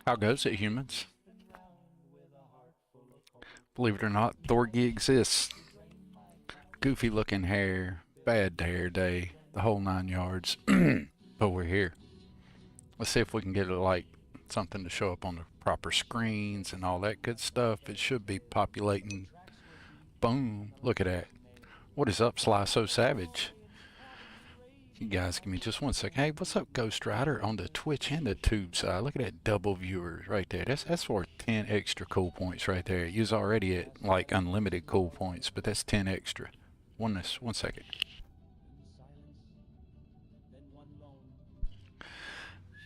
How goes it, humans? Believe it or not, Thorgy exists. Goofy looking hair, bad hair day, the whole 9 yards. But we're here. Let's see if we can get like something to show up on the proper screens and all that good stuff. It should be populating. Boom. Look at that. What is up, Sly So Savage? You guys give me just 1 second. Hey, what's up, Ghost Rider on the Twitch and the Tube side? Look at that double viewers right there. That's worth 10 extra cool points right there. You's already at like unlimited cool points, but that's 10 extra. 1 second.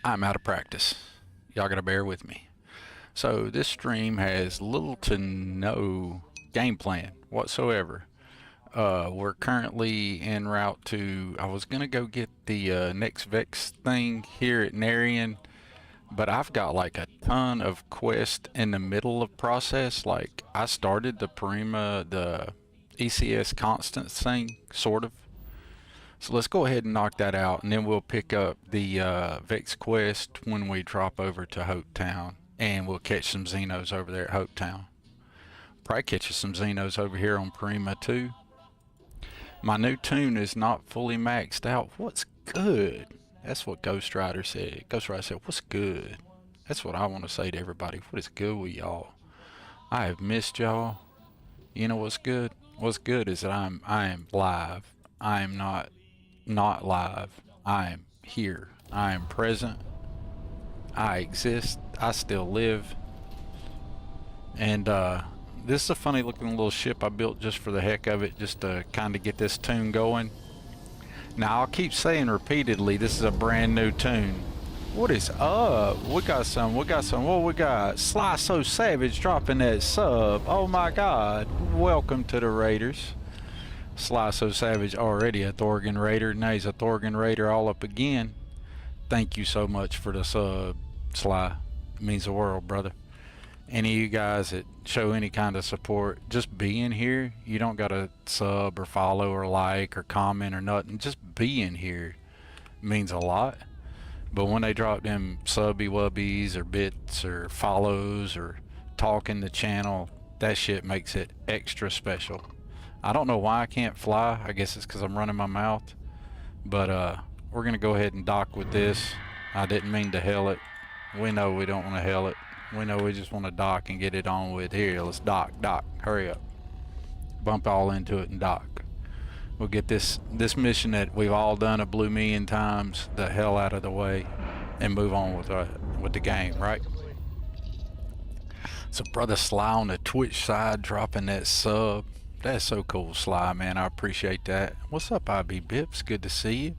I'm out of practice. Y'all gotta bear with me. So this stream has little to no game plan whatsoever. We're currently en route to, I was gonna go get the next Vex thing here at Narian, but I've got like a ton of quests in the middle of process. Like I started the the ECS constant thing, sort of. So let's go ahead and knock that out, and then we'll pick up the Vex quest when we drop over to Hope Town, and we'll catch some Xenos over there at Hope Town. Probably catch some Xenos over here on Prima too. My new Toon is not fully maxed out. What's good? That's what Ghost Rider said. Ghost Rider said, what's good? That's what I want to say to everybody. What is good with y'all? I have missed y'all. You know what's good? What's good is that I am live. I am not live. I am here. I am present. I exist. I still live. And this is a funny looking little ship I built just for the heck of it, just to kind of get this Toon going. Now I'll keep saying repeatedly, this is a brand new Toon. What is up? We got what we got? Sly So Savage dropping that sub. Oh my god. Welcome to the Raiders. Sly So Savage already a Thorgan Raider. Now he's a Thorgan Raider all up again. Thank you so much for the sub, Sly. It means the world, brother. Any of you guys that show any kind of support, just being here, you don't gotta sub or follow or like or comment or nothing. Just being here means a lot. But when they drop them subby wubbies or bits or follows or talking the channel, that shit makes it extra special. I don't know why I can't fly. I guess it's because I'm running my mouth. But we're gonna go ahead and dock with this. I didn't mean to hell it. We know we don't want to hell it. We know we just want to dock and get it on with. Here, let's dock. Hurry up. Bump all into it and dock. We'll get this mission that we've all done a blue million times the hell out of the way and move on with the game, right? So brother Sly on the Twitch side dropping that sub. That's so cool, Sly, man. I appreciate that. What's up, IB Bips? Good to see you.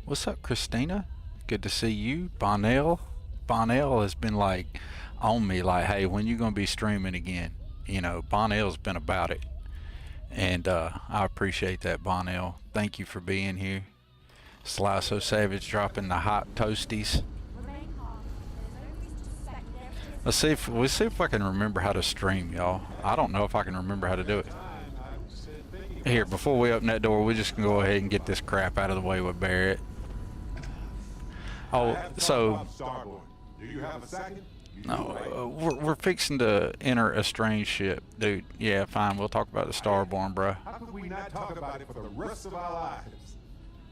What's up, Christina? Good to see you. Bonnell has been like on me, like, hey, when you gonna be streaming again? You know, Bonnell's been about it, and I appreciate that, Bonnell. Thank you for being here. Sly So Savage dropping the hot toasties. Let's see if I can remember how to stream, y'all. I don't know if I can remember how to do it. Here, before we open that door, we're just gonna go ahead and get this crap out of the way with Barrett. Oh, so do you have a second? No, we're fixing to enter a strange ship, dude. Yeah, fine. We'll talk about the Starborn, bro. How could we not talk about it for the rest of our lives?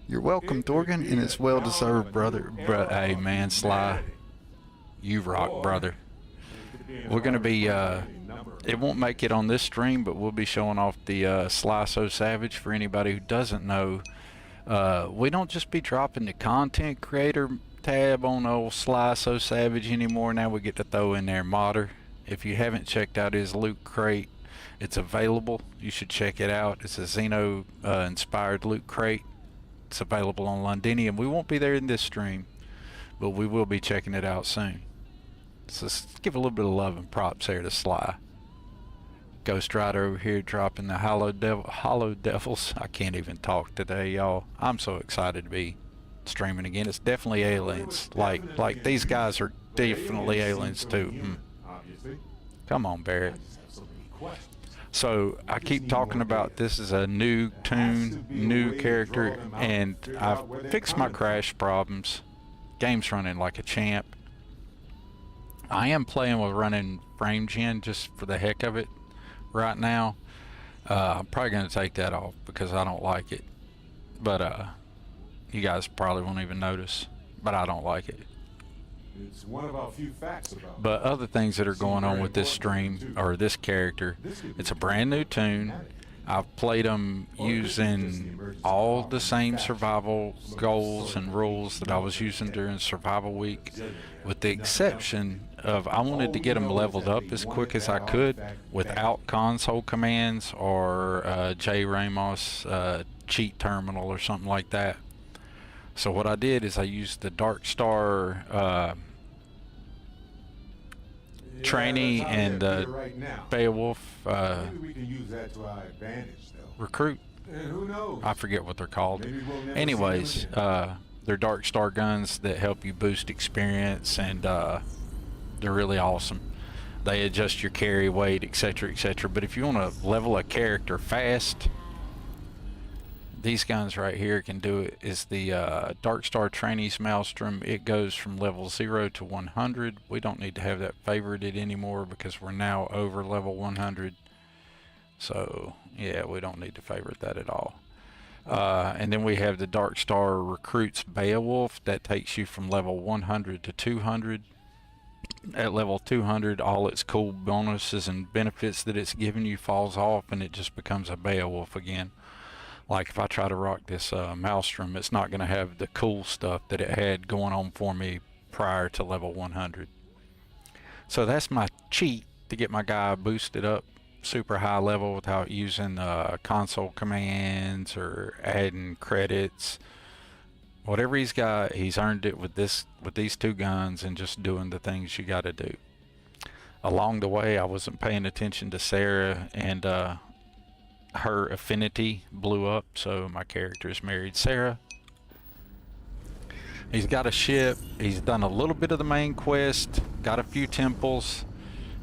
You're welcome, Thorgan, and it's well deserved, brother. Hey, man, Sly, you rock, brother. We're gonna be. It won't make it on this stream, but we'll be showing off the Sly So Savage for anybody who doesn't know. We don't just be dropping the content creator tab on old Sly So Savage anymore. Now we get to throw in there modder. If you haven't checked out his loot crate, it's available. You should check it out. It's a Xeno inspired loot crate. It's available on Londinium. We won't be there in this stream, but we will be checking it out soon. So let's give a little bit of love and props here to Sly. Ghost Rider over here dropping the Hollow Devils. I can't even talk today, y'all. I'm so excited to be streaming again. It's definitely aliens. Like these guys are definitely aliens too. Come on, Barrett. So I keep talking about this is a new Toon, new character, and I've fixed my crash problems. Game's running like a champ. I am playing with running frame gen just for the heck of it right now. I'm probably going to take that off because I don't like it. But you guys probably won't even notice, but I don't like it. It's one of our few facts about. But other things that are going on with this stream, or this character, it's a brand new Toon. I've played them using all the same survival goals and rules that I was using during Survival Week, with the exception of I wanted to get them leveled up as quick as I could without console commands or J. Ramos cheat terminal or something like that. So what I did is I used the DarkStar trainee and Beowulf recruit. Who knows? I forget what they're called. Anyways, they're DarkStar guns that help you boost experience, and they're really awesome. They adjust your carry weight, etc., etc. But if you want to level a character fast, these guns right here can do it. Is the DarkStar Trainees Maelstrom. It goes from level 0 to 100. We don't need to have that favorited anymore because we're now over level 100. So yeah, we don't need to favorite that at all. And then we have the DarkStar Recruits Beowulf. That takes you from level 100 to 200. At level 200, all its cool bonuses and benefits that it's giving you falls off, and it just becomes a Beowulf again. Like if I try to rock this Maelstrom, it's not going to have the cool stuff that it had going on for me prior to level 100. So that's my cheat to get my guy boosted up super high level without using console commands or adding credits. Whatever he's got, he's earned it with these two guns and just doing the things you got to do. Along the way, I wasn't paying attention to Sarah, and her affinity blew up, so my character is married Sarah. He's got a ship. He's done a little bit of the main quest, got a few temples,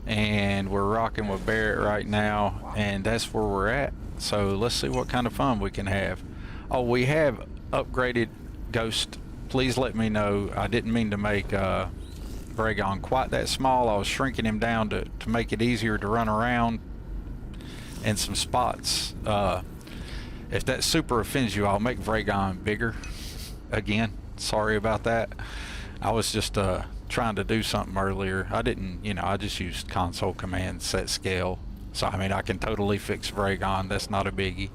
and we're rocking with Barrett right now, and that's where we're at. So let's see what kind of fun we can have. Oh, we have upgraded Ghost. Please let me know. I didn't mean to make Vragon quite that small. I was shrinking him down to make it easier to run around in some spots. If that super offends you, I'll make Vragon bigger again. Sorry about that. I was just trying to do something earlier. I didn't, I just used console command set scale. So I mean, I can totally fix Vragon. That's not a biggie.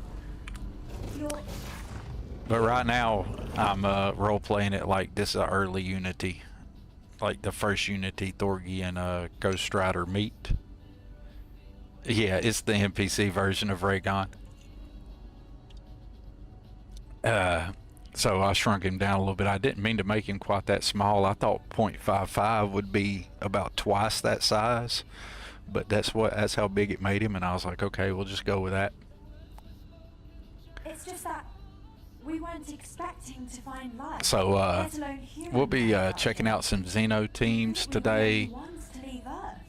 But right now, I'm role-playing it like this is an early Unity. Like the first Unity Thorgy and Ghost Rider meet. Yeah, it's the NPC version of Vragon. So I shrunk him down a little bit. I didn't mean to make him quite that small. I thought 0.55 would be about twice that size. But that's how big it made him, and I was like, okay, we'll just go with that. It's just that we weren't expecting to find life. So we'll be checking out some Xeno teams today.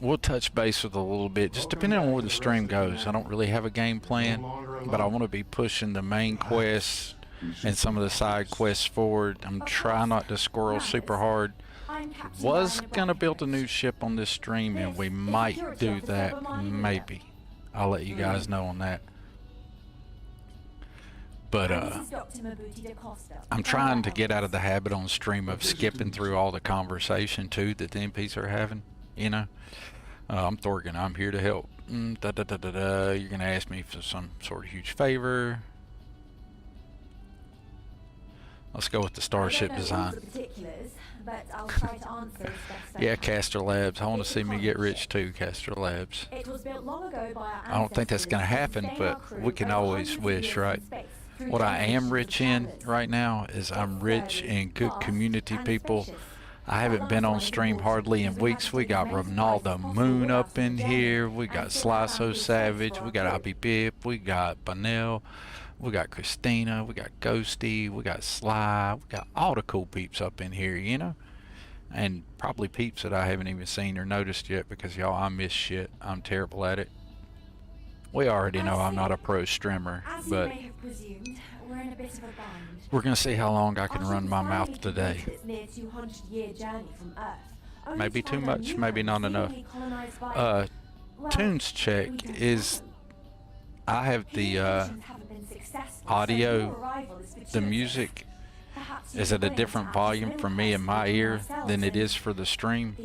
We'll touch base with a little bit, just depending on where the stream goes. I don't really have a game plan, but I want to be pushing the main quests and some of the side quests forward. I'm trying not to squirrel super hard. Was gonna build a new ship on this stream, and we might do that, maybe. I'll let you guys know on that. But I'm trying to get out of the habit on stream of skipping through all the conversation too that the MPs are having, I'm Thorgan, I'm here to help. You're gonna ask me for some sort of huge favor. Let's go with the starship design. But I'll try to answer as best Yeah, Castor Labs. I want to see me get rich too, Castor Labs. It was built long ago by our I don't think that's going to happen, but we can always wish, right? What I am rich in right now is I'm rich in good community people I haven't been on stream hardly in weeks. We got Ronaldo Moon up in here. We got Sliso Savage. We got Abby Bip. We got Banel. We got Christina. We got Ghosty. We got Sly. We got all the cool peeps up in here, you know? And probably peeps that I haven't even seen or noticed yet because, y'all, I miss shit. I'm terrible at it. We already know I'm not a pro streamer, but we're in a bit of a bind. we're going to see how long I can run my mouth today. Maybe too much, maybe not enough. Toon's check is, I have the audio, the music is at a different volume for me in my ear than it is for the stream.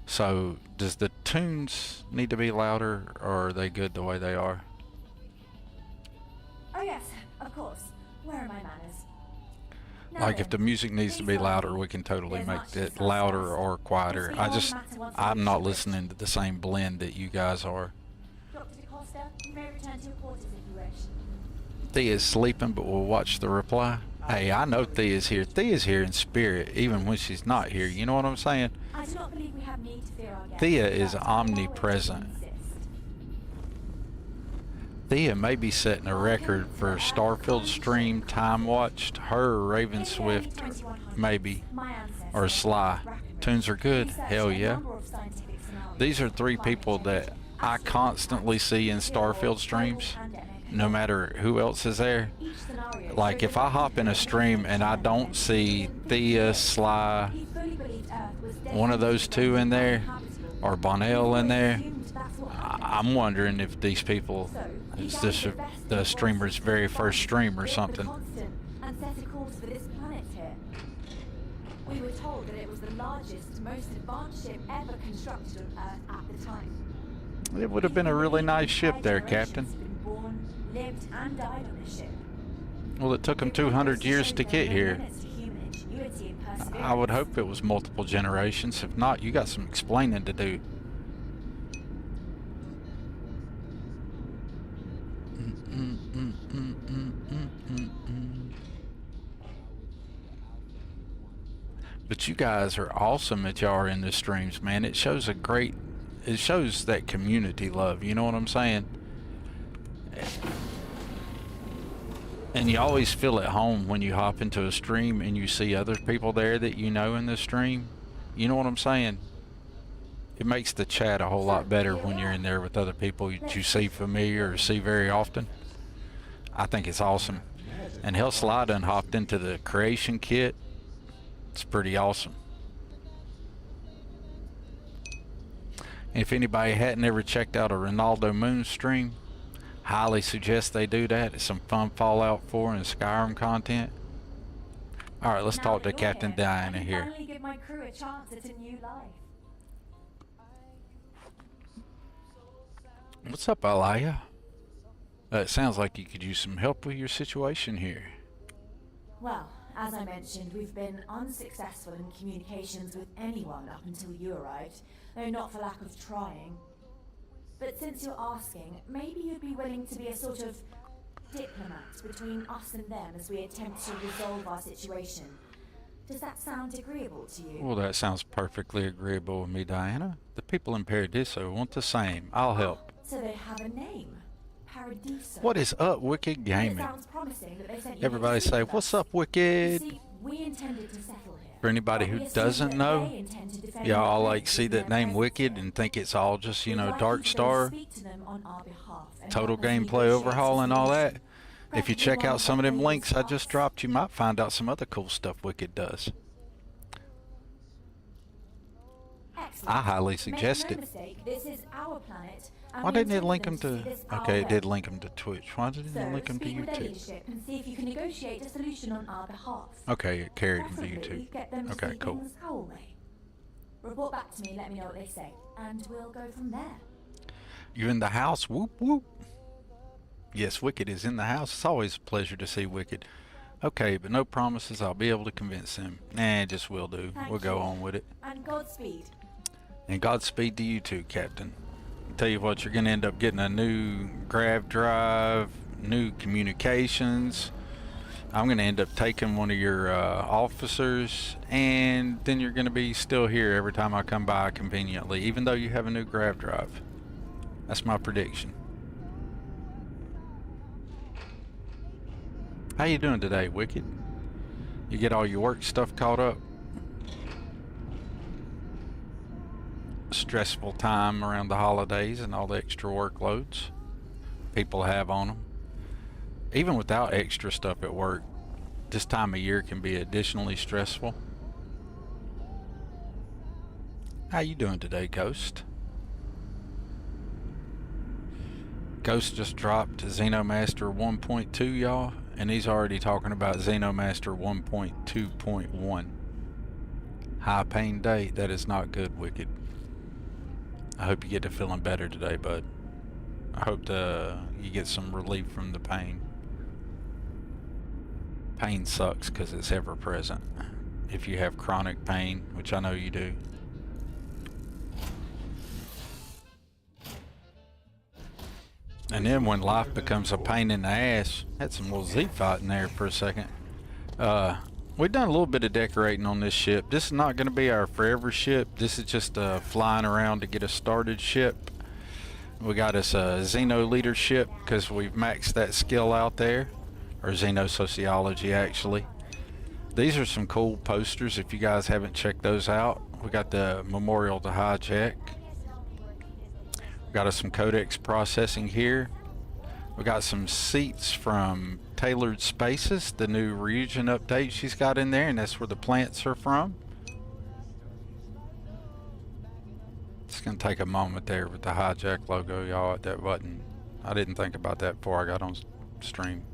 So does the tunes need to be louder, or are they good the way they are? Oh yes, of course. Where are my manners? Like if the music needs to be louder, we can totally make it louder or quieter. I'm not listening to the same blend that you guys are. Dr. DeCosta, you may return to your quarters if you wish. Thea's sleeping, but we'll watch the reply. Hey, I know Thea's here. Thea's here in spirit, even when she's not here. You know what I'm saying? I do not believe we have need to fear our guests. Thea is omnipresent. Thea may be setting a record for Starfield stream time watched. Her, Raven Swift, maybe, or Sly. Tunes are good. Hell yeah. These are three people that I constantly see in Starfield streams, no matter who else is there. Like if I hop in a stream and I don't see Thea, Sly, one of those two in there, or Bonnell in there, I'm wondering if these people, is this the streamer's very first stream or something. We were told that it was the largest, most advanced ship ever constructed on Earth at the time. It would have been a really nice ship there, Captain. Born, lived, and died on this ship. Well, it took them 200 years to get here. I would hope it was multiple generations. If not, you got some explaining to do. But you guys are awesome that y'all are in the streams, man. It shows it shows that community love, you know what I'm saying? And you always feel at home when you hop into a stream and you see other people there that you know in the stream. You know what I'm saying? It makes the chat a whole lot better when you're in there with other people that you see familiar or see very often. I think it's awesome. And Hell Sly done hopped into the creation kit. It's pretty awesome. If anybody hadn't ever checked out a Ronaldo Moon stream, highly suggest they do that. It's some fun Fallout 4 and Skyrim content. Alright, let's talk to Captain Diana here. Finally give my crew a chance at a new life. What's up, Alaya? It sounds like you could use some help with your situation here. Well, as I mentioned, we've been unsuccessful in communications with anyone up until you arrived, though not for lack of trying. But since you're asking, maybe you'd be willing to be a sort of diplomat between us and them as we attempt to resolve our situation. Does that sound agreeable to you? Well, that sounds perfectly agreeable with me, Diana. The people in Paradiso want the same. I'll help. So they have a name. Paradiso. What is up, Wicked Gaming? It sounds promising that they sent you Everybody here to say, see what's us. up, Wicked? You see, we intended to settle here. For anybody who We assumed doesn't that know, they intend to defend y'all their like see presence that in their name presence Wicked here. and think it's all just, you know, We'd like you to DarkStar, speak to them on our behalf and total help us gameplay negotiate overhaul and all that. solution. If you Preferably check one out that some of them favors links I just us. dropped, you might find out some other cool stuff Wicked does. Excellent. I highly Make suggest no it. mistake, this is our planet, and Why we didn't it intend link them them see to... this our Okay, it did way. link them to Twitch. Why didn't it So, link them to speak with their YouTube? leadership and see if you can negotiate a solution on our behalf. Okay, it carried them to Preferably, YouTube. get them to Okay, see cool. things our way. Report back to me, let me know what they say, and we'll go from there. You in the house? Whoop, whoop. Yes, Wicked is in the house. It's always a pleasure to see Wicked. Okay, but no promises I'll be able to convince him. Nah, just will do. Thank We'll go you. on with it. And Godspeed. And Godspeed to you too, Captain. Tell you what, you're going to end up getting a new grav drive, new communications, I'm going to end up taking one of your officers, and then you're going to be still here every time I come by conveniently, even though you have a new grav drive. That's my prediction. How you doing today, Wicked? You get all your work stuff caught up? Stressful time around the holidays and all the extra workloads people have on them. Even without extra stuff at work, this time of year can be additionally stressful. How you doing today, Ghost? Ghost just dropped Xeno Master 1.2, y'all, and he's already talking about Xeno Master 1.2.1. High pain day. That is not good, Wicked. I hope you get to feeling better today, bud. I hope you get some relief from the pain. Pain sucks because it's ever present. If you have chronic pain, which I know you do. And then when life becomes a pain in the ass, had some little Z fight in there for a second. We've done a little bit of decorating on this ship. This is not going to be our forever ship. This is just flying around to get us started ship. We got us a Xeno leadership because we've maxed that skill out there. Or Xeno Sociology, actually. These are some cool posters if you guys haven't checked those out. We got the Memorial to Hijack. We got us some codex processing here. We got some seats from Tailored Spaces, the new region update she's got in there, and that's where the plants are from. It's gonna take a moment there with the Hijack logo, y'all, at that button. I didn't think about that before I got on stream.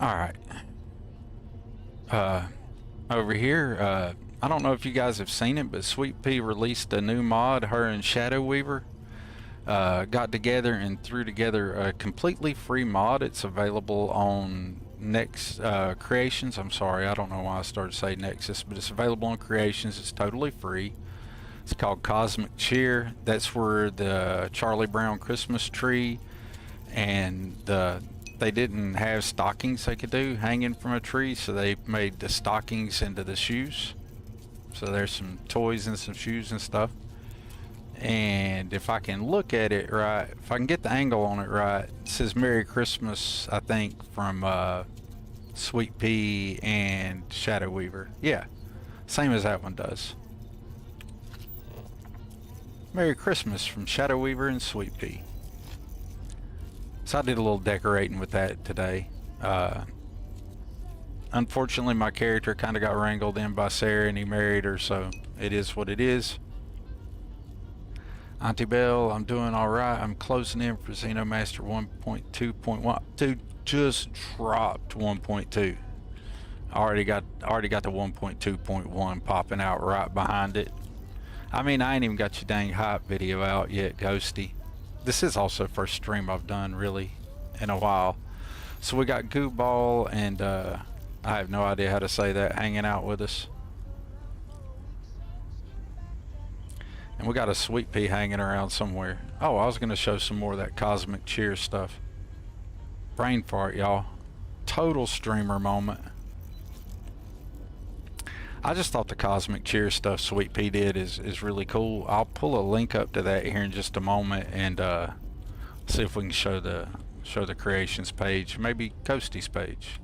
Alright. Over here, I don't know if you guys have seen it, but Sweet Pea released a new mod. Her and Shadow Weaver got together and threw together a completely free mod. It's available on Creations. I'm sorry, I don't know why I started saying Nexus, but it's available on Creations. It's totally free. It's called Cosmic Cheer. That's where the Charlie Brown Christmas tree and they didn't have stockings they could do hanging from a tree, so they made the stockings into the shoes. So there's some toys and some shoes and stuff. And if I can look at it right, if I can get the angle on it right, it says Merry Christmas, I think, from Sweet Pea and Shadow Weaver. Yeah, same as that one does. Merry Christmas from Shadow Weaver and Sweet Pea. So I did a little decorating with that today. Unfortunately, my character kind of got wrangled in by Sarah and he married her, so it is what it is. Auntie Belle, I'm doing alright. I'm closing in for Xeno Master 1.2.1. Dude, just dropped 1.2. Already got the 1.2.1 popping out right behind it. I mean, I ain't even got your dang hype video out yet, Ghosty. This is also the first stream I've done really in a while. So we got Goo Ball and I have no idea how to say that hanging out with us. And we got a Sweet Pea hanging around somewhere. Oh, I was going to show some more of that Cosmic Cheer stuff. Brain fart, y'all. Total streamer moment. I just thought the Cosmic Cheer stuff Sweet Pea did is really cool. I'll pull a link up to that here in just a moment and see if we can show the creations page, maybe Ghosty's page.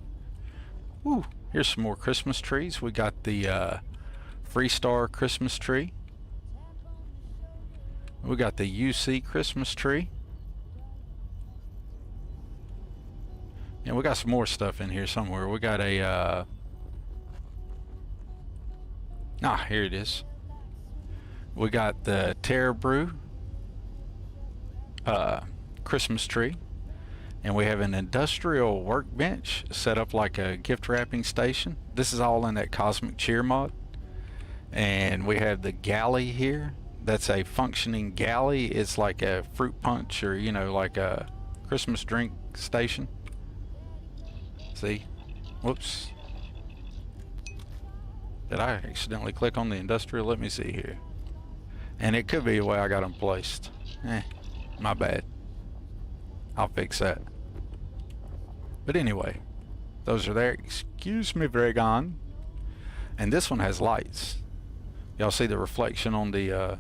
Woo! Here's some more Christmas trees. We got the Freestar Christmas tree. We got the UC Christmas tree. And we got some more stuff in here somewhere. We got a here it is. We got the Terra Brew Christmas tree, and we have an industrial workbench set up like a gift wrapping station. This is all in that Cosmic Cheer mod. And we have the galley here. That's a functioning galley. It's like a fruit punch, or you know, like a Christmas drink station. See? Whoops. Did I accidentally click on the industrial? Let me see here. And it could be the way I got them placed. My bad. I'll fix that. But anyway, those are there. Excuse me, Dragon. And this one has lights. Y'all see the reflection on the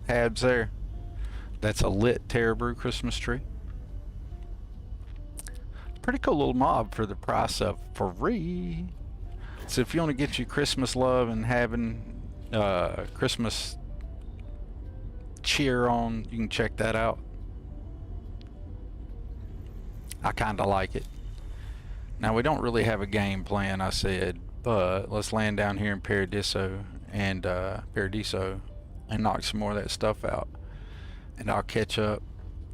Habs there? That's a lit Terrabrew Christmas tree. Pretty cool little mob for the price of free. So if you want to get your Christmas love and having Christmas cheer on, you can check that out. I kind of like it. Now we don't really have a game plan, I said, but let's land down here in Paradiso and knock some more of that stuff out, and I'll catch up.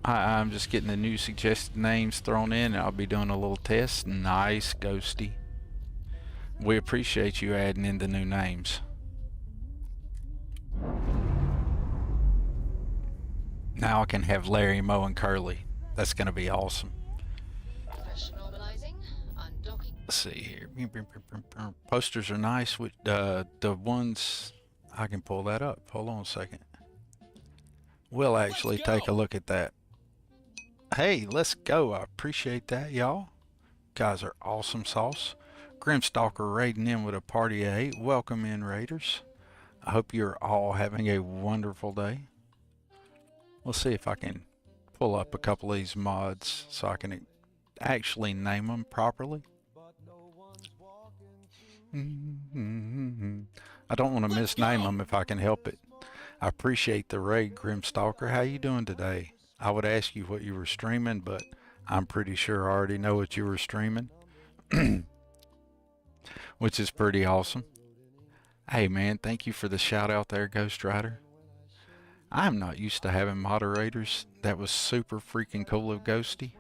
I'm just getting the new suggested names thrown in, and I'll be doing a little test. Nice, Ghosty. We appreciate you adding in the new names. Now I can have Larry, Moe, and Curly. That's going to be awesome. Let's see here. Posters are nice. With the ones, I can pull that up. Hold on a second. We'll actually take a look at that. Hey, let's go. I appreciate that, y'all. Guys are awesome sauce. Grimstalker raiding in with a party of 8. Welcome in, Raiders. I hope you're all having a wonderful day. We'll see if I can pull up a couple of these mods so I can actually name them properly. I don't want to misname them if I can help it. I appreciate the raid, Grimstalker. How you doing today? I would ask you what you were streaming, but I'm pretty sure I already know what you were streaming. Which is pretty awesome. Hey man, thank you for the shout out there, Ghost Rider. I'm not used to having moderators. That was super freaking cool of Ghosty.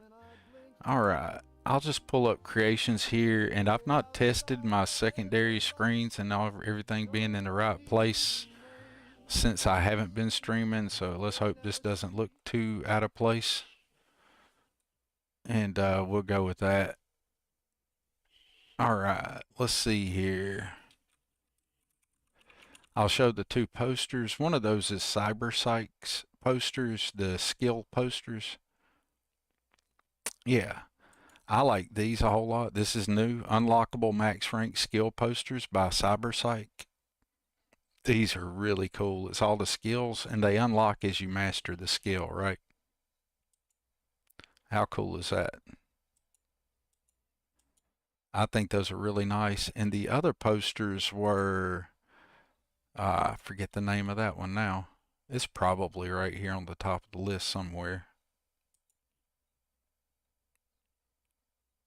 Alright, I'll just pull up creations here, and I've not tested my secondary screens and everything being in the right place since I haven't been streaming, so let's hope this doesn't look too out of place. And we'll go with that. Alright, let's see here. I'll show the two posters. One of those is Cyber Psych's posters, the skill posters. Yeah, I like these a whole lot. This is new. Unlockable max rank skill posters by Cyber Psych. These are really cool. It's all the skills, and they unlock as you master the skill, right? How cool is that? I think those are really nice. And the other posters were, I forget the name of that one now. It's probably right here on the top of the list somewhere.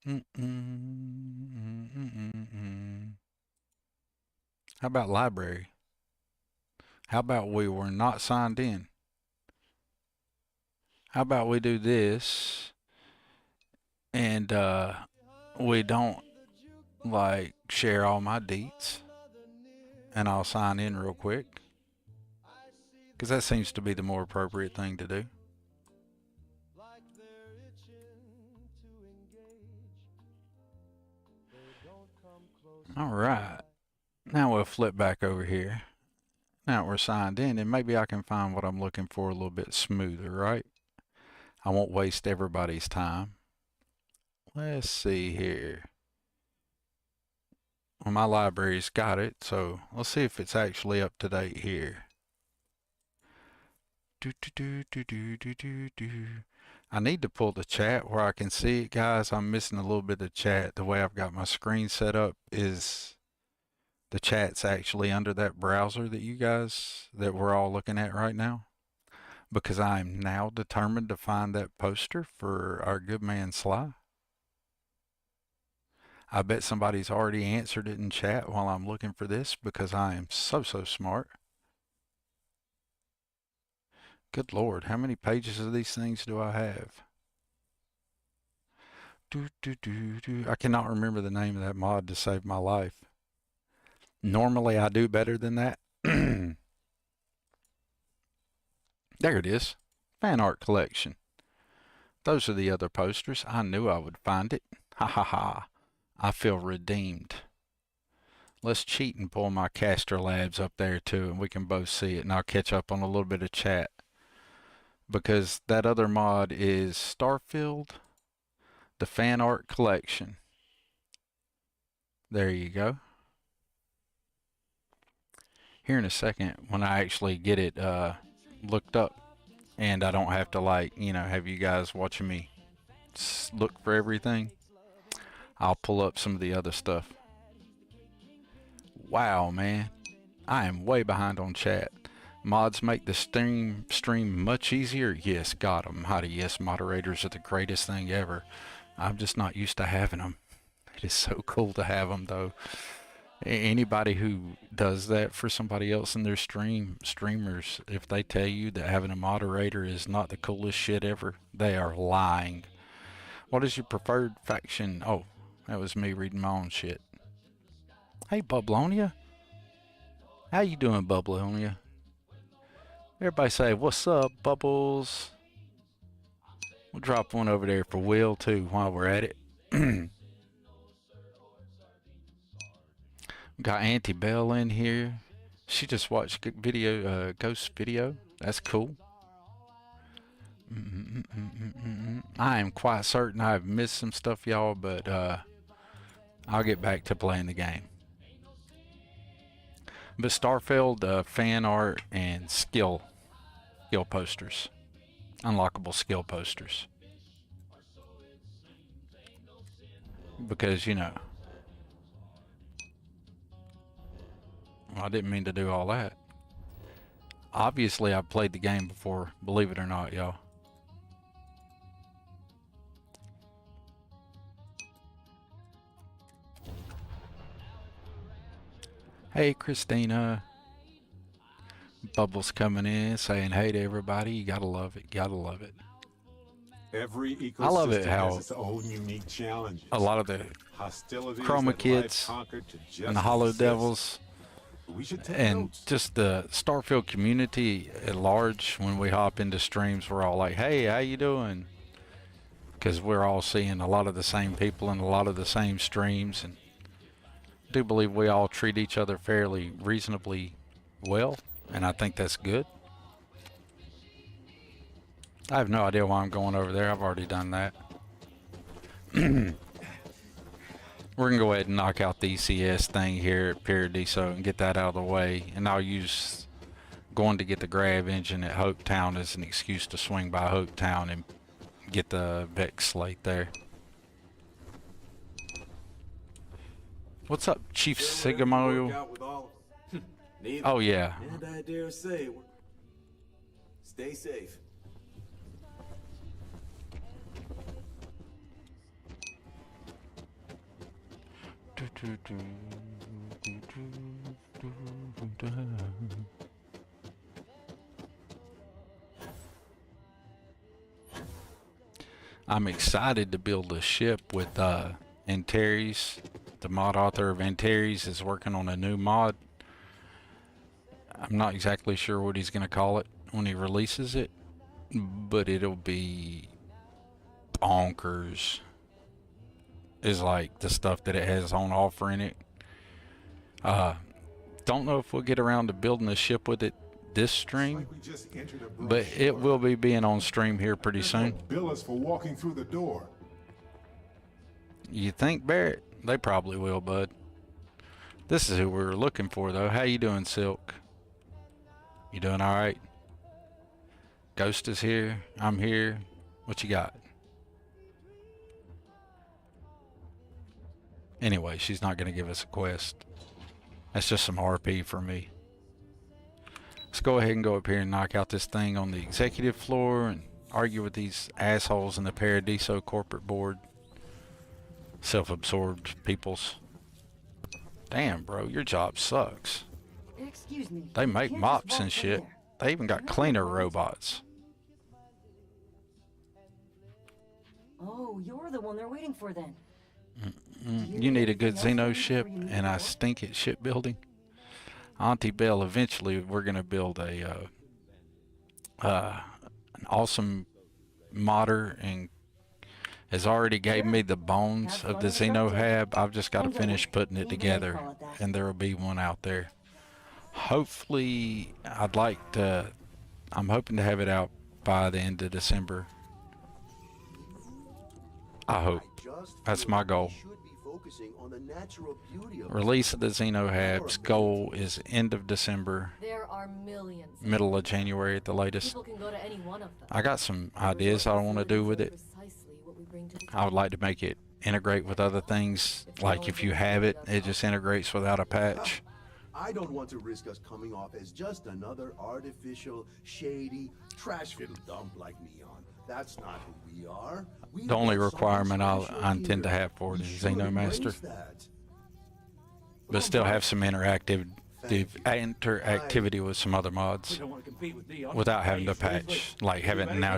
How about library? How about we were not signed in? How about we do this and we don't like share all my deets, and I'll sign in real quick, because that seems to be the more appropriate thing to do. All right, now we'll flip back over here. Now we're signed in, and maybe I can find what I'm looking for a little bit smoother, right? I won't waste everybody's time. Let's see here. Well, my library's got it, so let's see if it's actually up to date here. I need to pull the chat where I can see it, guys. I'm missing a little bit of chat. The way I've got my screen set up is the chat's actually under that browser that we're all looking at right now, because I'm now determined to find that poster for our good man Sly. I bet somebody's already answered it in chat while I'm looking for this, because I am so smart. Good Lord, how many pages of these things do I have? I cannot remember the name of that mod to save my life. Normally I do better than that. There it is. Fan art collection. Those are the other posters. I knew I would find it. Ha ha ha. I feel redeemed. Let's cheat and pull my Caster Labs up there too, and we can both see it, and I'll catch up on a little bit of chat. Because that other mod is Starfield. The fan art collection. There you go. Here in a second, when I actually get it looked up, and I don't have to, like, you know, have you guys watching me look for everything, I'll pull up some of the other stuff. Wow, man, I am way behind on chat. Mods make the stream much easier. Yes, got 'em. Howdy, yes, moderators are the greatest thing ever. I'm just not used to having them. It is so cool to have them, though. Anybody who does that for somebody else in their streamers, if they tell you that having a moderator is not the coolest shit ever, they are lying. What is your preferred faction? Oh, that was me reading my own shit. Hey, Bublonia. How you doing, Bublonia? Everybody say, what's up, Bubbles? We'll drop one over there for Will, too, while we're at it. We got Auntie Belle in here. She just watched video, Ghost video. That's cool. I am quite certain I've missed some stuff, y'all, but I'll get back to playing the game. But Starfield, fan art and skill posters, unlockable skill posters, because, you know, I didn't mean to do all that. Obviously, I've played the game before, believe it or not, y'all. Hey, Christina. Bubbles coming in, saying hey to everybody. You gotta love it. Gotta love it. Every ecosystem I love it how has its own unique challenges. A lot of the Hostilities Chroma that Kids life conquered to just and the Hollow exist. Devils We should take and notes. just the Starfield community at large, when we hop into streams, we're all like, hey, how you doing? Because we're all seeing a lot of the same people in a lot of the same streams, and I do believe we all treat each other fairly reasonably well, and I think that's good. I have no idea why I'm going over there. I've already done that. We're going to go ahead and knock out the ECS thing here at Paradiso and get that out of the way. And I'll use going to get the grav engine at Hopetown as an excuse to swing by Hopetown and get the Vex slate there. What's up, Chief Sigamo? Oh, yeah. And I dare say, stay safe. I'm excited to build a ship with Antares. The mod author of Antares is working on a new mod. I'm not exactly sure what he's going to call it when he releases it, but it'll be bonkers. Is like the stuff that it has on offer in it. Don't know if we'll get around to building a ship with it this stream, Like we just entered a but it will be being on stream here pretty soon. Bill us for walking through the door. You think, Barrett? They probably will, bud. This is who we were looking for, though. How you doing, Silk? You doing all right? Ghost is here. I'm here. What you got? Anyway, she's not going to give us a quest. That's just some RP for me. Let's go ahead and go up here and knock out this thing on the executive floor and argue with these assholes in the Paradiso corporate board. Self-absorbed peoples. Damn, bro, your job sucks. Excuse me. They make you can't just mops walk and in shit. there. They even got cleaner robots. Oh, you're the one they're waiting for then. You need a good Xeno ship, and I stink at shipbuilding. Auntie Belle, eventually we're going to build a an awesome modder, and has already gave me the bones of the Xeno Hab. I've just got to finish putting it together, and there will be one out there. Hopefully, I'm hoping to have it out by the end of December. I hope. That's my goal. Release of the Xeno Habs. Goal is end of December, There are millions. middle of January at the latest. People can go to any one of them. I got some ideas I want to do with it. Precisely what we bring to the I would like to make it integrate with other things. Like if you have it, it just integrates without a patch. I don't want to risk us coming off as just another artificial, shady, trash-filled dump like Neon. That's not who we are. The only requirement I intend to have for it is Xeno Master, but still have some interactivity with some other mods without having to patch, like have it now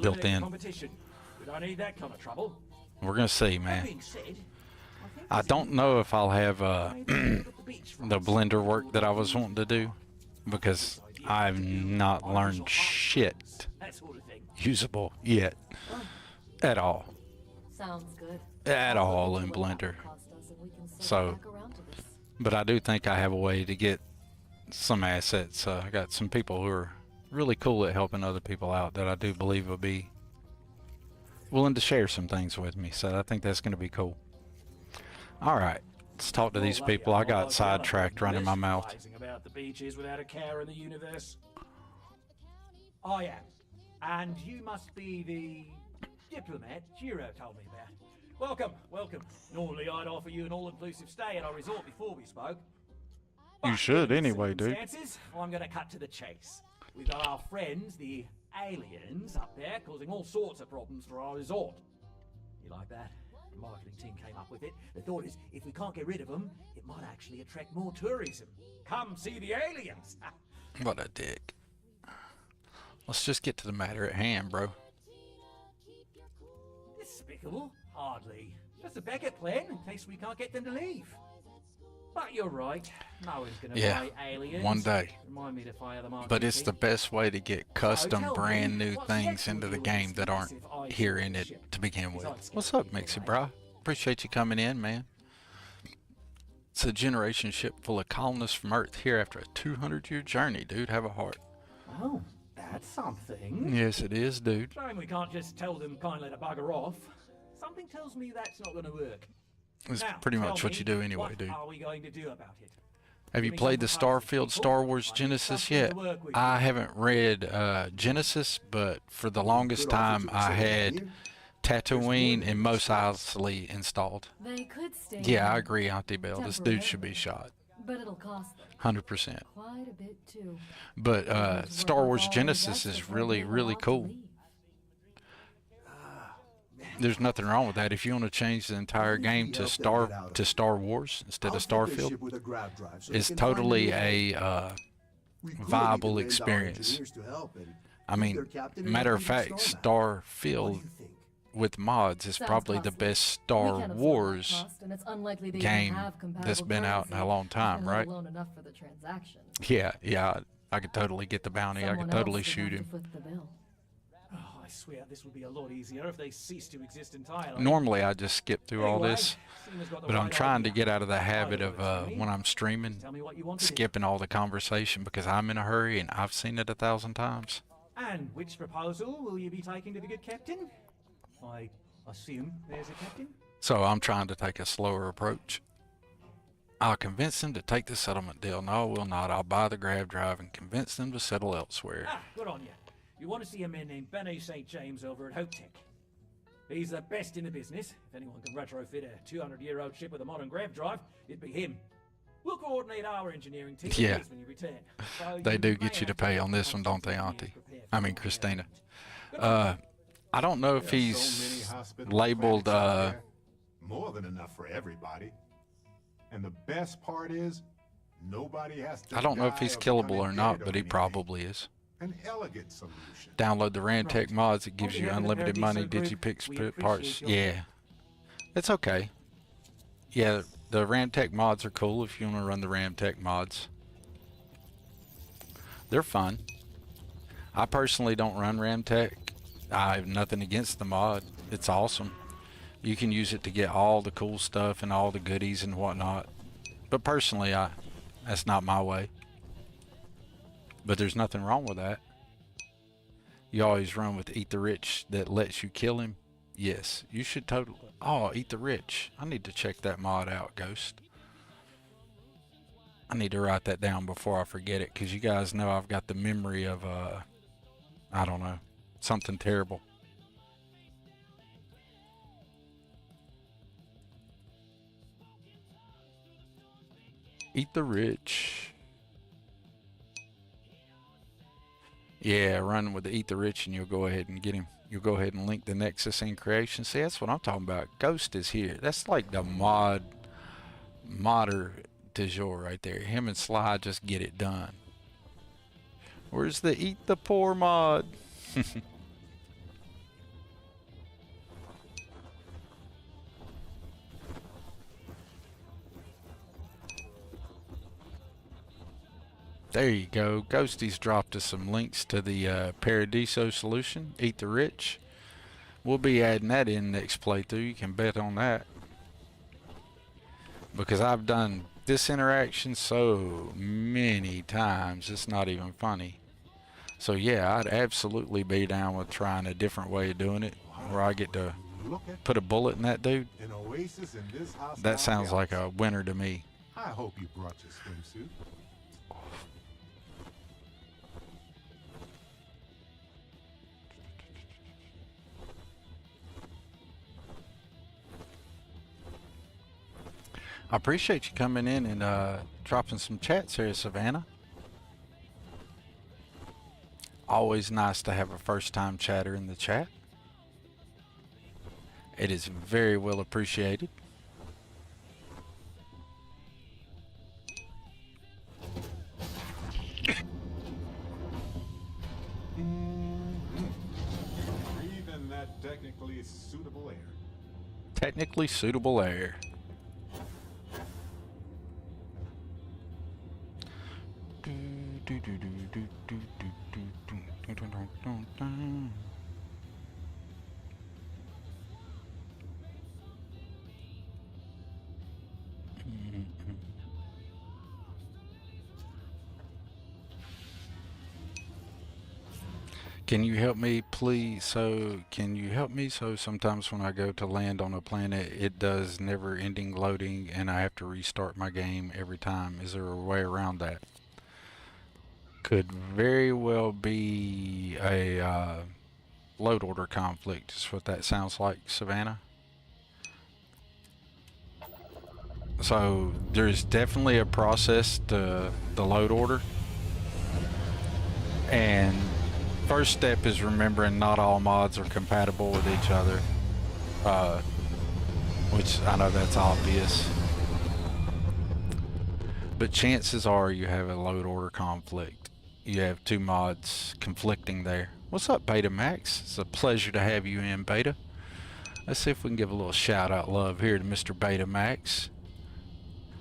built in. We're gonna see, man. I don't know if I'll have the blender work that I was wanting to do, because I've not learned shit usable yet at all. Sounds good. At all in Blender. So, but I do think I have a way to get some assets. I got some people who are really cool at helping other people out that I do believe will be willing to share some things with me. So I think that's going to be cool. All right, let's talk to these people. I got sidetracked running my mouth. About the beaches without a care in the universe. I am. And you must be the diplomat Giro told me about. Welcome, welcome. Normally I'd offer you an all-inclusive stay at our resort before we spoke. You should anyway, dude. I'm going to cut to the chase. We've got our friends, the aliens, up there causing all sorts of problems for our resort. You like that? The marketing team came up with it. The thought is, if we can't get rid of them, it might actually attract more tourism. Come see the aliens. What a dick. Let's just get to the matter at hand, bro. Despicable? Hardly. Just a backup plan in case we can't get them to leave. But you're right. No one's gonna buy aliens. One day. Remind me to fire the marketing But it's team. the best way to get custom, tell me, brand new what's things next into on the your game that aren't expensive here ice in it ship? to begin with. Besides What's up, getting Mixie, away. bro? Appreciate you coming in, man. It's a generation ship full of colonists from Earth here after a 200-year journey, dude. Have a heart. Oh, that's something. Yes, it is, dude. Shame we can't just tell them kindly to bugger off. Something tells me that's not going to work. It's Now, pretty tell much what me, you do anyway, what dude. are we going to do about it? Have you Give me played the some proposals, Starfield people. Star Wars I need Genesis something yet? to work with. I haven't read Genesis, but for the longest time I had Tatooine and Mos Eisley installed. They could stay. Yeah, I here, agree, Auntie Bell. This dude should be shot. but it'll cost them 100%. quite a bit too. But Which is what Star Wars all the Genesis guests is before really, they really want to cool. leave. There's nothing wrong with that. If you want to change the entire game to Star Wars instead of Starfield, it's totally a viable experience. I mean, matter of fact, Starfield with mods is Sounds probably the costly. best We Star can't absorb that Wars cost, and it's unlikely they game even have that's compatible been out in a currency, long time, and right? let alone enough for the transaction. Yeah, I could totally get the bounty. I Someone could totally else would shoot have to him. foot the bill. Oh, I swear this would be a lot easier if they ceased to exist entirely. Normally I just skip through all Anyway, this, Seema's got the but I'm right trying to idea. get out of the habit I'll of do it, when I'm streaming, Tell me what you want to do. skipping all the conversation because I'm in a hurry and I've seen it 1,000 times. And which proposal will you be taking to the good captain? I assume there's a captain? So I'm trying to take a slower approach. I'll convince them to take the settlement deal. No, I will not. I'll buy the grab drive and convince them to settle elsewhere. Ah, good on you. You want to see a man named Benny St. James over at Hope Tech. He's the best in the business. If anyone can retrofit a 200-year-old ship with a modern grav drive, it'd be him. We'll coordinate our engineering team Yeah. when you return. So They do may get you to have pay have on this one, don't they, something Auntie? prepared I for mean, your Christina. event. I don't know if There's so many he's hospital labeled, clinics out there. More than enough for everybody. And the best part is, nobody has to I don't know if die he's or killable become or not, indebted but on he anything. probably is. An elegant solution. Download the Ramtech Right. mods. It gives On you behalf of the unlimited money. Paradiso Group, Digipix we parts. appreciate your Yeah, it's okay. Yeah, the Ramtech mods are cool if you want to run the Ramtech mods. They're fun. I personally don't run Ramtech. I have nothing against the mod. It's awesome. You can use it to get all the cool stuff and all the goodies and whatnot. But personally, that's not my way. But there's nothing wrong with that. You always run with Eat the Rich that lets you kill him Yes, you should totally. Oh, Eat the Rich. I need to check that mod out, Ghost. I need to write that down before I forget it, because you guys know I've got the memory of, I don't know, something terrible. Eat the Rich. Yeah, run with the Eat the Rich and you'll go ahead and get him. You'll go ahead and link the Nexus in creation. See, that's what I'm talking about. Ghost is here. That's like the modder du jour right there. Him and Sly just get it done. Where's the Eat the Poor mod? There you go. Ghosty's dropped us some links to the Paradiso solution, Eat the Rich. We'll be adding that in next playthrough. You can bet on that. Because I've done this interaction so many times, it's not even funny. So yeah, I'd absolutely be down with trying a different way of doing it, where I get to put a bullet in that dude. An oasis in this house. That sounds like a winner to me. I hope you brought your swimsuit. I appreciate you coming in and dropping some chats here, Savannah. Always nice to have a first-time chatter in the chat. It is very well appreciated. Breathe in that technically suitable air. Technically suitable air. Can you help me, please? Can you help me? So sometimes when I go to land on a planet, it does never-ending loading, and I have to restart my game every time. Is there a way around that? Could very well be a load order conflict. Is what that sounds like, Savannah. So there's definitely a process to the load order, and first step is remembering not all mods are compatible with each other, which I know that's obvious, but chances are you have a load order conflict. You have two mods conflicting there. What's up, Beta Max? It's a pleasure to have you in, Beta. Let's see if we can give a little shout out love here to Mr. Beta Max.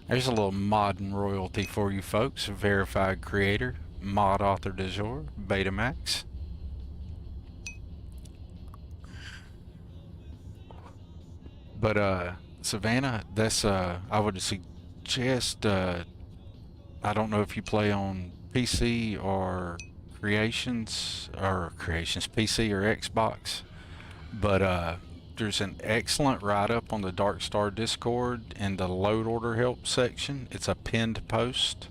There's a little modern royalty for you folks. Verified creator, mod author du jour, Beta Max. But Savannah, that's I would suggest, I don't know if you play on PC or Creations PC or Xbox, but there's an excellent write-up on the DarkStar Discord in the load order help section. It's a pinned post.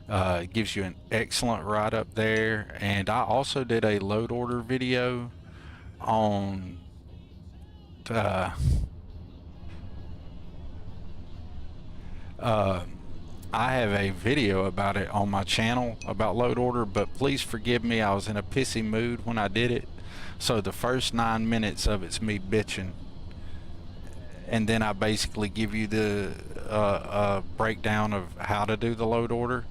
It gives you an excellent write-up there, and I also did a load order video on I have a video about it on my channel about load order, but please forgive me, I was in a pissy mood when I did it, so the first 9 minutes of it's me bitching, and then I basically give you the breakdown of how to do the load order,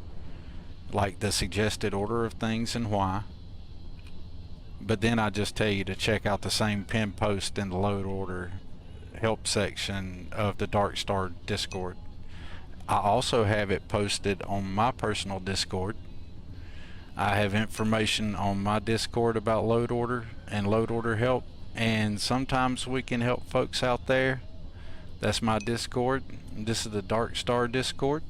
like the suggested order of things and why. But then I just tell you to check out the same pin post in the load order help section of the DarkStar Discord. I also have it posted on my personal Discord. I have information on my Discord about load order and load order help, and sometimes we can help folks out there. That's my Discord. This is the DarkStar Discord.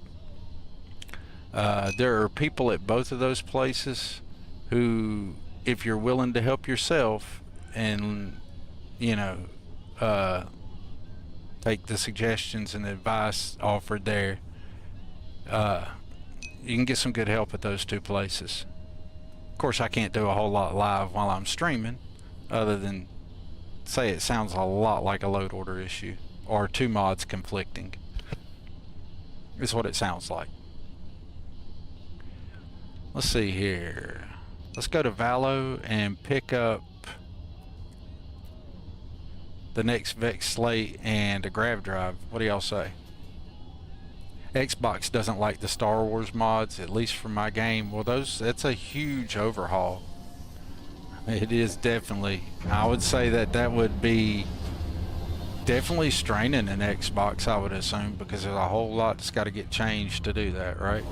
There are people at both of those places who, if you're willing to help yourself and, you know, take the suggestions and advice offered there. You can get some good help at those two places. Of course, I can't do a whole lot live while I'm streaming, other than say it sounds a lot like a load order issue or two mods conflicting. Is what it sounds like. Let's see here. Let's go to Valo and pick up the next Vex slate and a grav drive. What do y'all say? Xbox doesn't like the Star Wars mods, at least for my game. Well, that's a huge overhaul. It is definitely. I would say that would be definitely straining an Xbox, I would assume, because there's a whole lot that's got to get changed to do that, right?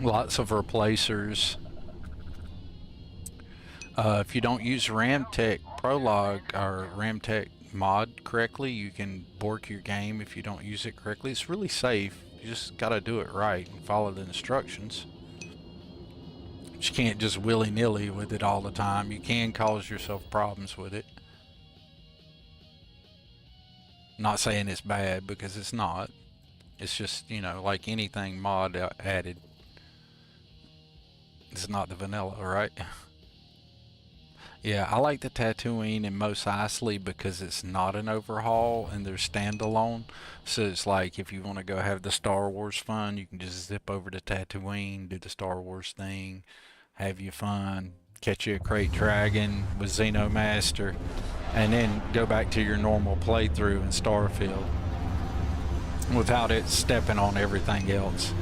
Lots of replacers. If you don't use Ramtech Prologue or Ramtech mod correctly, you can bork your game if you don't use it correctly. It's really safe. You just got to do it right and follow the instructions. But you can't just willy-nilly with it all the time. You can cause yourself problems with it. Not saying it's bad, because it's not. It's just, you know, like anything mod added. It's not the vanilla, right? Yeah, I like the Tatooine and Mos Eisley because it's not an overhaul and they're standalone. So it's like if you want to go have the Star Wars fun, you can just zip over to Tatooine, do the Star Wars thing, have your fun, catch you a crate dragon with Xeno Master, and then go back to your normal playthrough in Starfield without it stepping on everything else.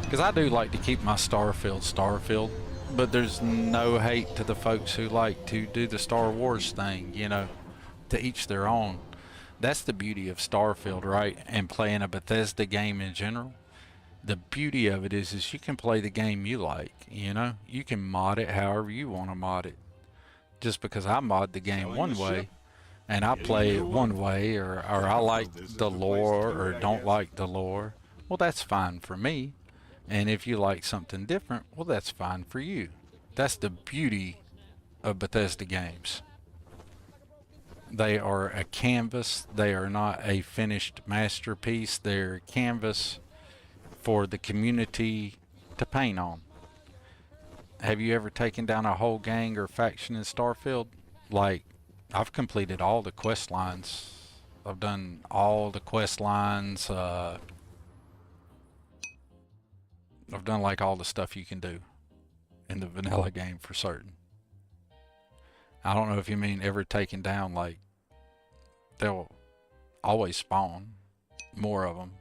Because I do like to keep my Starfield, but there's no hate to the folks who like to do the Star Wars thing, you know, to each their own. That's the beauty of Starfield, right? And playing a Bethesda game in general. The beauty of it is you can play the game you like, you know? You can mod it however you want to mod it. Just because I mod the game one way, and I play it one way, or I like the lore or don't like the lore, well, that's fine for me. And if you like something different, well, that's fine for you. That's the beauty of Bethesda games. They are a canvas. They are not a finished masterpiece. They're a canvas for the community to paint on. Have you ever taken down a whole gang or faction in Starfield? Like, I've completed all the quest lines. I've done all the quest lines. I've done like all the stuff you can do in the vanilla game for certain. I don't know if you mean ever taken down, like they'll always spawn more of them.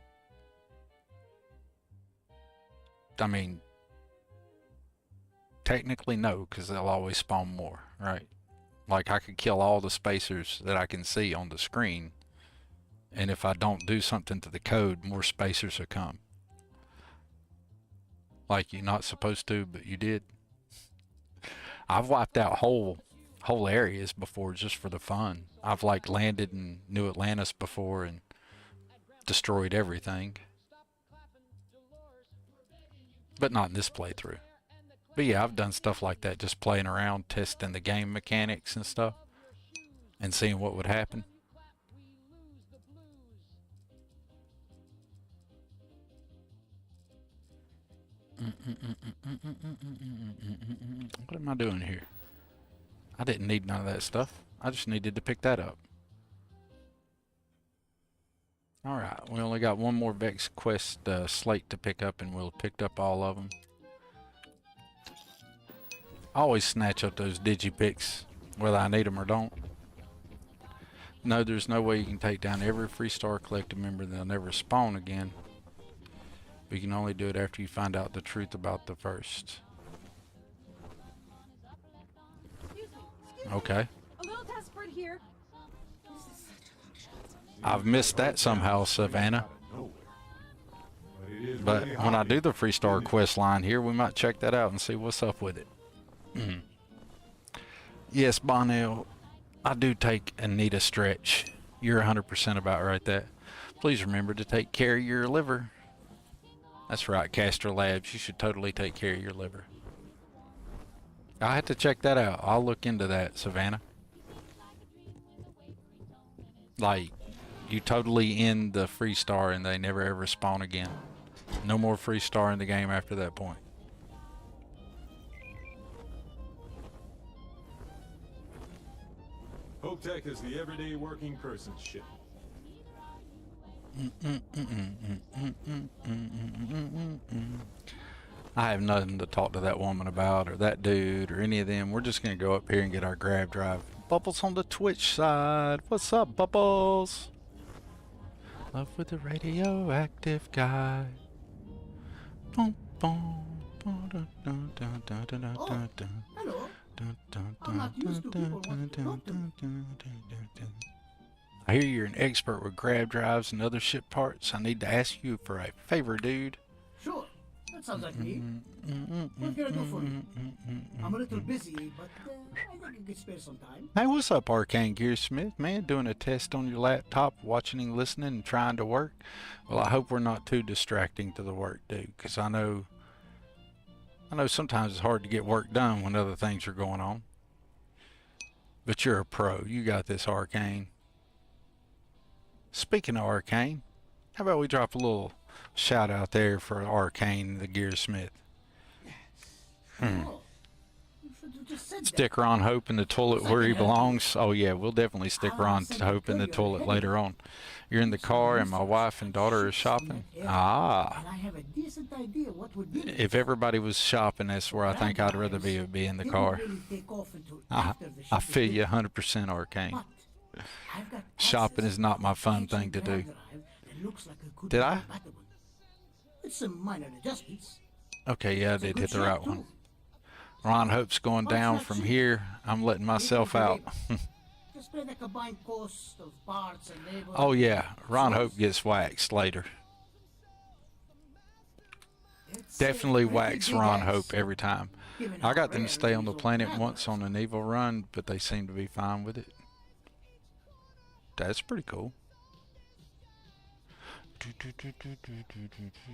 I mean, technically no, because they'll always spawn more, right? Like I could kill all the spacers that I can see on the screen, and if I don't do something to the code, more spacers will come. Like you're not supposed to, but you did. I've wiped out whole areas before just for the fun. I've like landed in New Atlantis before and destroyed everything. But not in this playthrough. But yeah, I've done stuff like that, just playing around, testing the game mechanics and stuff, and seeing what would happen. What am I doing here? I didn't need none of that stuff. I just needed to pick that up. Alright, we only got one more Vex quest slate to pick up, and we'll have picked up all of them. I always snatch up those digipics, whether I need them or don't. No, there's no way you can take down every Freestar Collective member. They'll never spawn again. But you can only do it after you find out the truth about the first. Okay. A little desperate here. I've missed that somehow, Savannah. But when I do the Freestar quest line here, we might check that out and see what's up with it. Yes, Bonnell, I do take and need a stretch. You're 100% about right that. Please remember to take care of your liver. That's right, Castor Labs. You should totally take care of your liver. I have to check that out. I'll look into that, Savannah. Like, you totally end the free star and they never ever spawn again. No more free star in the game after that point. Hotech is the everyday working person ship. I have nothing to talk to that woman about, or that dude, or any of them. We're just gonna go up here and get our grab drive. Bubbles on the Twitch side. What's up, Bubbles? Love with the radioactive guy. Boom, boom. Hello. I'm not used to people wanting to talk to me. I hear you're an expert with grab drives and other ship parts. I need to ask you for a favor, dude. Sure. That sounds like me. What can I do for you? I'm a little busy, but I think I can spare some time. Hey, what's up, Arcane Gearsmith? Man, doing a test on your laptop, watching and listening and trying to work? Well, I hope we're not too distracting to the work, dude, because I know sometimes it's hard to get work done when other things are going on. But you're a pro. You got this, Arcane. Speaking of Arcane, how about we drop a little shout out there for Arcane the Gearsmith? Oh, you should have just said Stick Ron Hope in the toilet where he belongs. Oh yeah, we'll definitely stick Ron Hope in the toilet later on. You're in the car and my wife and daughter are shopping. Ah. And I have a decent idea what would be. If everybody was shopping, that's where I think I'd rather be in the car. I feel you 100%, Arcane. Shopping is not my fun thing to do. Did I? It's some minor adjustments. Okay, yeah, I did hit the right one. Ron Hope's going down from here. I'm letting myself out. Just pay the combined cost of parts and labor. Oh yeah, Ron Hope gets waxed later. Definitely wax Ron Hope every time. I got them to stay on the planet once on an evil run, but they seem to be fine with it. That's pretty cool.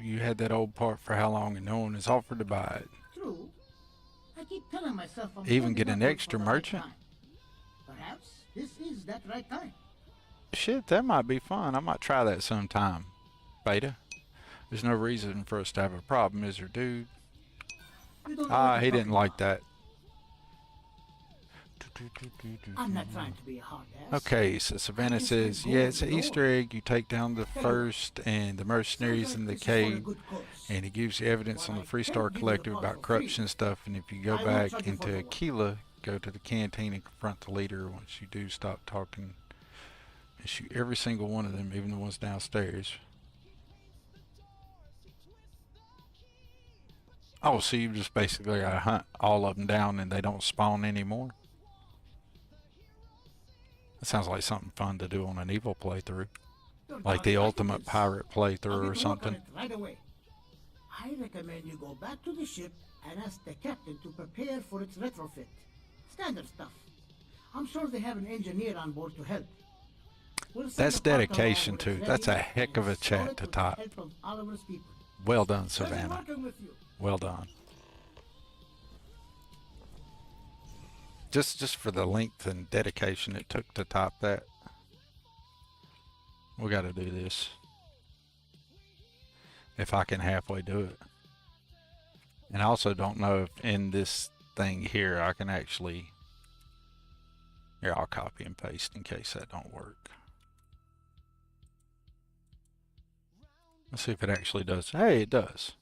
You had that old part for how long and no one has offered to buy it. True. I keep telling myself I'm Even holding get an up extra for the right merchant? time. Perhaps this is that right time. Shit, that might be fun. I might try that sometime. Beta. There's no reason for us to have a problem, is there, dude? You don't know Ah, what he you're didn't talking like that. I'm not trying to be a hard ass. Okay, so Savannah says, yeah, it's an Easter egg. You take down the first and the mercenaries in the cave, and it gives you evidence on the Freestar Collective about corruption stuff. And if you go back into Aquila, go to the canteen and confront the leader. Once you do, stop talking and shoot every single one of them, even the ones downstairs. Oh, so you just basically gotta hunt all of them down and they don't spawn anymore? That sounds like something fun to do on an evil playthrough. Like the ultimate pirate playthrough or something. Right away. I recommend you go back to the ship and ask the captain to prepare for its retrofit. Standard stuff. I'm sure they have an engineer on board to help. We'll send That's a part dedication along when too. it's That's a ready, heck of a and chat install it to with the type. help of Oliver's people. Well done, Pleasure Savannah. working with you. Well done. Just for the length and dedication it took to type that. We got to do this. If I can halfway do it. And I also don't know if in this thing here I can actually... Here, I'll copy and paste in case that don't work. Let's see if it actually does. Hey, it does.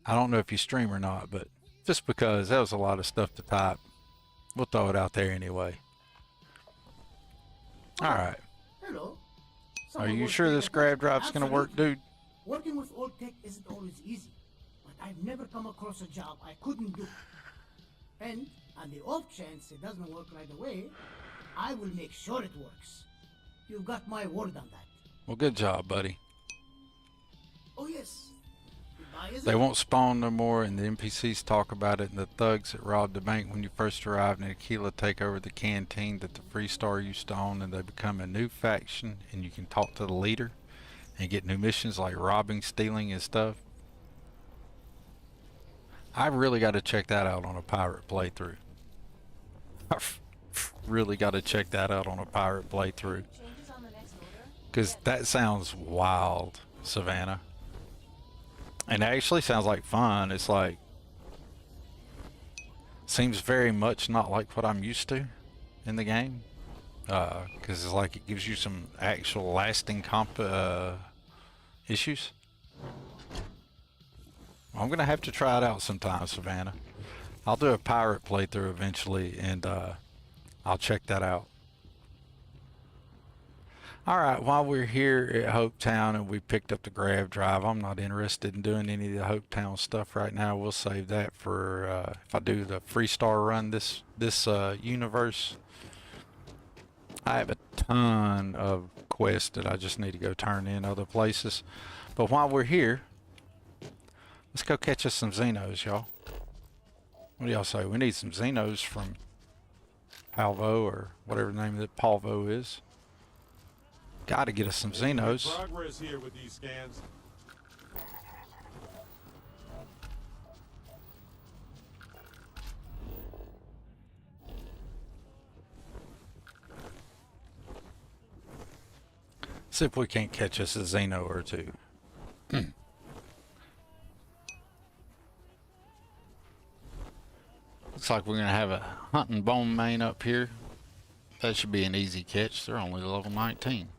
I don't know if you stream or not, but just because that was a lot of stuff to type, we'll throw it out there anyway. Alright. Hello. Are Someone you will sure take this a grab look. drive's gonna work, Absolutely. dude? Working with old tech isn't always easy, but I've never come across a job I couldn't do. And on the off chance it doesn't work right away, I will make sure it works. You've got my word on that. Well, good job, buddy. Oh yes. Goodbye, isn't They it? won't spawn no more, and the NPCs talk about it, and the thugs that robbed the bank when you first arrived in Aquila take over the canteen that the Freestar used to own, and they become a new faction, and you can talk to the leader and get new missions like robbing, stealing, and stuff. I really got to check that out on a pirate playthrough. I really got to check that out on a pirate playthrough. Because that sounds wild, Savannah. And it actually sounds like fun. It's like, seems very much not like what I'm used to in the game. Because it's like it gives you some actual lasting issues. I'm going to have to try it out sometime, Savannah. I'll do a pirate playthrough eventually, and I'll check that out. Alright, while we're here at Hopetown and we picked up the grav drive, I'm not interested in doing any of the Hopetown stuff right now. We'll save that for if I do the Freestar run this universe. I have a ton of quests that I just need to go turn in other places. But while we're here, let's go catch us some Xenos, y'all. What do y'all say? We need some Xenos from Palvo, or whatever the name of it, Palvo is. Gotta get us some Xenos. Progress here with these scans. See if we can't catch us a Xeno or two. Looks like we're gonna have a hunting bone main up here. That should be an easy catch. They're only level 19.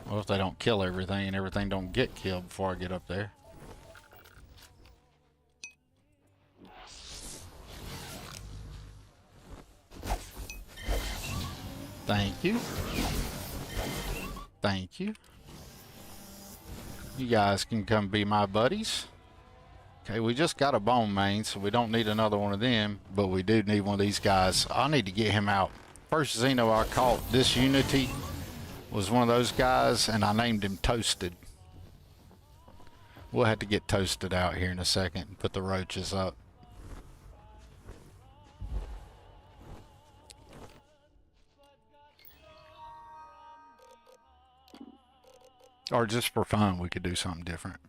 Well, if they don't kill everything and everything don't get killed before I get up there. Thank you. Thank you. You guys can come be my buddies. Okay, we just got a bone main, so we don't need another one of them, but we do need one of these guys. I need to get him out. First Xeno I caught, Disunity, was one of those guys, and I named him Toasted. We'll have to get Toasted out here in a second and put the roaches up. Or just for fun, we could do something different.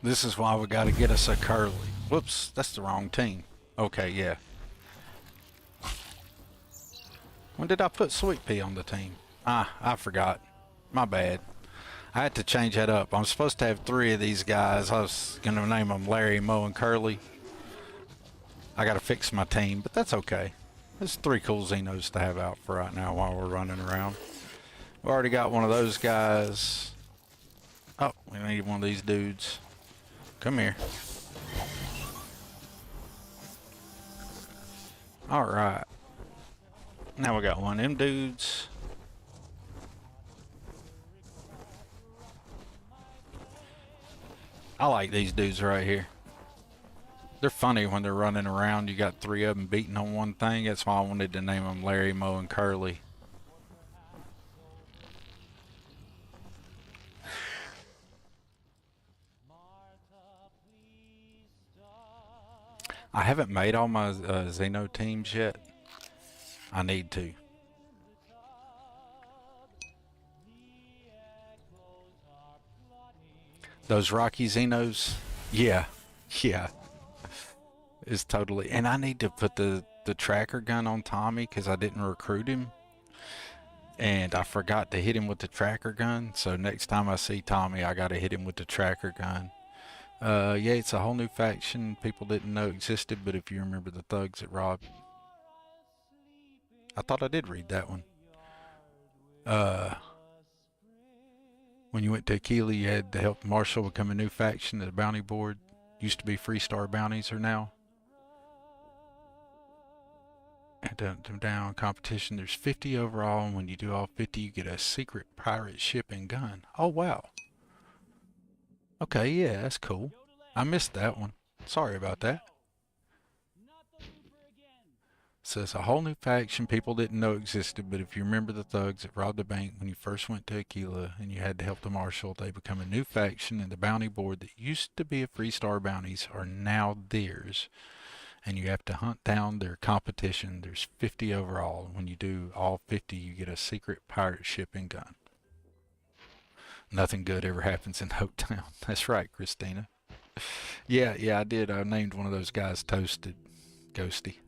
This is why we got to get us a Curly. Whoops, that's the wrong team. Okay, yeah. When did I put Sweet Pea on the team? Ah, I forgot. My bad. I had to change that up. I'm supposed to have 3 of these guys. I was going to name them Larry, Mo, and Curly. I got to fix my team, but that's okay. There's 3 cool Xenos to have out for right now while we're running around. We already got one of those guys. Oh, we need one of these dudes. Come here. Alright. Now we got one of them dudes. I like these dudes right here. They're funny when they're running around. You got 3 of them beating on one thing. That's why I wanted to name them Larry, Mo, and Curly. I haven't made all my Xeno teams yet. I need to. Those Rocky Xenos, yeah, it's totally. And I need to put the tracker gun on Tommy because I didn't recruit him, and I forgot to hit him with the tracker gun. So next time I see Tommy, I gotta hit him with the tracker gun. Yeah, it's a whole new faction people didn't know existed, but if you remember the thugs that robbed. I thought I did read that one. When you went to Aquila, you had to help Marshall become a new faction that the bounty board used to be Freestar bounties are now. And down competition, there's 50 overall, and when you do all 50, you get a secret pirate ship and gun. Oh, wow. Okay, yeah, that's cool. I missed that one. Sorry about that. says, a whole new faction people didn't know existed, but if you remember the thugs that robbed the bank when you first went to Aquila and you had to help the marshal, they become a new faction, and the bounty board that used to be a free-star bounties are now theirs. And you have to hunt down their competition. There's 50 overall. When you do all 50, you get a secret pirate ship and gun. Nothing good ever happens in Hopetown. That's right, Christina. Yeah, I did. I named one of those guys Toasted. Ghosty.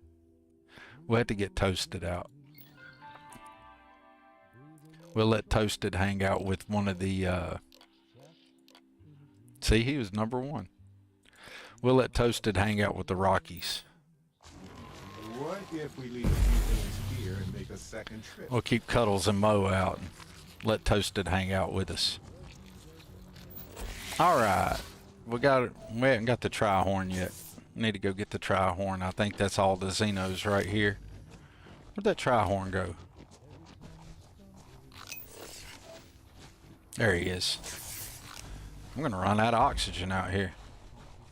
We'll have to get Toasted out. We'll let Toasted hang out with one of the, see, he was number 1. We'll let Toasted hang out with the Rockies. What if we leave a few things here and make a second trip? We'll keep Cuddles and Mo out and let Toasted hang out with us. Alright. We haven't got the tri-horn yet. Need to go get the tri-horn. I think that's all the Xenos right here. Where'd that tri-horn go? There he is. I'm gonna run out of oxygen out here.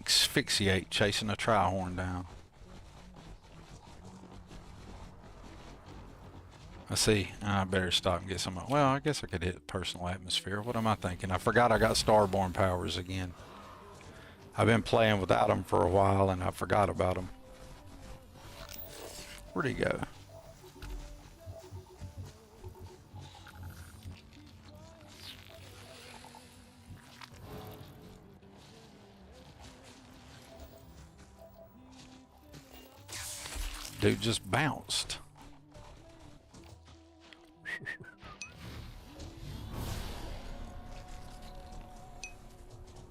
Asphyxiate chasing a tri-horn down. I see. I better stop and get some. Well, I guess I could hit personal atmosphere. What am I thinking? I forgot I got Starborn powers again. I've been playing without them for a while and I forgot about them. Where'd he go? Dude just bounced.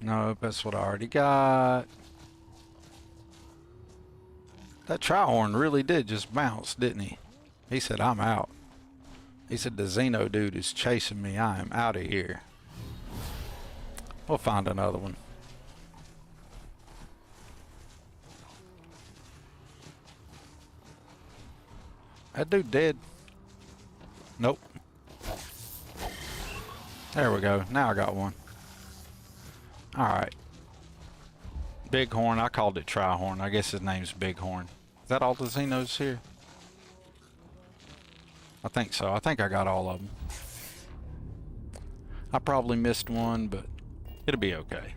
No, that's what I already got. That tri-horn really did just bounce, didn't he? He said, I'm out. He said, the Xeno dude is chasing me. I am out of here. We'll find another one. That dude dead. Nope. There we go. Now I got one. Alright. Bighorn. I called it Tri-horn. I guess his name's Bighorn. Is that all the Xenos here? I think so. I think I got all of them. I probably missed one, but it'll be okay.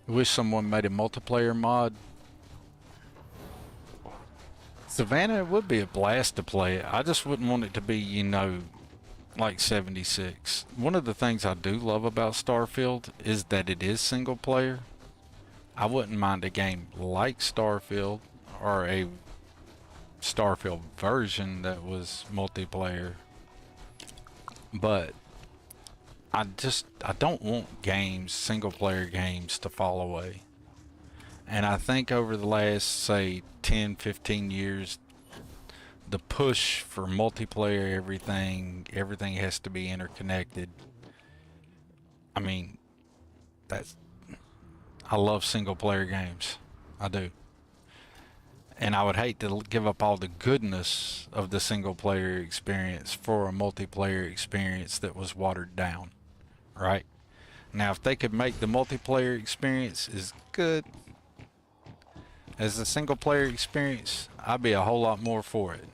I wish someone made a multiplayer mod. Savannah, it would be a blast to play it. I just wouldn't want it to be, you know, like 76. One of the things I do love about Starfield is that it is single player. I wouldn't mind a game like Starfield or a Starfield version that was multiplayer. But I don't want games, single player games, to fall away. And I think over the last, say, 10, 15 years, the push for multiplayer everything has to be interconnected. I mean, I love single player games. I do. And I would hate to give up all the goodness of the single player experience for a multiplayer experience that was watered down. Right? Now, if they could make the multiplayer experience as good as the single player experience, I'd be a whole lot more for it.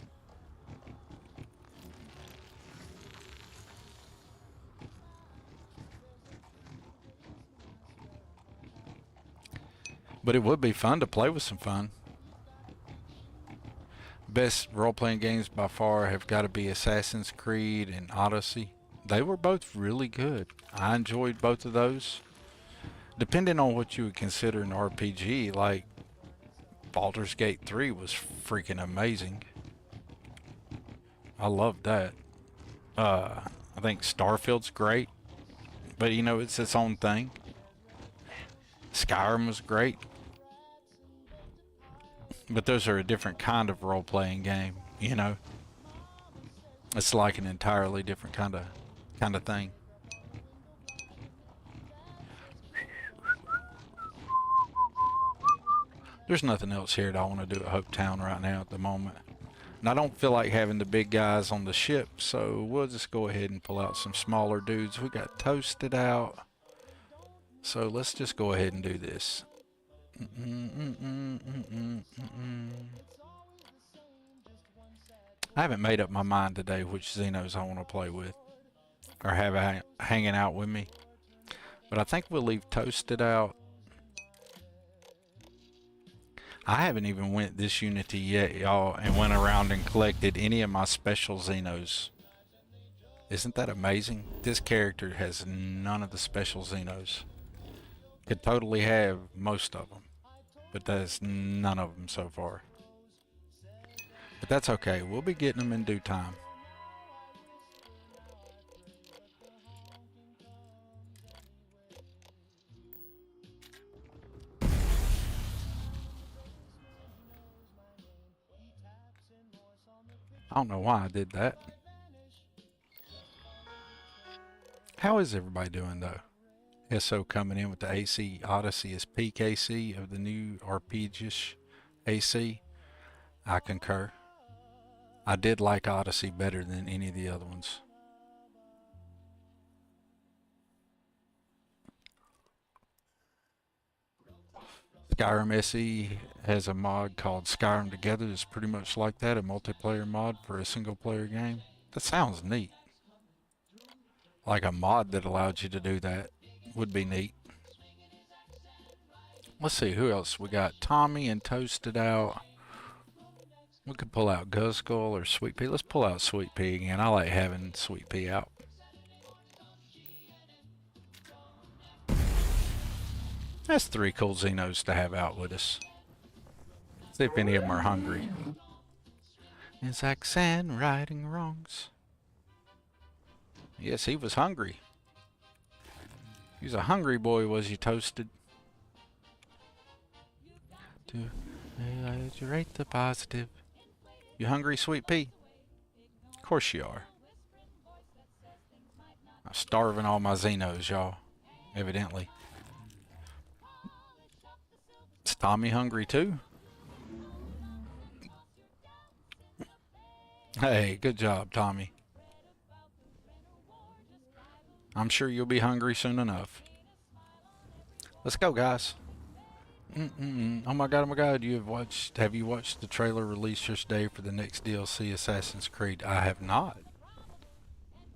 But it would be fun to play with some fun. Best role-playing games by far have got to be Assassin's Creed and Odyssey. They were both really good. I enjoyed both of those. Depending on what you would consider an RPG, like Baldur's Gate 3 was freaking amazing. I loved that. I think Starfield's great, but you know, it's its own thing. Skyrim was great. But those are a different kind of role-playing game, you know. It's like an entirely different kind of thing. There's nothing else here that I want to do at Hope Town right now at the moment. And I don't feel like having the big guys on the ship, so we'll just go ahead and pull out some smaller dudes. We got Toasted out. So let's just go ahead and do this. I haven't made up my mind today which Xenos I want to play with. Or have hanging out with me. But I think we'll leave Toasted out. I haven't even went this Unity yet, y'all, and went around and collected any of my special Xenos. Isn't that amazing? This character has none of the special Xenos. Could totally have most of them, but there's none of them so far. But that's okay. We'll be getting them in due time. I don't know why I did that. How is everybody doing though? SO coming in with the AC. Odyssey is peak AC of the new RPG-ish AC. I concur. I did like Odyssey better than any of the other ones. Skyrim SE has a mod called Skyrim Together. It's pretty much like that, a multiplayer mod for a single player game. That sounds neat. Like a mod that allowed you to do that would be neat. Let's see who else. We got Tommy and Toasted out. We could pull out Guzzskull or Sweet Pea. Let's pull out Sweet Pea again. I like having Sweet Pea out. That's 3 cool Xenos to have out with us. See if any of them are hungry. It's like sand righting wrongs. Yes, he was hungry. He was a hungry boy, was he, Toasted? To rate the positive. You hungry, Sweet Pea? Of course you are. I'm starving all my Xenos, y'all. Evidently. Is Tommy hungry too? Hey, good job, Tommy. I'm sure you'll be hungry soon enough. Let's go, guys. Oh my god, have you watched the trailer released yesterday for the next DLC, Assassin's Creed? I have not.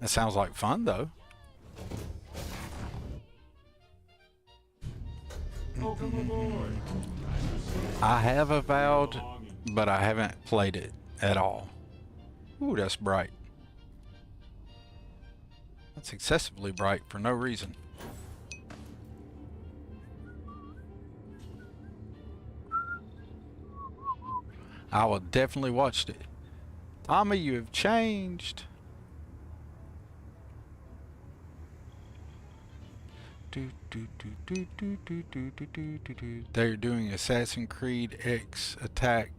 That sounds like fun, though. Welcome aboard. I have Avowed, but I haven't played it at all. Ooh, that's bright. That's excessively bright for no reason. I will definitely watch it. Tommy, you have changed. They're doing Assassin's Creed X Attack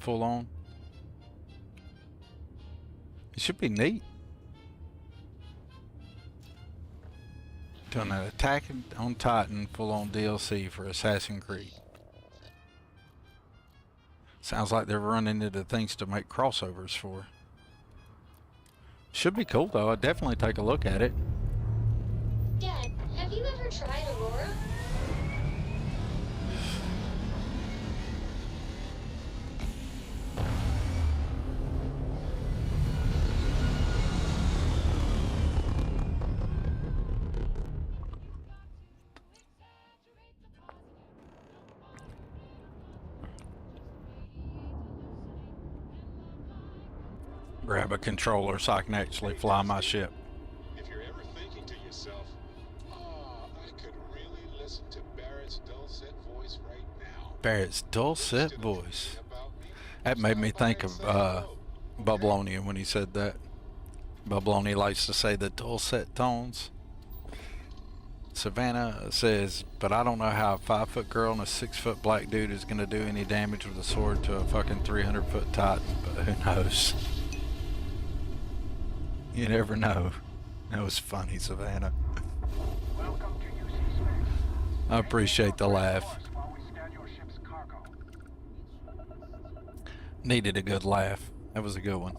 full on. It should be neat. Doing an Attack on Titan full on DLC for Assassin's Creed. Sounds like they're running into things to make crossovers for. Should be cool though. I'd definitely take a look at it. Dad, have you ever tried Aurora? Grab a controller so I can actually fly my ship. If you're ever thinking to yourself, I could really listen to Barrett's dulcet voice right now. Barrett's dulcet voice. That made me think of Bubblonia when he said that. Bubblonia likes to say the dulcet tones. Savannah says, but I don't know how a 5-foot girl and a 6-foot black dude is going to do any damage with a sword to a fucking 300-foot Titan, but who knows? You never know. That was funny, Savannah. Welcome to UC Space. I appreciate the laugh. While we scan your ship's Needed a good laugh. That was a good one.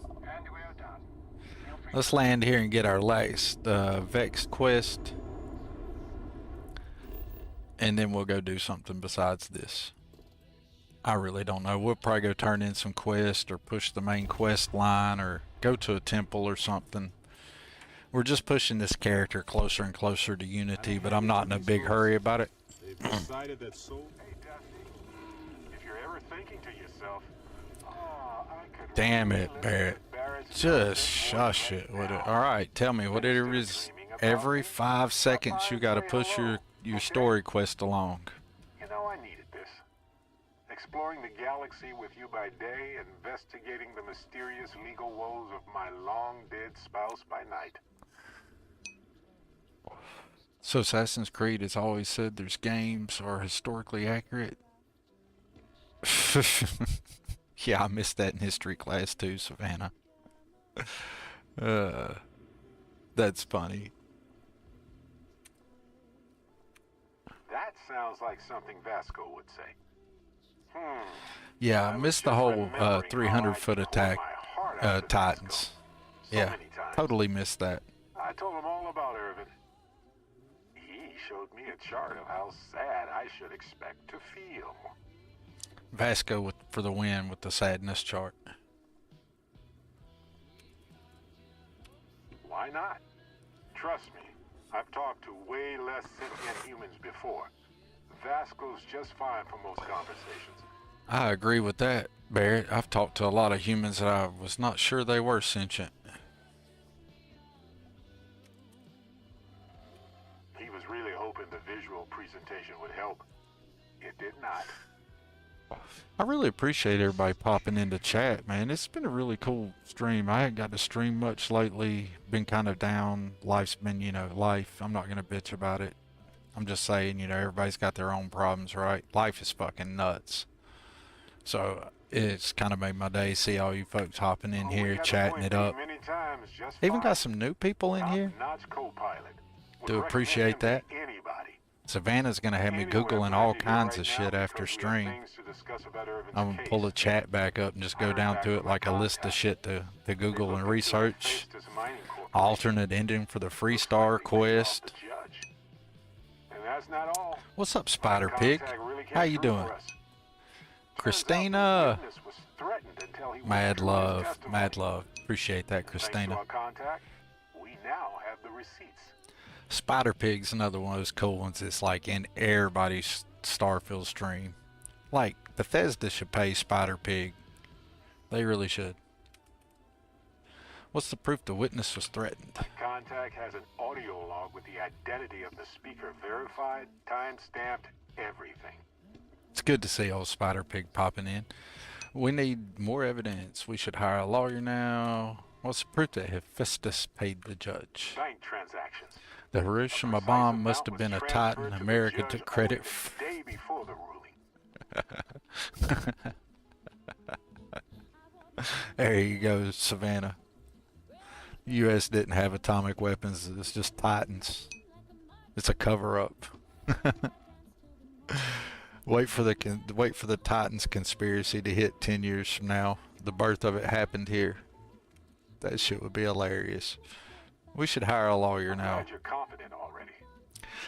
Let's land here and get our last Vex quest. And then we'll go do something besides this. I really don't know. We'll probably go turn in some quests or push the main quest line or go to a temple or something. We're just pushing this character closer and closer to Unity, but I'm not in a big hurry about it. They've decided that soul. Hey, Dusty, if you're ever thinking to yourself, oh, I could Damn it, Barrett. Just shush it with it. Alright, tell me what it is. Every 5 seconds you gotta push your story quest along. You know, I needed this. Exploring the galaxy with you by day, investigating the mysterious legal woes of my long-dead spouse by night. So Assassin's Creed has always said there's games are historically accurate. Yeah, I missed that in history class too, Savannah. That's funny. That sounds like something Vasco would say. Yeah, I missed the whole 300-foot attack Titans. Yeah, totally missed that. I told him all about Irvin. He showed me a chart of how sad I should expect to feel. Vasco for the win with the sadness chart. Why not? Trust me, I've talked to way less sentient humans before. Vasco's just fine for most conversations. I agree with that, Barrett. I've talked to a lot of humans that I was not sure they were sentient. He was really hoping the visual presentation would help. It did not. I really appreciate everybody popping into chat, man. It's been a really cool stream. I haven't got to stream much lately. Been kind of down. Life's been, you know, life. I'm not going to bitch about it. I'm just saying, you know, everybody's got their own problems, right? Life is fucking nuts. So it's kind of made my day see all you folks hopping in here, chatting it up. Even got some new people in here. Do appreciate that. Savannah's gonna have me Googling all kinds of shit after stream. I'm gonna pull the chat back up and just go down through it like a list of shit to Google and research. Alternate ending for the Freestar quest. What's up, Spider Pig? How you doing? Christina. Mad love, mad love. Appreciate that, Christina. Spider Pig's another one of those cool ones. It's like in everybody's Starfield stream. Like, Bethesda should pay Spider Pig. They really should. What's the proof the witness was threatened? Contact has an audio log with the identity of the speaker verified, time-stamped, everything. It's good to see old Spider Pig popping in. We need more evidence. We should hire a lawyer now. What's the proof that Hephaestus paid the judge? Bank transactions. The Hiroshima bomb must have been a Titan. America took credit for. Day before the ruling. There you go, Savannah. U.S. didn't have atomic weapons. It's just Titans. It's a cover-up. Wait for the Titans conspiracy to hit 10 years from now. The birth of it happened here. That shit would be hilarious. We should hire a lawyer now. You're confident already.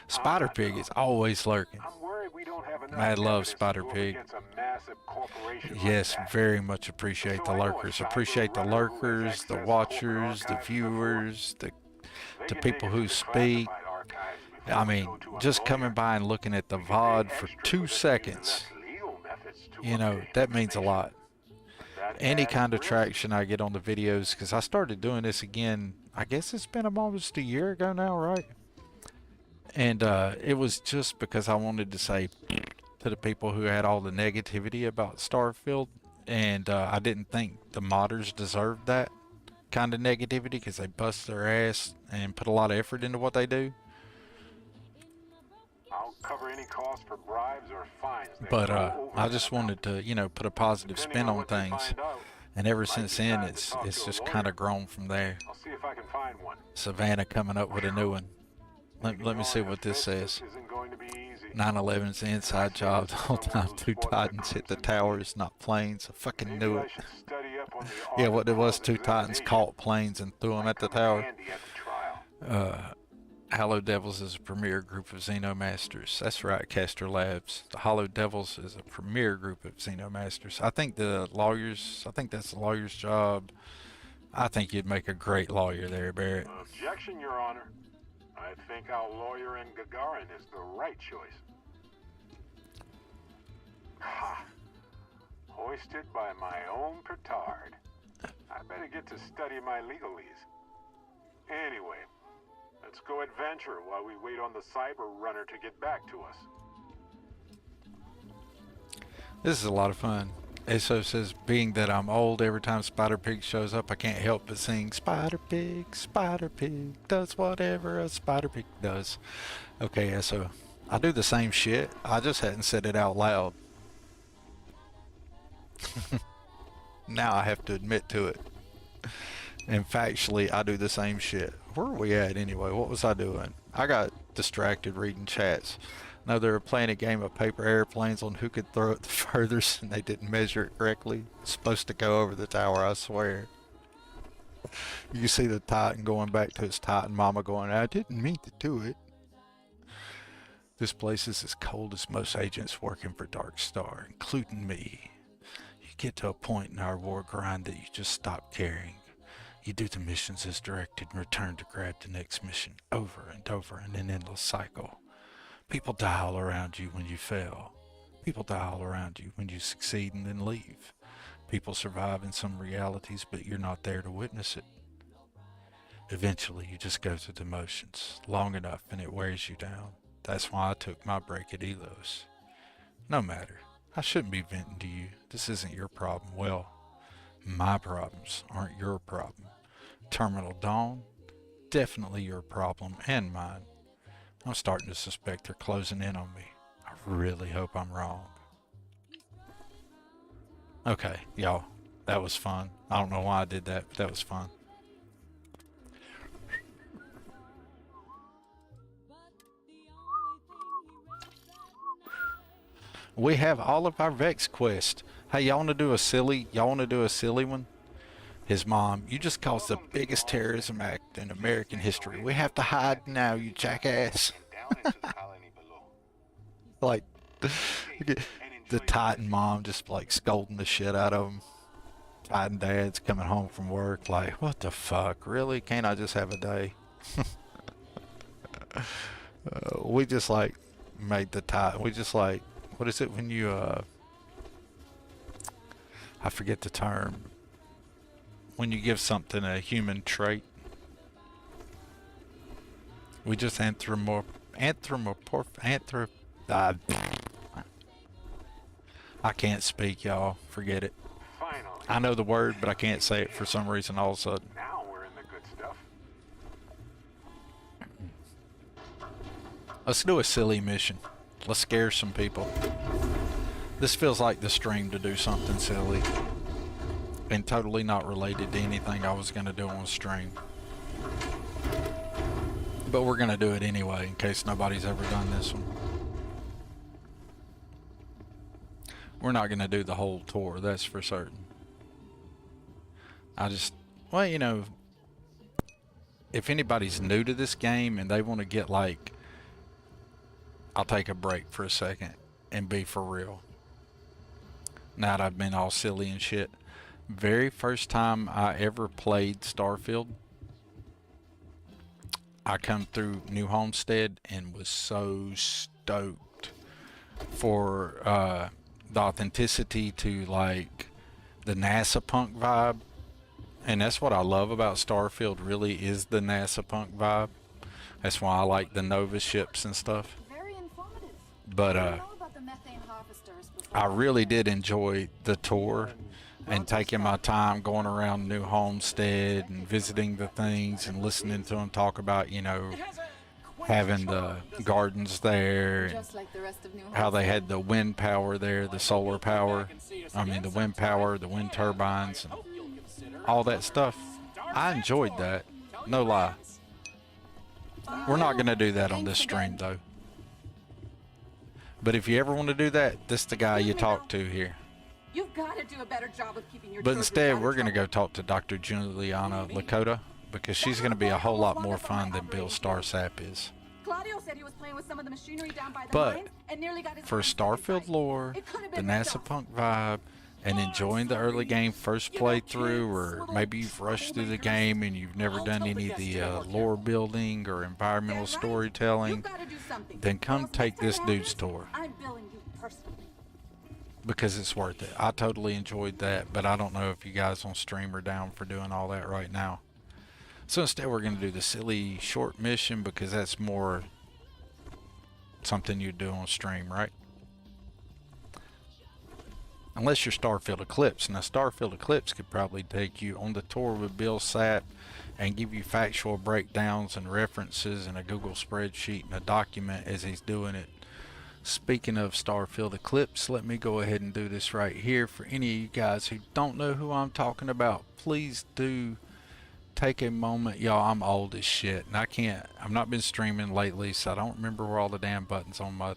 Spider Pig is always lurking. I'm worried we don't have enough Mad love, evidence to Spider move Pig. against a massive corporation Yes, like that. very much appreciate the lurkers. Appreciate the lurkers, the watchers, the viewers, the people who speak. I mean, just coming by and looking at the VOD for 2 seconds, you know, that means a lot. Any kind of traction I get on the videos, because I started doing this again, I guess it's been almost a year ago now, right? And it was just because I wanted to say to the people who had all the negativity about Starfield, and I didn't think the modders deserved that kind of negativity because they bust their ass and put a lot of effort into what they do. I'll cover any cost for bribes or fines. But I just wanted to, you know, put a positive spin on things. And ever since then, it's just kind of grown from there. I'll see if I can find one. Savannah coming up with a new one. Let me see what this says. Isn't going to be easy. 9/11 is the inside job. The whole time two Titans hit the towers, not planes. I fucking knew it. Yeah, what it was, two Titans caught planes and threw them at the tower. Hollow Devils is a premier group of Xeno Masters. That's right, Castor Labs. The Hollow Devils is a premier group of Xeno Masters. I think that's the lawyer's job. I think you'd make a great lawyer there, Barrett. Objection, Your Honor. I think our lawyer in Gagarin is the right choice. Ha! Hoisted by my own petard. I better get to study my legalese. Anyway, let's go adventure while we wait on the cyber runner to get back to us. This is a lot of fun. ASO says, being that I'm old, every time Spider Pig shows up, I can't help but sing, Spider Pig does whatever a Spider Pig does. Okay, so I do the same shit. I just hadn't said it out loud. Now I have to admit to it. And factually, I do the same shit. Where are we at anyway? What was I doing? I got distracted reading chats. No, they were playing a game of paper airplanes on who could throw it the furthest, and they didn't measure it correctly. It's supposed to go over the tower, I swear. You see the Titan going back to his Titan mama going, I didn't mean to do it. This place is as cold as most agents working for DarkStar, including me. You get to a point in our war grind that you just stop caring. You do the missions as directed and return to grab the next mission over and over in an endless cycle. People die all around you when you fail. People die all around you when you succeed and then leave. People survive in some realities, but you're not there to witness it. Eventually, you just go through the motions long enough and it wears you down. That's why I took my break at Elos. No matter. I shouldn't be venting to you. This isn't your problem. Well, my problems aren't your problem. Terminal Dawn, definitely your problem and mine. I'm starting to suspect they're closing in on me. I really hope I'm wrong. Okay, y'all, that was fun. I don't know why I did that, but that was fun. We have all of our Vex quests. Hey, y'all want to do a silly one? His mom, you just caused the biggest terrorism act in American history. We have to hide now, you jackass. Like, the Titan mom just like scolding the shit out of him. Titan dad's coming home from work like, what the fuck? Really? Can't I just have a day? We just like made the Titan. We just like, what is it when you, I forget the term. When you give something a human trait. We just I can't speak, y'all. Forget it. Finally. I know the word, but I can't say it for some reason all of a sudden. Now we're in the good stuff. Let's do a silly mission. Let's scare some people. This feels like the stream to do something silly. And totally not related to anything I was going to do on stream. But we're going to do it anyway in case nobody's ever done this one. We're not going to do the whole tour, that's for certain. Well, you know, if anybody's new to this game and they want to get like, I'll take a break for a second and be for real. Now that I've been all silly and shit. Very first time I ever played Starfield, I come through New Homestead and was so stoked for the authenticity to like the NASA punk vibe. And that's what I love about Starfield, really, is the NASA punk vibe. That's why I like the Nova ships and stuff. Very informative. But I know about the methane harvesters before. I really did enjoy the tour and taking my time going around New Homestead and visiting the things and listening to them talk about, you know, having the gardens there and Just like the rest of New how they Hampshire. had the wind power there, the solar power, the wind power, the wind turbines, and all that stuff. I enjoyed that, no lie. We're not going to do that on this stream, though. But if you ever want to do that, this is the guy you talk to here. You've got to do a better job of keeping your But children instead, out of we're going to trouble. go talk to Dr. Juliana Lakota, because she's going to be a whole lot more fun than Bill Starsap is. Claudio said he was playing with some of the machinery down by the But mines and nearly got his for hands Starfield inside. lore, It could have the been ripped NASA off. Punk vibe, and enjoying the early game first playthrough, or maybe you've rushed through the game and you've never done any of the lore building or environmental storytelling, then come take this dude's tour, I'm billing you personally. because it's worth it. I totally enjoyed that, but I don't know if you guys on stream are down for doing all that right now. So instead, we're going to do the silly short mission, because that's more something you do on stream, right? Unless you're Starfield Eclipse. Now, Starfield Eclipse could probably take you on the tour with Bill Sat and give you factual breakdowns and references and a Google spreadsheet and a document as he's doing it. Speaking of Starfield Eclipse, let me go ahead and do this right here. For any of you guys who don't know who I'm talking about, please do take a moment. Y'all, I'm old as shit, and I've not been streaming lately, so I don't remember where all the damn buttons on my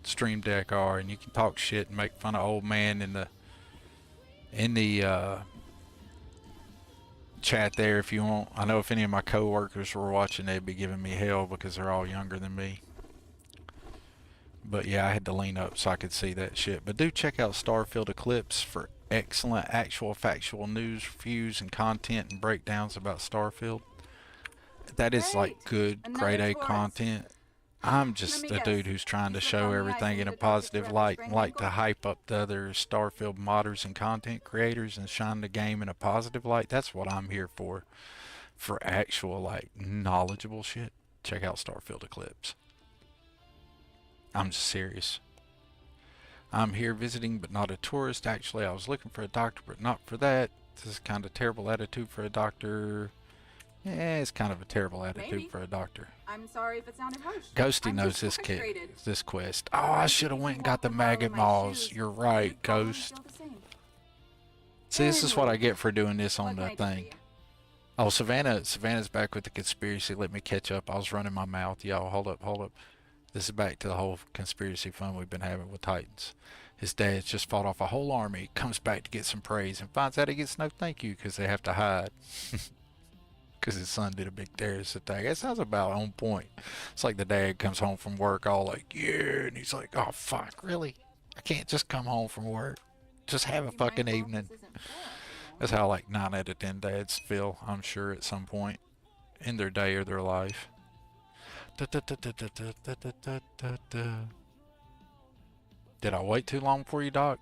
stream deck are. And you can talk shit and make fun of old man in the chat there if you want. I know if any of my co-workers were watching, they'd be giving me hell because they're all younger than me. But yeah, I had to lean up so I could see that shit. But do check out Starfield Eclipse for excellent actual factual news, reviews, and content and breakdowns about Starfield. That is like good grade A content. I'm just a dude who's trying to show everything in a positive light and like to hype up the other Starfield modders and content creators and shine the game in a positive light. That's what I'm here for actual like knowledgeable shit. Check out Starfield Eclipse. I'm just serious. I'm here visiting but not a tourist. Actually, I was looking for a doctor but not for that. This is kind of terrible attitude for a doctor. Yeah, it's kind of a terrible attitude for a doctor. I'm sorry if it sounded harsh. Ghosty knows this quest. Oh, I should have went and got the maggot maws. You're right, Ghost. See, this is what I get for doing this on the thing. Oh, Savannah's back with the conspiracy. Let me catch up. I was running my mouth. Y'all, hold up. This is back to the whole conspiracy fun we've been having with Titans. His dad's just fought off a whole army, comes back to get some praise, and finds out he gets no thank you because they have to hide. Because his son did a big terrorist attack. That sounds about on point. It's like the dad comes home from work all like, yeah, and he's like, oh, fuck, really? I can't just come home from work. Just have a fucking evening. That's how like 9 out of 10 dads feel, I'm sure, at some point in their day or their life. Did I wait too long for you, Doc?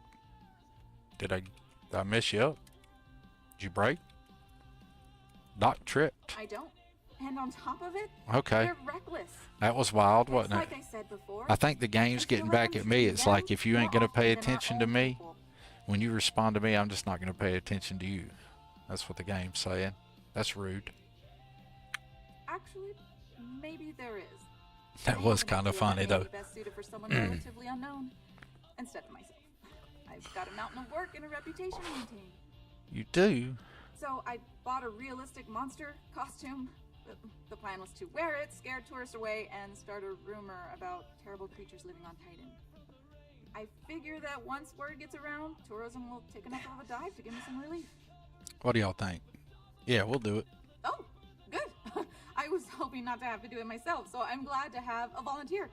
Did I mess you up? Did you break? Doc tripped. I don't. And on top of it, Okay. they're reckless. That was wild, wasn't it? Like I said before, I think the game's getting back at me. It's like, if you ain't going to pay attention to me, when you respond to me, I'm just not going to pay attention to you. That's what the game's saying. That's rude. actually, maybe there is. That was kind of funny, though. Best suited for someone relatively unknown instead of myself. I've got a mountain of work and a reputation to maintain. You do? So I bought a realistic monster costume. The plan was to wear it, scare tourists away, and start a rumor about terrible creatures living on Titan. I figure that once word gets around, tourism will take enough of a dive to give me some relief. What do y'all think? Yeah, we'll do it. Oh, good. I was hoping not to have to do it myself, so I'm glad to have a volunteer.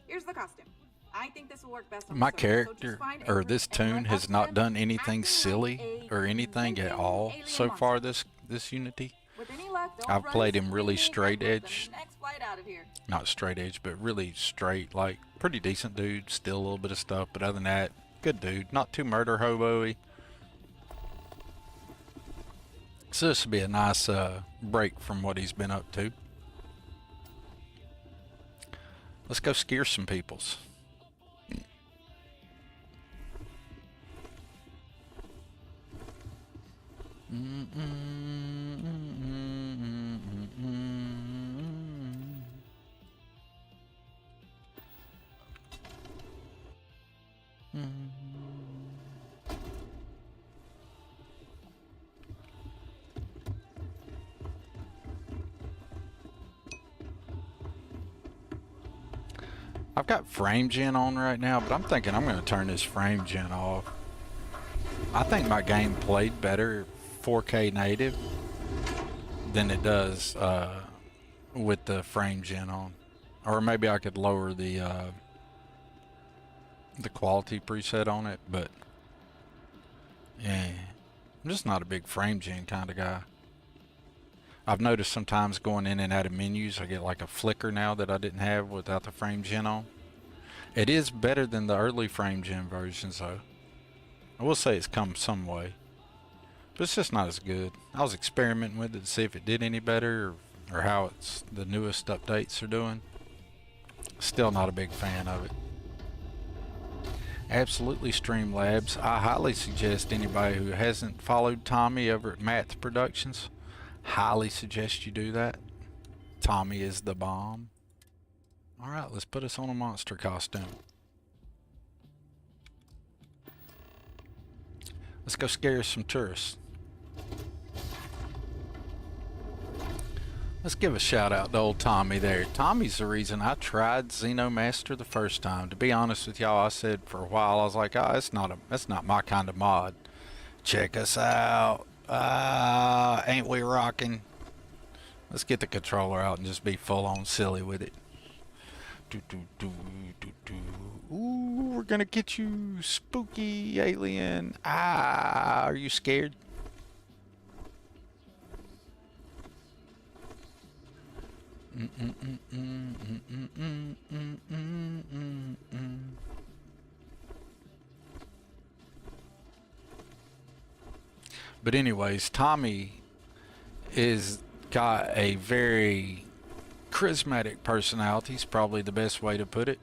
Here's the costume. I think this will work best on My the character, or this Toon, has not done anything silly or anything at all so far this Unity. With any luck, I've played him really straight edge. Next flight out of here. Not straight edge, but really straight. Like, pretty decent dude. Still a little bit of stuff, but other than that, good dude. Not too murder hobo-y. So this will be a nice break from what he's been up to. Let's go scare some peoples. I've got frame gen on right now, but I'm thinking I'm going to turn this frame gen off. I think my game played better 4K native than it does with the frame gen on. Or maybe I could lower the quality preset on it, but yeah, I'm just not a big frame gen kind of guy. I've noticed sometimes going in and out of menus, I get like a flicker now that I didn't have without the frame gen on. It is better than the early frame gen versions though. I will say it's come some way, but it's just not as good. I was experimenting with it to see if it did any better or how the newest updates are doing. Still not a big fan of it. Absolutely, Streamlabs. I highly suggest anybody who hasn't followed Tommy over at Math Productions, highly suggest you do that. Tommy is the bomb. Alright, let's put us on a monster costume. Let's go scare some tourists. Let's give a shout out to old Tommy there. Tommy's the reason I tried Xeno Master the first time. To be honest with y'all, I said for a while, I was like, oh, that's not my kind of mod. Check us out. Ain't we rocking? Let's get the controller out and just be full on silly with it. Ooh, we're gonna get you, spooky alien. Are you scared? But anyways, Tommy is got a very charismatic personality. Is probably the best way to put it.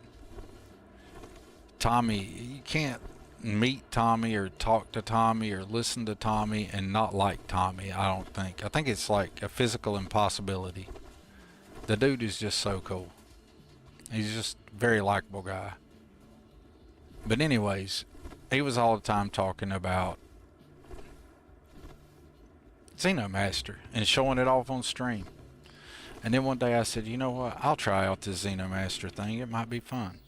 Tommy, you can't meet Tommy or talk to Tommy or listen to Tommy and not like Tommy, I don't think. I think it's like a physical impossibility. The dude is just so cool. He's just a very likable guy. But anyways, he was all the time talking about Xeno Master and showing it off on stream. And then one day I said, you know what, I'll try out this Xeno Master thing. It might be fun.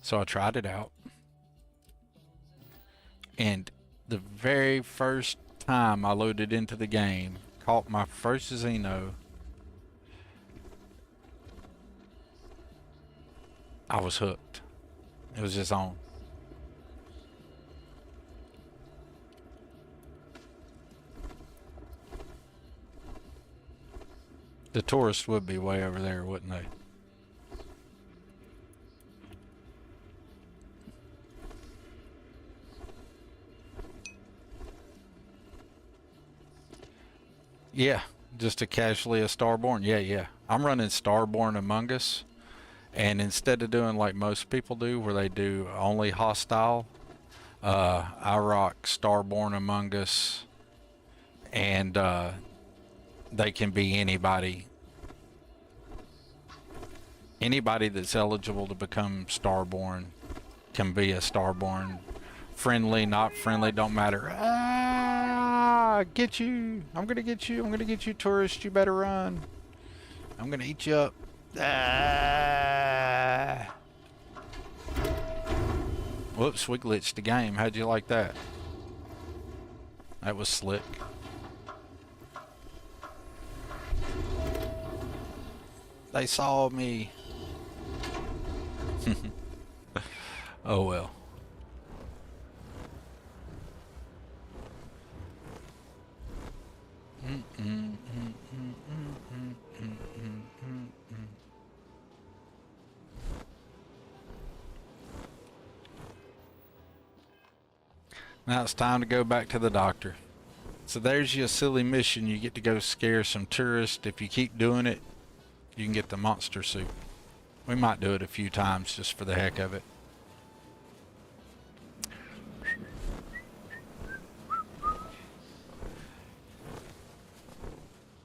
So I tried it out. And the very first time I loaded into the game, caught my first Xeno, I was hooked. It was just on. The tourists would be way over there, wouldn't they? Yeah, just a casually a Starborn. Yeah. I'm running Starborn Among Us. And instead of doing like most people do, where they do only hostile, I rock Starborn Among Us. And they can be anybody. Anybody that's eligible to become Starborn can be a Starborn. Friendly, not friendly, don't matter. Get you. I'm gonna get you. I'm gonna get you, tourist. You better run. I'm gonna eat you up. Whoops, we glitched the game. How'd you like that? That was slick. They saw me. Oh well. Now it's time to go back to the doctor. So there's your silly mission. You get to go scare some tourists. If you keep doing it, you can get the monster suit. We might do it a few times just for the heck of it.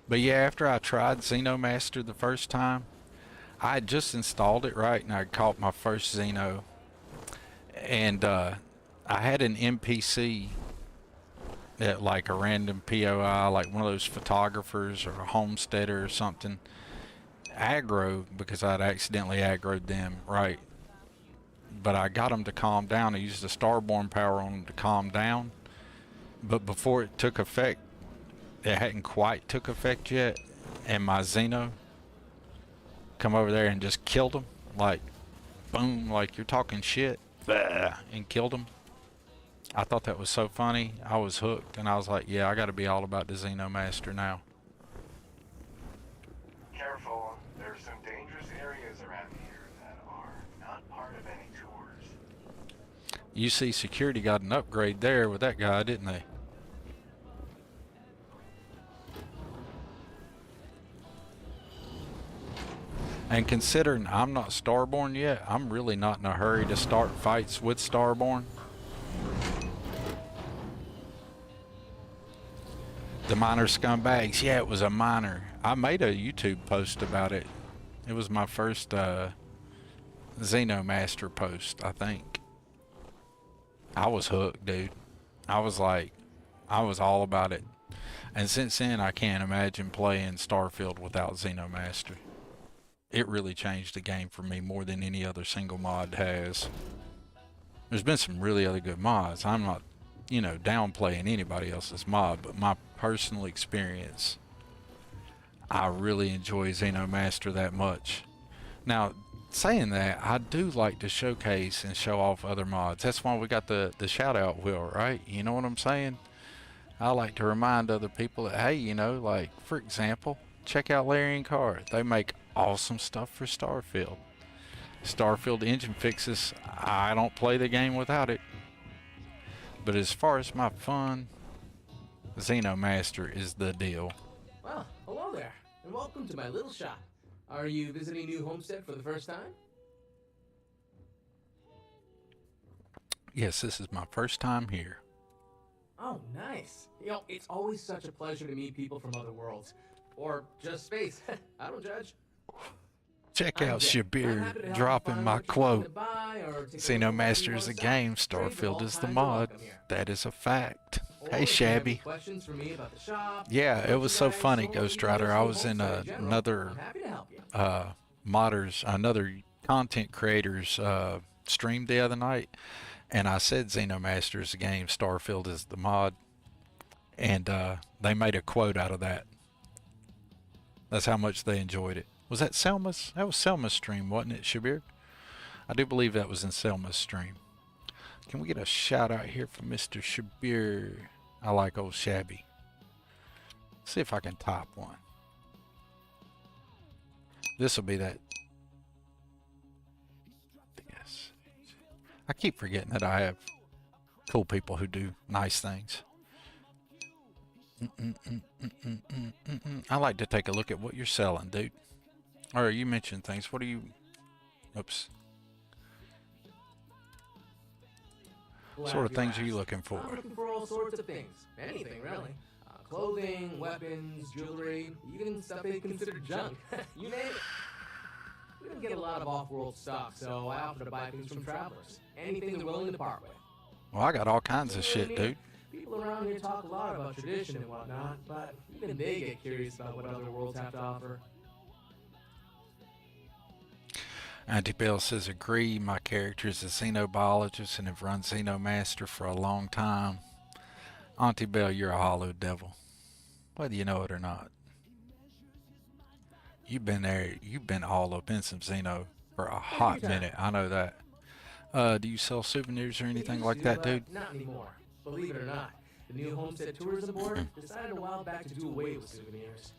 But yeah, after I tried Xeno Master the first time, I had just installed it, right, and I caught my first Xeno. And I had an NPC at like a random POI, like one of those photographers or a homesteader or something. aggro because I'd accidentally aggroed them, right? But I got them to calm down. I used the Starborn power on them to calm down. But before it took effect, it hadn't quite took effect yet, and my Xeno come over there and just killed them, like, boom, like you're talking shit, and killed them. I thought that was so funny. I was hooked, and I was like, yeah, I got to be all about the Xeno Master now. Careful, there's some dangerous areas around here that are not part of any tours. You see, security got an upgrade there with that guy, didn't they? And considering I'm not Starborn yet, I'm really not in a hurry to start fights with Starborn. The miner scumbags. Yeah, it was a miner. I made a YouTube post about it. It was my first Xeno Master post, I think. I was hooked, dude. I was like, I was all about it. And since then, I can't imagine playing Starfield without Xeno Master. It really changed the game for me more than any other single mod has. There's been some really other good mods. I'm not, you know, downplaying anybody else's mod, but my personal experience, I really enjoy Xeno Master that much. Now, saying that, I do like to showcase and show off other mods. That's why we got the shout out wheel, right? You know what I'm saying? I like to remind other people that, hey, you know, like, for example, check out Larry and Car. They make awesome stuff for Starfield. Starfield engine fixes, I don't play the game without it. But as far as my fun, Xeno Master is the deal. Well, hello there, and welcome to my little shop. Are you visiting New Homestead for the first time? Yes, this is my first time here. Oh, nice. You know, it's always such a pleasure to meet people from other worlds. Or just space. I don't judge. Check out Shabir dropping my quote. Xeno Master is a game, Starfield is the mod. That is a fact. Hey, Shabby. Yeah, it was so funny, Ghost Rider. I was in another another content creator's stream the other night, and I said Xeno Master is a game, Starfield is the mod, and they made a quote out of that. That's how much they enjoyed it. Was that Selma's? That was Selma's stream, wasn't it, Shabir? I do believe that was in Selma's stream. Can we get a shout out here from Mr. Shabir? I like old Shabby. See if I can top one. This will be that. Yes. I keep forgetting that I have cool people who do nice things. I like to take a look at what you're selling, dude. Or you mentioned things. What are you... Oops. What sort of things are you looking for? I'm looking for all sorts of things. Anything, really. Clothing, weapons, jewelry, even stuff they consider junk. You name it. We don't get a lot of off-world stock, so I offer to buy things from travelers. Anything they're willing to part with. Well, I got all kinds of shit, dude. People around here talk a lot about tradition and whatnot, but even they get curious about what other worlds have to offer. Auntie Bell says, agree, my character is a xenobiologist and have run Xeno Master for a long time. Auntie Bell, you're a hollow devil, whether you know it or not. You've been there, you've been all up in some Xeno for a hot minute, I know that. Do you sell souvenirs or anything like that, dude? Not anymore. Believe it or not, the new Homestead Tourism Board decided a while back to do away with souvenirs.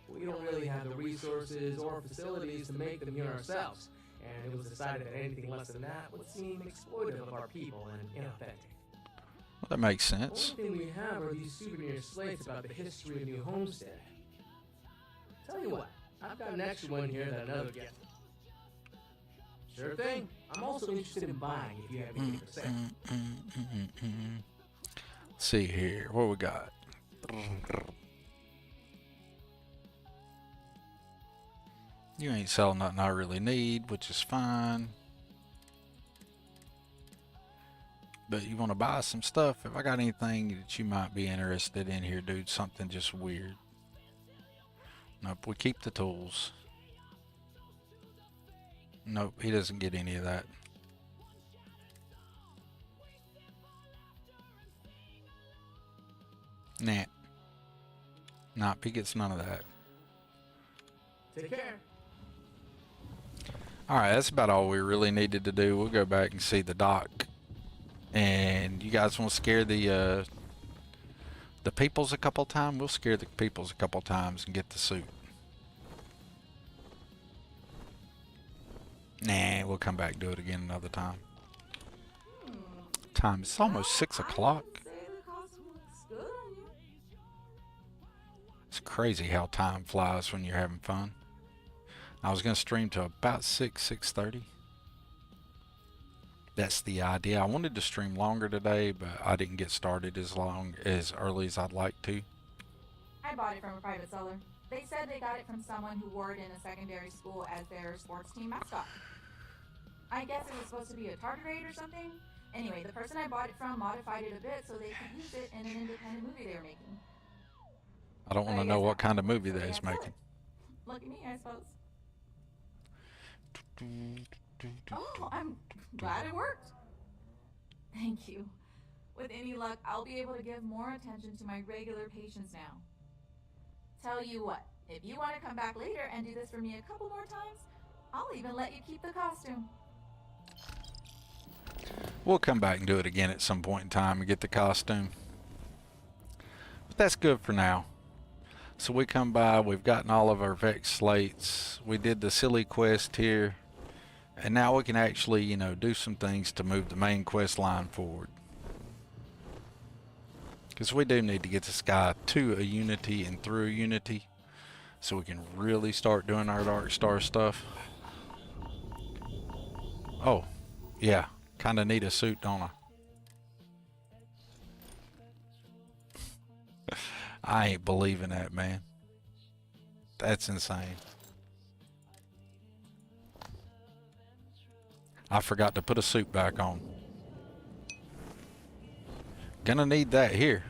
We don't really have the resources or facilities to make them here ourselves, and it was decided that anything less than that would seem exploitive of our people and inauthentic. Well, that makes sense. The only thing we have are these souvenir slates about the history of New Homestead. Tell you what, I've got an extra one here that another gets. Sure thing. I'm also interested in buying if you have anything to say. Let's see here, what we got? You ain't selling nothing I really need, which is fine. But you want to buy some stuff? If I got anything that you might be interested in here, dude, something just weird. Nope, we keep the tools. Nope, he doesn't get any of that. Nah. Nope, he gets none of that. Take care. Alright, that's about all we really needed to do. We'll go back and see the dock. And you guys want to scare the peoples a couple times? We'll scare the peoples a couple times and get the suit. Nah, we'll come back and do it again another time. Time, it's almost 6 o'clock. It's crazy how time flies when you're having fun. I was going to stream to about 6:30. That's the idea. I wanted to stream longer today, but I didn't get started as early as I'd like to. I bought it from a private seller. They said they got it from someone who wore it in a secondary school as their sports team mascot. I guess it was supposed to be a tardigrade or something. Anyway, the person I bought it from modified it a bit so they could use it in an independent movie they were making. I don't want to know what kind of movie they was making. Look at me, I suppose. Oh, I'm glad it worked. Thank you. With any luck, I'll be able to give more attention to my regular patients now. Tell you what, if you want to come back later and do this for me a couple more times, I'll even let you keep the costume. We'll come back and do it again at some point in time and get the costume. But that's good for now. So we come by, we've gotten all of our Vex slates, we did the silly quest here, and now we can actually, you know, do some things to move the main quest line forward. Because we do need to get this guy to a Unity and through a Unity, so we can really start doing our DarkStar stuff. Oh, yeah, kind of need a suit, don't I? I ain't believing that, man. That's insane. I forgot to put a suit back on. Gonna need that here.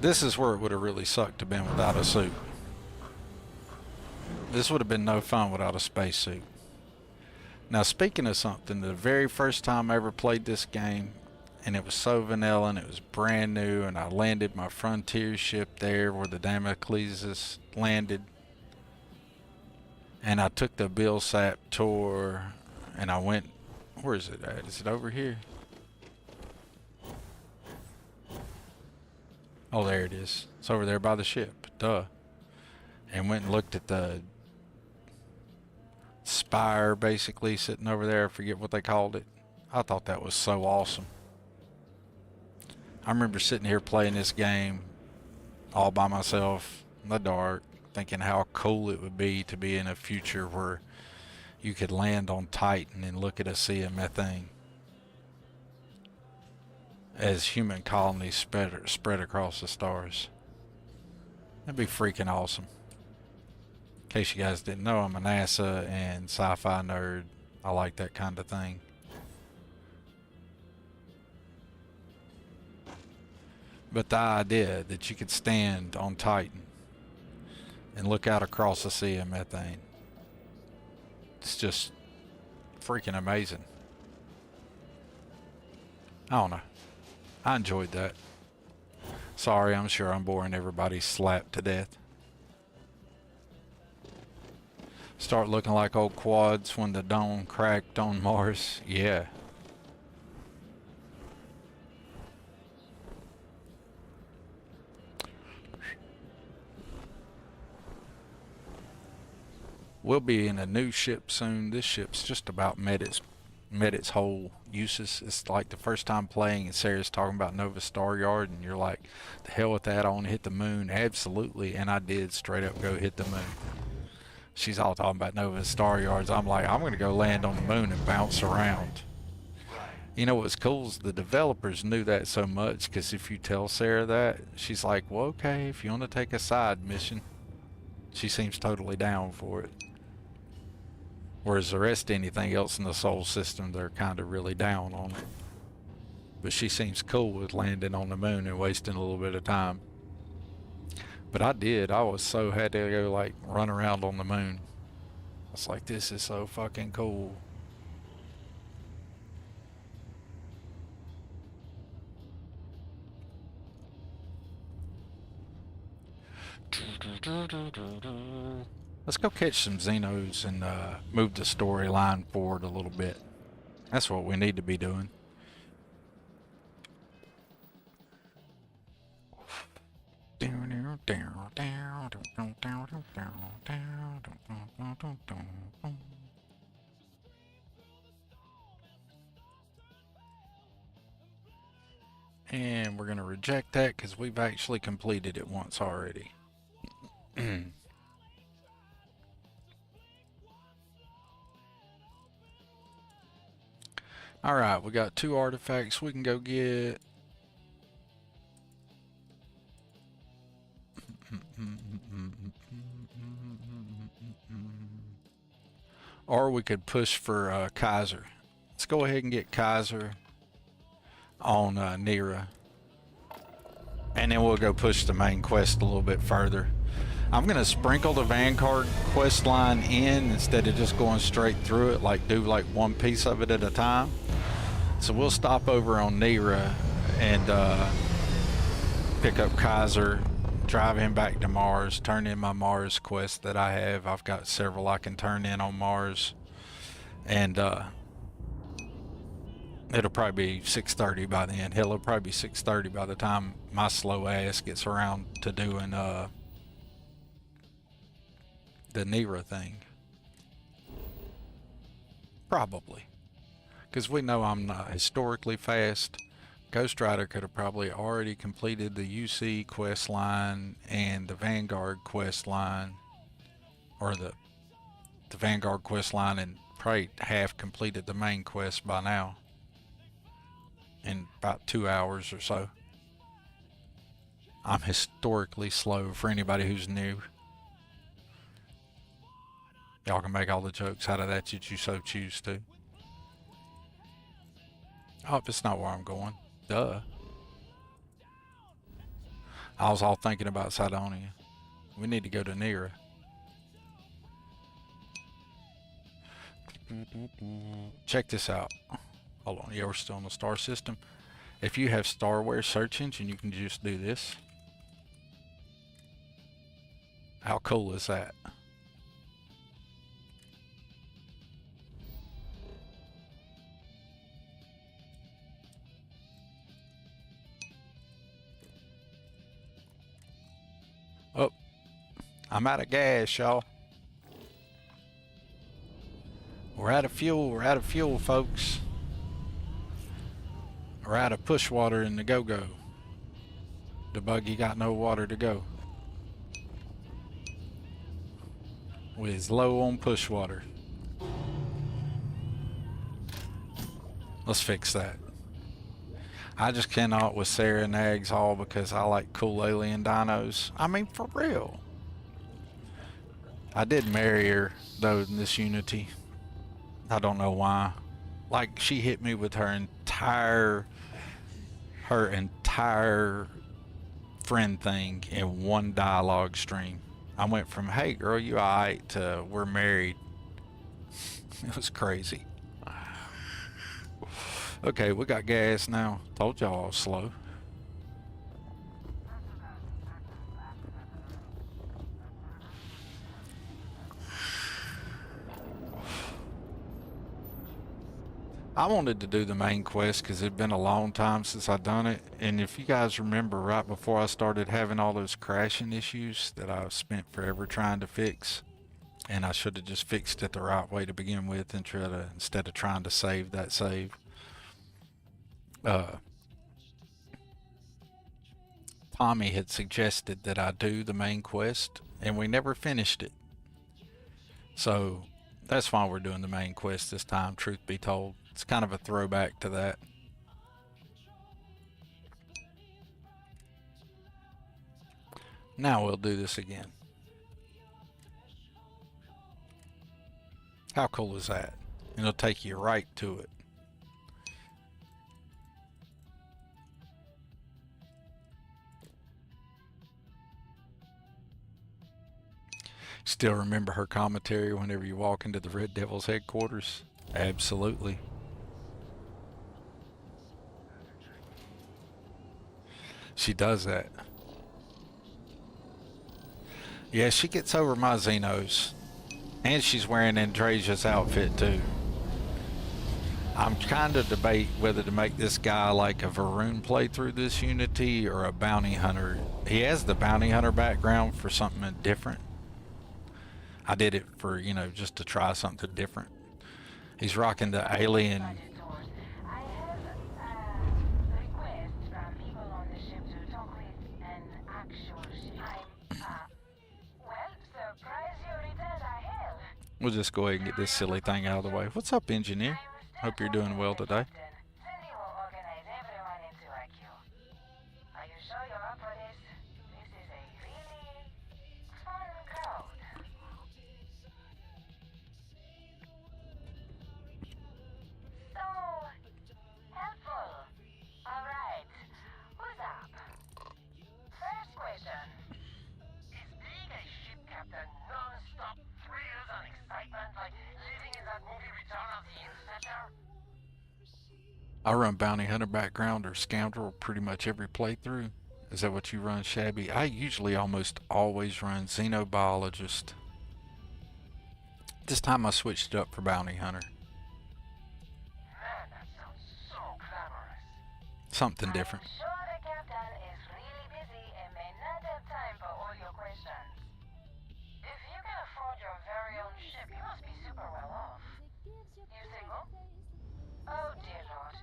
This is where it would have really sucked to have been without a suit. This would have been no fun without a spacesuit. Now, speaking of something, the very first time I ever played this game, and it was so vanilla and it was brand new, and I landed my Frontier ship there where the Damocles landed, and I took the Bill Sap tour, and I went, where is it at? Is it over here? Oh, there it is. It's over there by the ship. Duh. And went and looked at the spire, basically, sitting over there. I forget what they called it. I thought that was so awesome. I remember sitting here playing this game all by myself in the dark, thinking how cool it would be to be in a future where you could land on Titan and look at a sea of methane as human colonies spread across the stars. That'd be freaking awesome. In case you guys didn't know, I'm a NASA and sci-fi nerd. I like that kind of thing. But the idea that you could stand on Titan and look out across the sea of methane, it's just freaking amazing. I don't know. I enjoyed that. Sorry, I'm sure I'm boring everybody slapped to death. Start looking like old quads when the dome cracked on Mars. Yeah. We'll be in a new ship soon. This ship's just about met its whole uses. It's like the first time playing and Sarah's talking about Nova Star Yard and you're like, the hell with that, I want to hit the moon. Absolutely. And I did straight up go hit the moon. She's all talking about Nova Star Yards. I'm like, I'm going to go land on the moon and bounce around. You know what's cool is the developers knew that so much, because if you tell Sarah that, she's like, well, okay, if you want to take a side mission, she seems totally down for it. Whereas the rest of anything else in the Sol system, they're kind of really down on it. But she seems cool with landing on the moon and wasting a little bit of time. But I did. I was so had to go like run around on the moon. I was like, this is so fucking cool. Let's go catch some Xenos and move the storyline forward a little bit. That's what we need to be doing. And we're going to reject that because we've actually completed it once already. Alright, we got 2 artifacts we can go get. Or we could push for Kaiser. Let's go ahead and get Kaiser on Nira. And then we'll go push the main quest a little bit further. I'm going to sprinkle the Vanguard quest line in instead of just going straight through it, like do like one piece of it at a time. So we'll stop over on Nira and pick up Kaiser, drive him back to Mars, turn in my Mars quest that I have. I've got several I can turn in on Mars. And it'll probably be 6:30 by then. Hell, it'll probably be 6:30 by the time my slow ass gets around to doing the Nira thing. Probably. Because we know I'm not historically fast. Ghost Rider could have probably already completed the UC quest line and the Vanguard quest line. Or the Vanguard quest line, and probably half completed the main quest by now. In about 2 hours or so. I'm historically slow for anybody who's new. Y'all can make all the jokes out of that you so choose to. Oh, it's not where I'm going. Duh. I was all thinking about Cydonia. We need to go to Nira. Check this out. Hold on, yeah, we're still in the star system. If you have Starware search engine, you can just do this. How cool is that? Oh, I'm out of gas, y'all. We're out of fuel, folks. We're out of push water in the go-go. The buggy got no water to go. We're low on push water. Let's fix that. I just cannot with Sarah Nags all because I like cool alien dinos. I mean, for real. I did marry her, though, in this Unity. I don't know why. Like, she hit me with her entire friend thing in one dialogue stream. I went from, hey girl, you alright, to we're married. It was crazy. Okay, we got gas now. Told y'all I was slow. I wanted to do the main quest because it'd been a long time since I'd done it. And if you guys remember, right before I started having all those crashing issues that I spent forever trying to fix, and I should have just fixed it the right way to begin with and instead of trying to save that save. Tommy had suggested that I do the main quest, and we never finished it. So that's why we're doing the main quest this time, truth be told. It's kind of a throwback to that. Now we'll do this again. How cool is that? And it'll take you right to it. Still remember her commentary whenever you walk into the Red Devils headquarters? Absolutely. She does that. Yeah, she gets over my Xenos. And she's wearing Andresia's outfit too. I'm kind of debate whether to make this guy like a Varun playthrough this Unity or a bounty hunter. He has the bounty hunter background for something different. I did it for, you know, just to try something different. He's rocking the alien. We'll just go ahead and get this silly thing out of the way. What's up, engineer? Hope you're doing well today. I run bounty hunter background or scoundrel pretty much every playthrough. Is that what you run, Shabby? I usually almost always run xenobiologist. This time I switched it up for bounty hunter. Man, that sounds so glamorous. Something different. I'm sure the captain is really busy and may not have time for all your questions. If you can afford your very own ship, you must be super well off. You single? Oh dear Lord.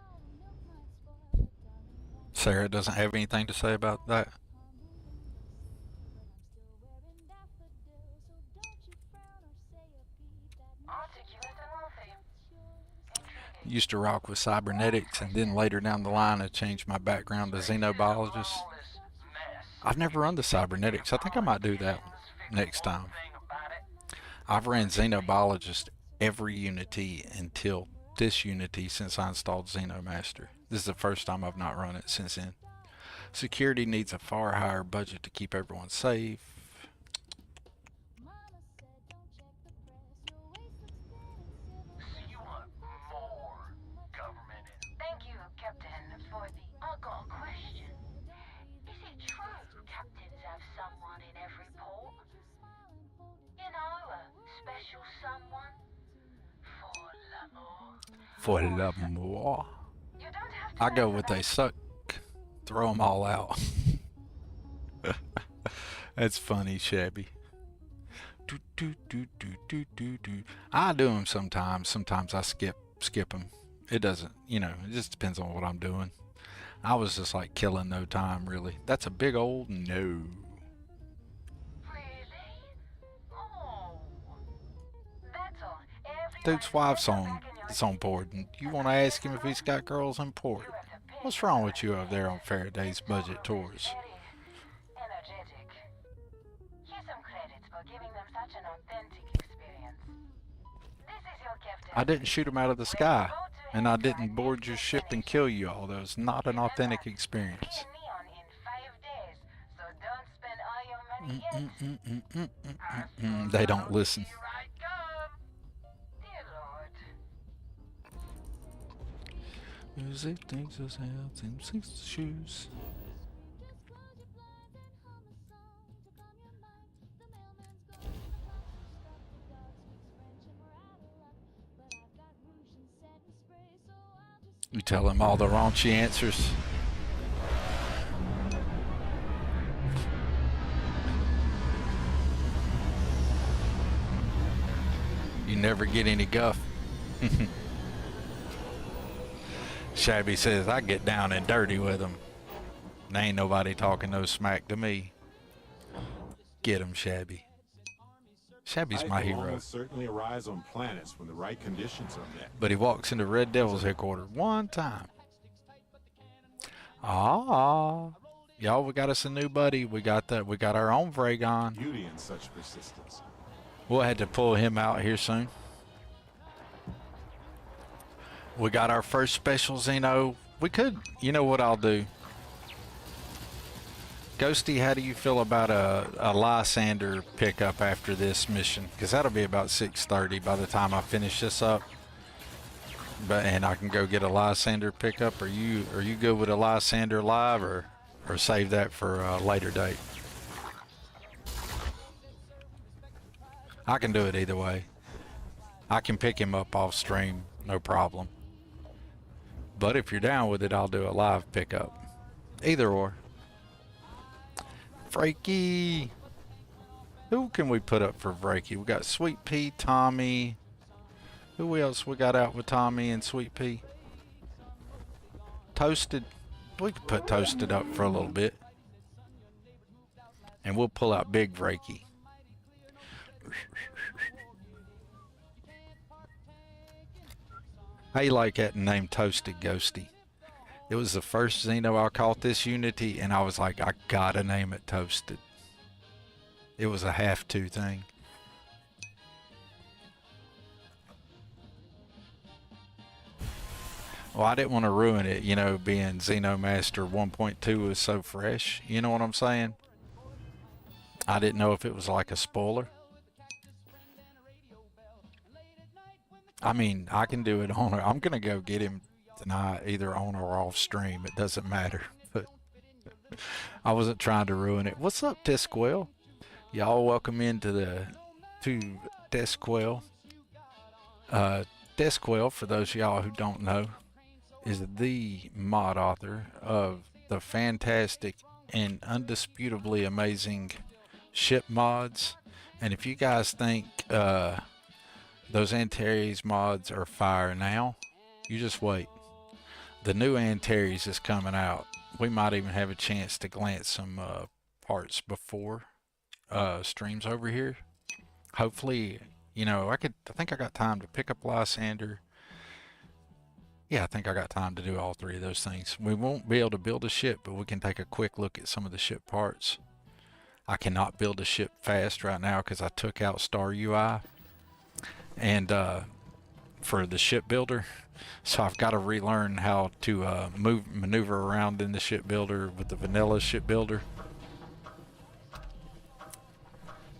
Sarah doesn't have anything to say about that. Used to rock with cybernetics, and then later down the line I changed my background to xenobiologist. I've never run the cybernetics. I think I might do that one next time. I've ran xenobiologist every Unity until this Unity since I installed Xeno Master. This is the first time I've not run it since then. Security needs a far higher budget to keep everyone safe. Thank you, Captain, for the... I got a question. Is it true captains have someone in every port? You know, a special someone? For l'amour. I go with they suck, throw them all out. That's funny, Shabby. I do them sometimes. Sometimes I skip them. It doesn't, you know, it just depends on what I'm doing. I was just like killing no time, really. That's a big old no. Dude's wife's on board, and you want to ask him if he's got girls on board. What's wrong with you over there on Faraday's Budget Tours? I didn't shoot him out of the sky, and I didn't board your ship and kill you all. That was not an authentic experience. They don't listen. Music takes us out in 6 shoes. You tell him all the raunchy answers. You never get any guff. Shabby says, I get down and dirty with him. And ain't nobody talking no smack to me. Get him, Shabby. Shabby's Life my will hero. almost certainly arise on planets when the right conditions are met. But he walks into Red Devil's headquarters one time. Ah, y'all, we got us a new buddy. We got our own Vragon. Beauty in such persistence. We'll have to pull him out here soon. We got our first special Xeno. We could, you know what I'll do? Ghosty, how do you feel about a Lysander pickup after this mission? Because that'll be about 6:30 by the time I finish this up. And I can go get a Lysander pickup. Are you good with a Lysander live, or save that for a later date? I can do it either way. I can pick him up off stream, no problem. But if you're down with it, I'll do a live pickup. Either or. Frakey. Who can we put up for Frakey? We got Sweet Pea, Tommy. Who else we got out with Tommy and Sweet Pea? Toasted. We could put Toasted up for a little bit. And we'll pull out Big Frakey. How you like that name, Toasted Ghosty? It was the first Xeno I caught this Unity, and I was like, I gotta name it Toasted. It was a have-to thing. Well, I didn't want to ruin it, you know, being Xeno Master 1.2 was so fresh. You know what I'm saying? I didn't know if it was like a spoiler. I mean, I can do it on. I'm gonna go get him tonight, either on or off stream. It doesn't matter. But I wasn't trying to ruin it. What's up, Desquell? Y'all welcome into Desquell. Desquell, for those of y'all who don't know, is the mod author of the fantastic and undisputably amazing ship mods. And if you guys think those Antares mods are fire now, you just wait. The new Antares is coming out. We might even have a chance to glance some parts before streams over here. Hopefully, you know, I think I got time to pick up Lysander. Yeah, I think I got time to do all three of those things. We won't be able to build a ship, but we can take a quick look at some of the ship parts. I cannot build a ship fast right now because I took out Star UI and for the ship builder, so I've got to relearn how to maneuver around in the ship builder with the vanilla ship builder.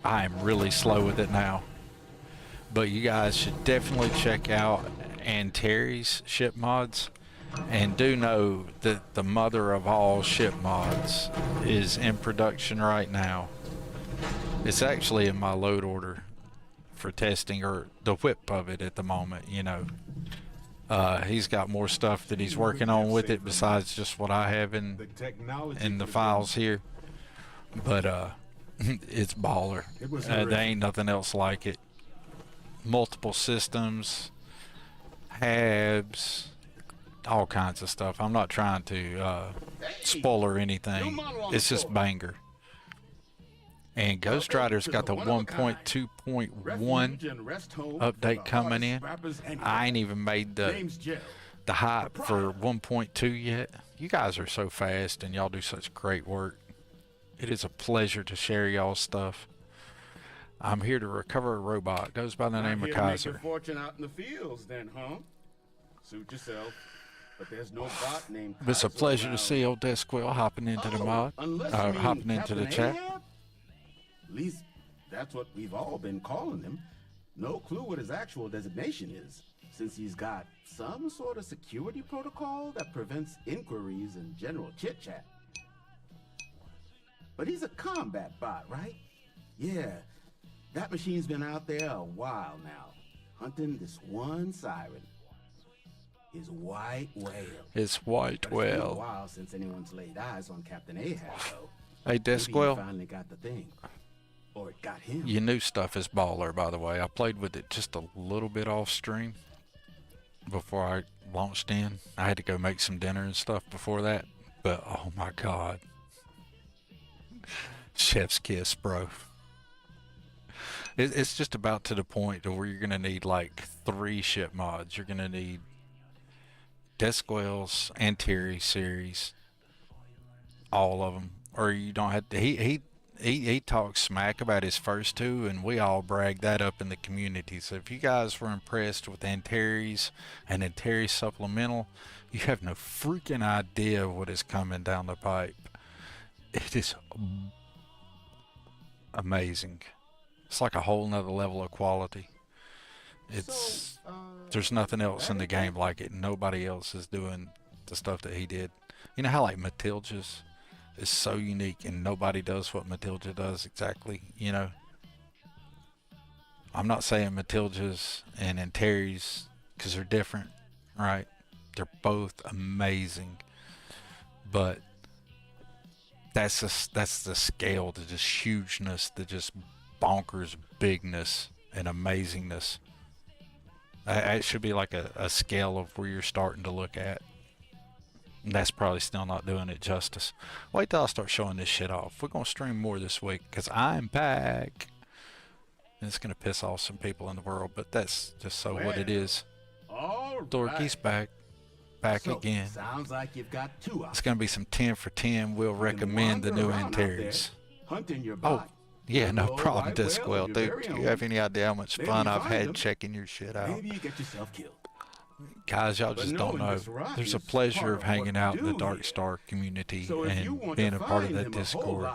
I am really slow with it now, but you guys should definitely check out Antares ship mods, and do know that the mother of all ship mods is in production right now. It's actually in my load order for testing, or the whip of it at the moment, you know. He's got more stuff that he's working on with it besides just what I have in the files here. But it's baller. There ain't nothing else like it. Multiple systems, Habs, all kinds of stuff. I'm not trying to spoiler anything. It's just banger. And Ghost Rider's got the 1.2.1 update coming in. I ain't even made the hype for 1.2 yet. You guys are so fast and y'all do such great work. It is a pleasure to share y'all's stuff. I'm here to recover a robot. Goes by the name of Kaiser. Make your fortune out in the fields, then, huh? Suit yourself. But there's no bot named Kaiser. It's a pleasure to see old Desquell hopping into the mod, hopping into the chat. At least that's what we've all been calling him. No clue what his actual designation is, since he's got some sort of security protocol that prevents inquiries and general chit-chat. But he's a combat bot, right? Yeah, that machine's been out there a while now, hunting this one siren. His white whale. His white whale. It's been a while since anyone's laid eyes on Captain Ahab, though. Hey, Desquell. Maybe he finally got the thing. Or it got him. Your new stuff is baller, by the way. I played with it just a little bit off stream before I launched in. I had to go make some dinner and stuff before that. But, oh my God. Chef's kiss, bro. It's just about to the point to where you're gonna need like 3 ship mods. You're gonna need Desquel's Antares series, all of them, or you don't have to. He talks smack about his first 2, and we all bragged that up in the community. So if you guys were impressed with Antares and Antares Supplemental, you have no freaking idea what is coming down the pipe. It is amazing. It's like a whole nother level of quality. It's there's nothing else in the game like it. Nobody else is doing the stuff that he did. You know how like Matillja's is so unique and nobody does what Matillja does exactly, you know? I'm not saying Matillja's and Antares because they're different, right? They're both amazing, but that's the scale, the just hugeness, the just bonkers bigness and amazingness. It should be like a scale of where you're starting to look at. And that's probably still not doing it justice. Wait till I start showing this shit off. We're going to stream more this week because I'm back. And it's going to piss off some people in the world, but that's just so what it is. Dorky's back. Back again. Sounds like you've got 2 It's going to be some 10 for 10. We'll recommend the new Antares. Hunting your Oh, yeah, no problem, Discwell. Dude, do you have any idea how much fun I've had checking your shit out? Maybe you get yourself killed. Guys, y'all just don't know. There's a pleasure of hanging out in the DarkStar community and being a part of that Discord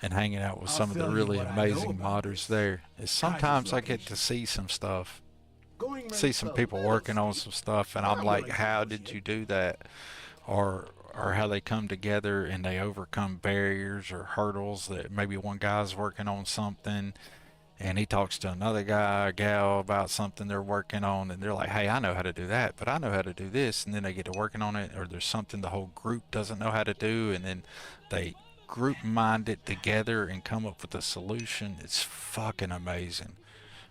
and hanging out with some of the really amazing modders there. Is sometimes I get to see some stuff, see some people working on some stuff, and I'm like, how did you do that? Or how they come together and they overcome barriers or hurdles that maybe one guy's working on something and he talks to another guy or gal about something they're working on, and they're like, hey, I know how to do that, but I know how to do this, and then they get to working on it, or there's something the whole group doesn't know how to do, and then they group mind it together and come up with a solution. It's fucking amazing.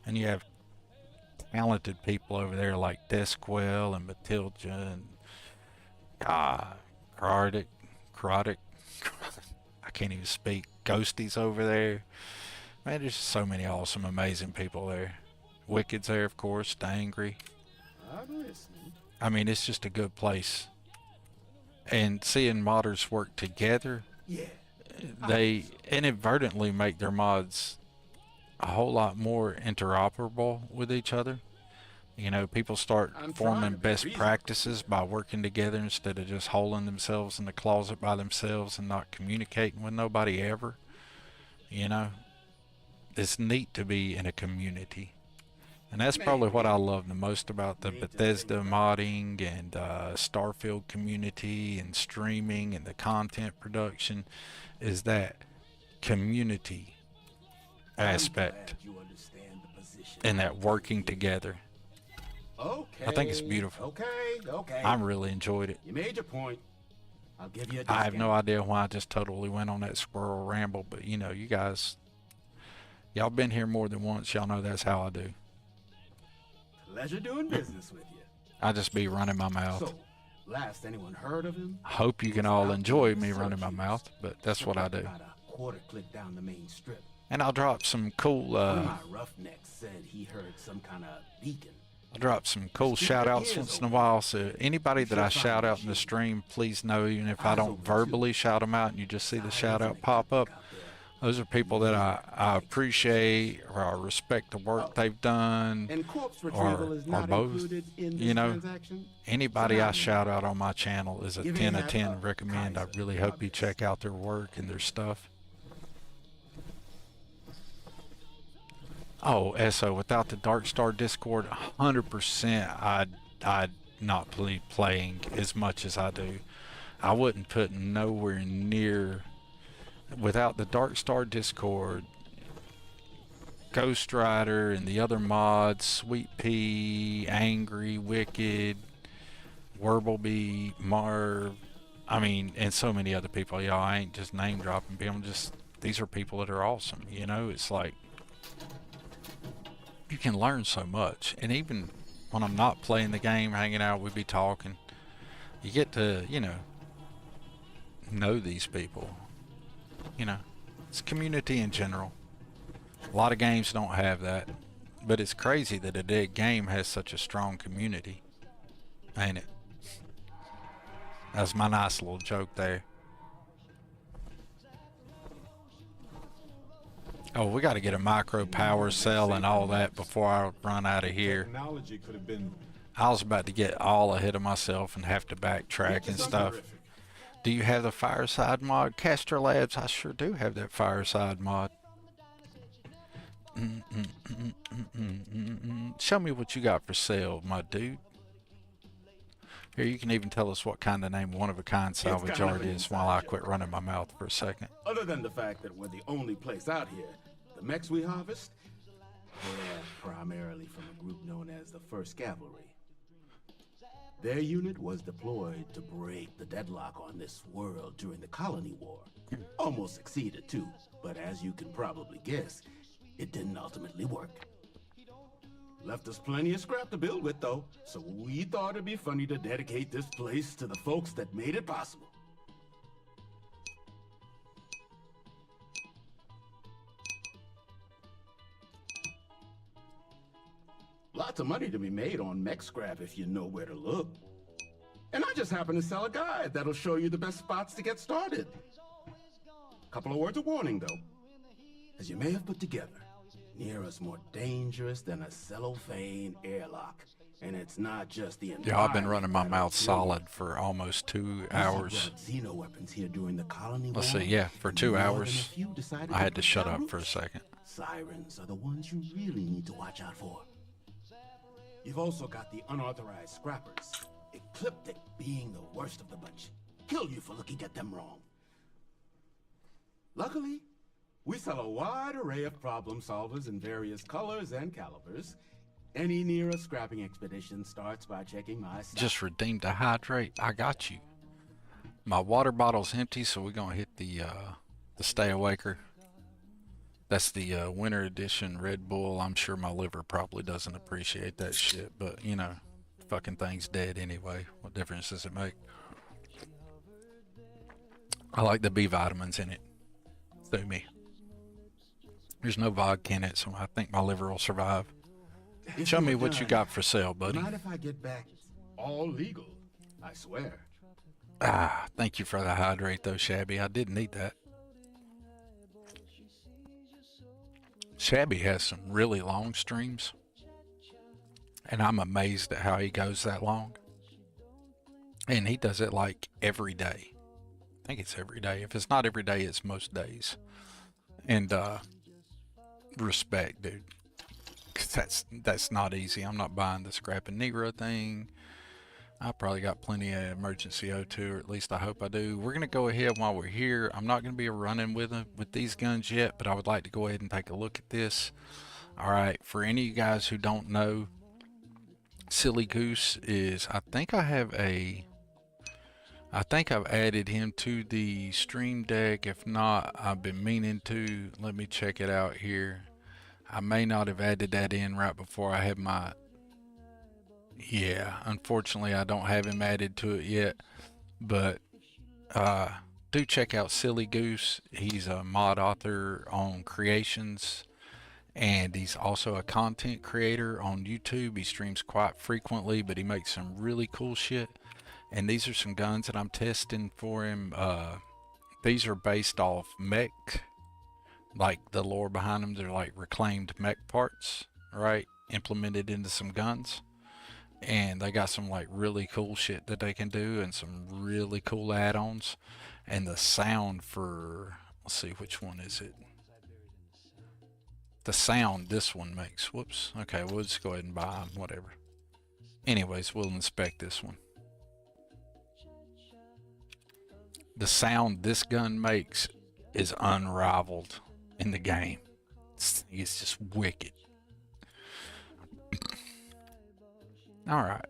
And you have talented people over there like Desquel and Matillja and Kardik, I can't even speak. Ghosties over there. Man, there's so many awesome, amazing people there. Wicked's there, of course. Angry. I'm listening. I mean, it's just a good place. And seeing modders work together, they inadvertently make their mods a whole lot more interoperable with each other. You know, people start forming best practices by working together instead of just holding themselves in the closet by themselves and not communicating with nobody ever. You know, it's neat to be in a community. And that's probably what I love the most about the Bethesda modding and Starfield community and streaming and the content production is that community aspect and that working together. Okay. I think it's beautiful. Okay. I really enjoyed it. You made your point. I'll give you a I have discount. no idea why I just totally went on that squirrel ramble, but you know, you guys, y'all been here more than once. Y'all know that's how I do. Pleasure doing business with you. I just be running my mouth. So, last anyone heard of him? I hope you can all enjoy me running my mouth, but that's what I do. About a quarter click down the main strip. And I'll drop some cool, One of my roughnecks said he heard some kind of beacon. I'll drop some cool shout outs once in a while. So anybody that I shout out in the stream, please know, even if I don't verbally shout them out and you just see the shout out pop up, those are people that I appreciate or I respect the work they've done, And corpse retrieval is not both. included in this You know, transaction? anybody I shout out on my channel is a 10 of 10 recommend. I really hope you check out their work and their stuff. Oh, SO, without the DarkStar Discord, 100% I'd not be playing as much as I do. I wouldn't put nowhere near, without the DarkStar Discord, Ghost Rider and the other mods, Sweet Pea, Angry, Wicked, Werbleby, Marv, I mean, and so many other people. Y'all, I ain't just name dropping people, these are people that are awesome, you know? It's like, you can learn so much. And even when I'm not playing the game, hanging out, we be talking, you get to, you know these people. You know, it's community in general. A lot of games don't have that, but it's crazy that a dead game has such a strong community, ain't it? That's my nice little joke there. Oh, we got to get a micro power cell and all that before I run out of here. Technology could have been. I was about to get all ahead of myself and have to backtrack and stuff. Do you have the Fireside mod? Castor Labs, I sure do have that Fireside mod. Show me what you got for sale, my dude. Here, you can even tell us what kind of name one-of-a-kind salvage art is while I quit running my mouth for a second. Other than the fact that we're the only place out here, the mechs we harvest, they're primarily from a group known as the 1st Cavalry. Their unit was deployed to break the deadlock on this world during the Colony War. Almost succeeded too, but as you can probably guess, it didn't ultimately work. Left us plenty of scrap to build with though, so we thought it'd be funny to dedicate this place to the folks that made it possible. Lots of money to be made on mech scrap if you know where to look. And I just happen to sell a guide that'll show you the best spots to get started. Couple of words of warning though. As you may have put together, Nearah's more dangerous than a cellophane airlock. And it's not just the Yeah, I've been running my mouth solid for almost 2 hours. Xeno weapons here during the Colony Let's War, see, yeah, for and 2 more than a hours. few decided I had put to shut down up for a roots. second. Sirens are the ones you really need to watch out for. You've also got the unauthorized scrappers, Ecliptic being the worst of the bunch. Kill you for looking at them wrong. Luckily, we sell a wide array of problem solvers in various colors and calibers. Any Nearah scrapping expedition starts by checking my site. Just redeemed a hydrate. I got you. My water bottle's empty, so we're gonna hit the Stay Awaker. That's the winter edition Red Bull. I'm sure my liver probably doesn't appreciate that shit, but you know, fucking thing's dead anyway. What difference does it make? I like the B vitamins in it. Through me. There's no vodka in it, so I think my liver will survive. Show me what you got for sale, buddy. Mind if I get back? All legal, I swear. Ah, thank you for the hydrate though, Shabby. I did need that. Shabby has some really long streams, and I'm amazed at how he goes that long. And he does it like every day. I think it's every day. If it's not every day, it's most days. And respect, dude. 'Cause that's not easy. I'm not buying the Scrap and Negro thing. I probably got plenty of emergency O2, or at least I hope I do. We're gonna go ahead while we're here. I'm not gonna be running with these guns yet, but I would like to go ahead and take a look at this. All right, for any of you guys who don't know, Silly Goose is, I think I've added him to the stream deck. If not, I've been meaning to. Let me check it out here. I may not have added that in right before I had my... Yeah, unfortunately I don't have him added to it yet. But do check out Silly Goose. He's a mod author on Creations. And he's also a content creator on YouTube. He streams quite frequently, but he makes some really cool shit. And these are some guns that I'm testing for him. These are based off mech, like the lore behind them. They're like reclaimed mech parts, right? Implemented into some guns. And they got some like really cool shit that they can do, and some really cool add-ons. And the sound for, let's see, which one is it? The sound this one makes, whoops. Okay, we'll just go ahead and buy them, whatever. Anyways, we'll inspect this one. The sound this gun makes is unrivaled in the game. It's just wicked. Alright.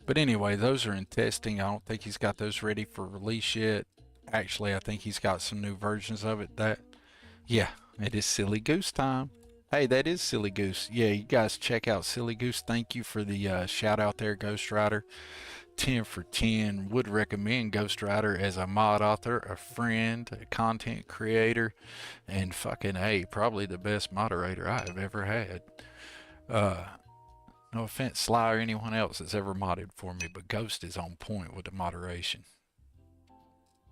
But anyway, those are in testing. I don't think he's got those ready for release yet. Actually, I think he's got some new versions of it that... Yeah, it is Silly Goose time. Hey, that is Silly Goose. Yeah, you guys check out Silly Goose. Thank you for the shout out there, Ghost Rider. 10 for 10. Would recommend Ghost Rider as a mod author, a friend, a content creator, and fucking A, probably the best moderator I have ever had. No offense, Sly, or anyone else that's ever modded for me, but Ghost is on point with the moderation.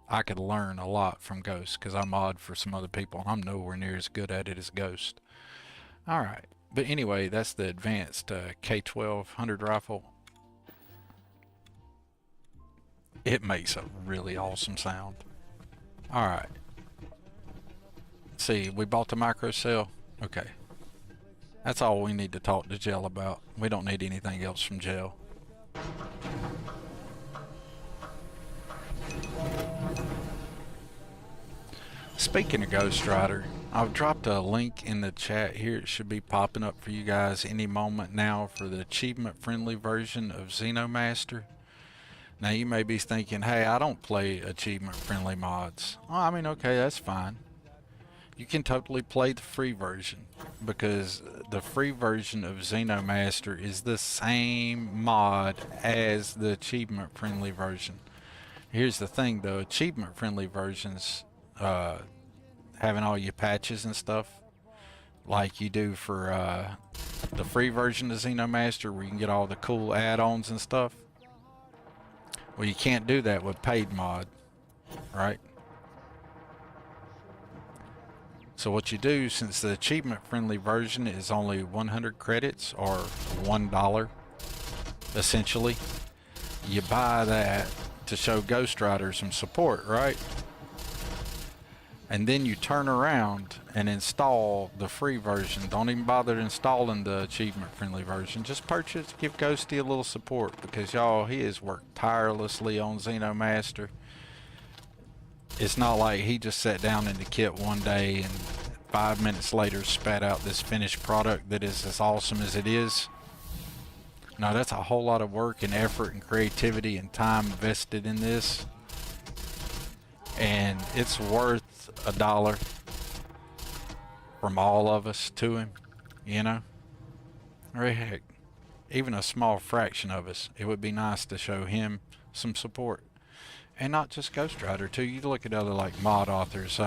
I could learn a lot from Ghost because I mod for some other people and I'm nowhere near as good at it as Ghost. Alright, but anyway, that's the advanced K1200 rifle. It makes a really awesome sound. Alright. See, we bought the micro cell. Okay. That's all we need to talk to Gel about. We don't need anything else from Gel. Speaking of Ghost Rider, I've dropped a link in the chat here. It should be popping up for you guys any moment now for the achievement-friendly version of Xeno Master. Now you may be thinking, hey, I don't play achievement-friendly mods. Well, I mean, okay, that's fine. You can totally play the free version because the free version of Xeno Master is the same mod as the achievement-friendly version. Here's the thing though, achievement-friendly versions having all your patches and stuff like you do for the free version of Xeno Master where you can get all the cool add-ons and stuff. Well, you can't do that with paid mod, right? So what you do, since the achievement-friendly version is only 100 credits or $1, essentially, you buy that to show Ghost Rider some support, right? And then you turn around and install the free version. Don't even bother installing the achievement-friendly version. Just purchase, give Ghosty a little support because y'all, he has worked tirelessly on Xeno Master. It's not like he just sat down in the kit one day and 5 minutes later spat out this finished product that is as awesome as it is. No, that's a whole lot of work and effort and creativity and time invested in this. And it's worth $1 from all of us to him, you know? Or heck, even a small fraction of us. It would be nice to show him some support. And not just Ghost Rider too. You look at other like mod authors.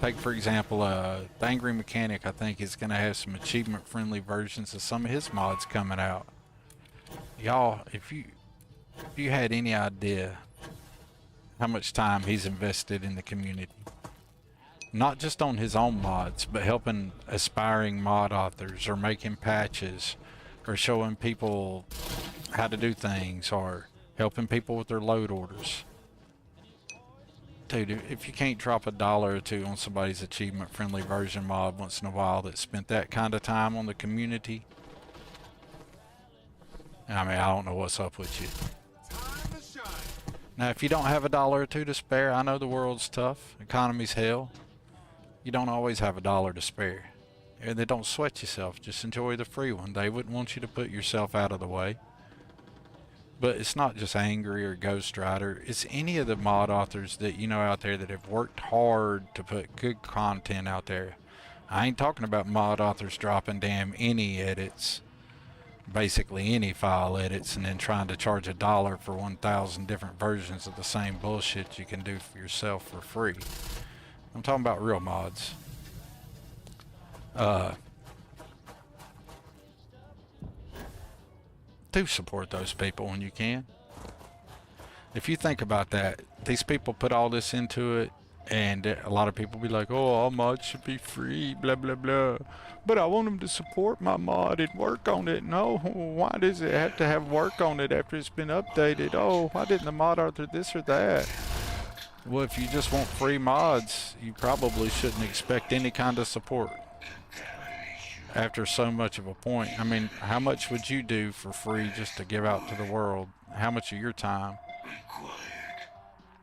Take for example, the Angry Mechanic. I think is going to have some achievement-friendly versions of some of his mods coming out. Y'all, if you had any idea how much time he's invested in the community, not just on his own mods, but helping aspiring mod authors or making patches or showing people how to do things or helping people with their load orders. Dude, if you can't drop $1 or $2 on somebody's achievement-friendly version mod once in a while that spent that kind of time on the community, I mean, I don't know what's up with you. Now, if you don't have $1 or $2 to spare, I know the world's tough. Economy's hell. You don't always have $1 to spare. And then don't sweat yourself. Just enjoy the free one. They wouldn't want you to put yourself out of the way. But it's not just Angry or Ghost Rider. It's any of the mod authors that you know out there that have worked hard to put good content out there. I ain't talking about mod authors dropping damn any edits. Basically any file edits and then trying to charge $1 for 1,000 different versions of the same bullshit you can do for yourself for free. I'm talking about real mods. Do support those people when you can. If you think about that, these people put all this into it, and a lot of people be like, oh, all mods should be free, blah, blah, blah. But I want them to support my mod and work on it. No, why does it have to have work on it after it's been updated? Oh, why didn't the mod author this or that? Well, if you just want free mods, you probably shouldn't expect any kind of support after so much of a point. I mean, how much would you do for free just to give out to the world? How much of your time?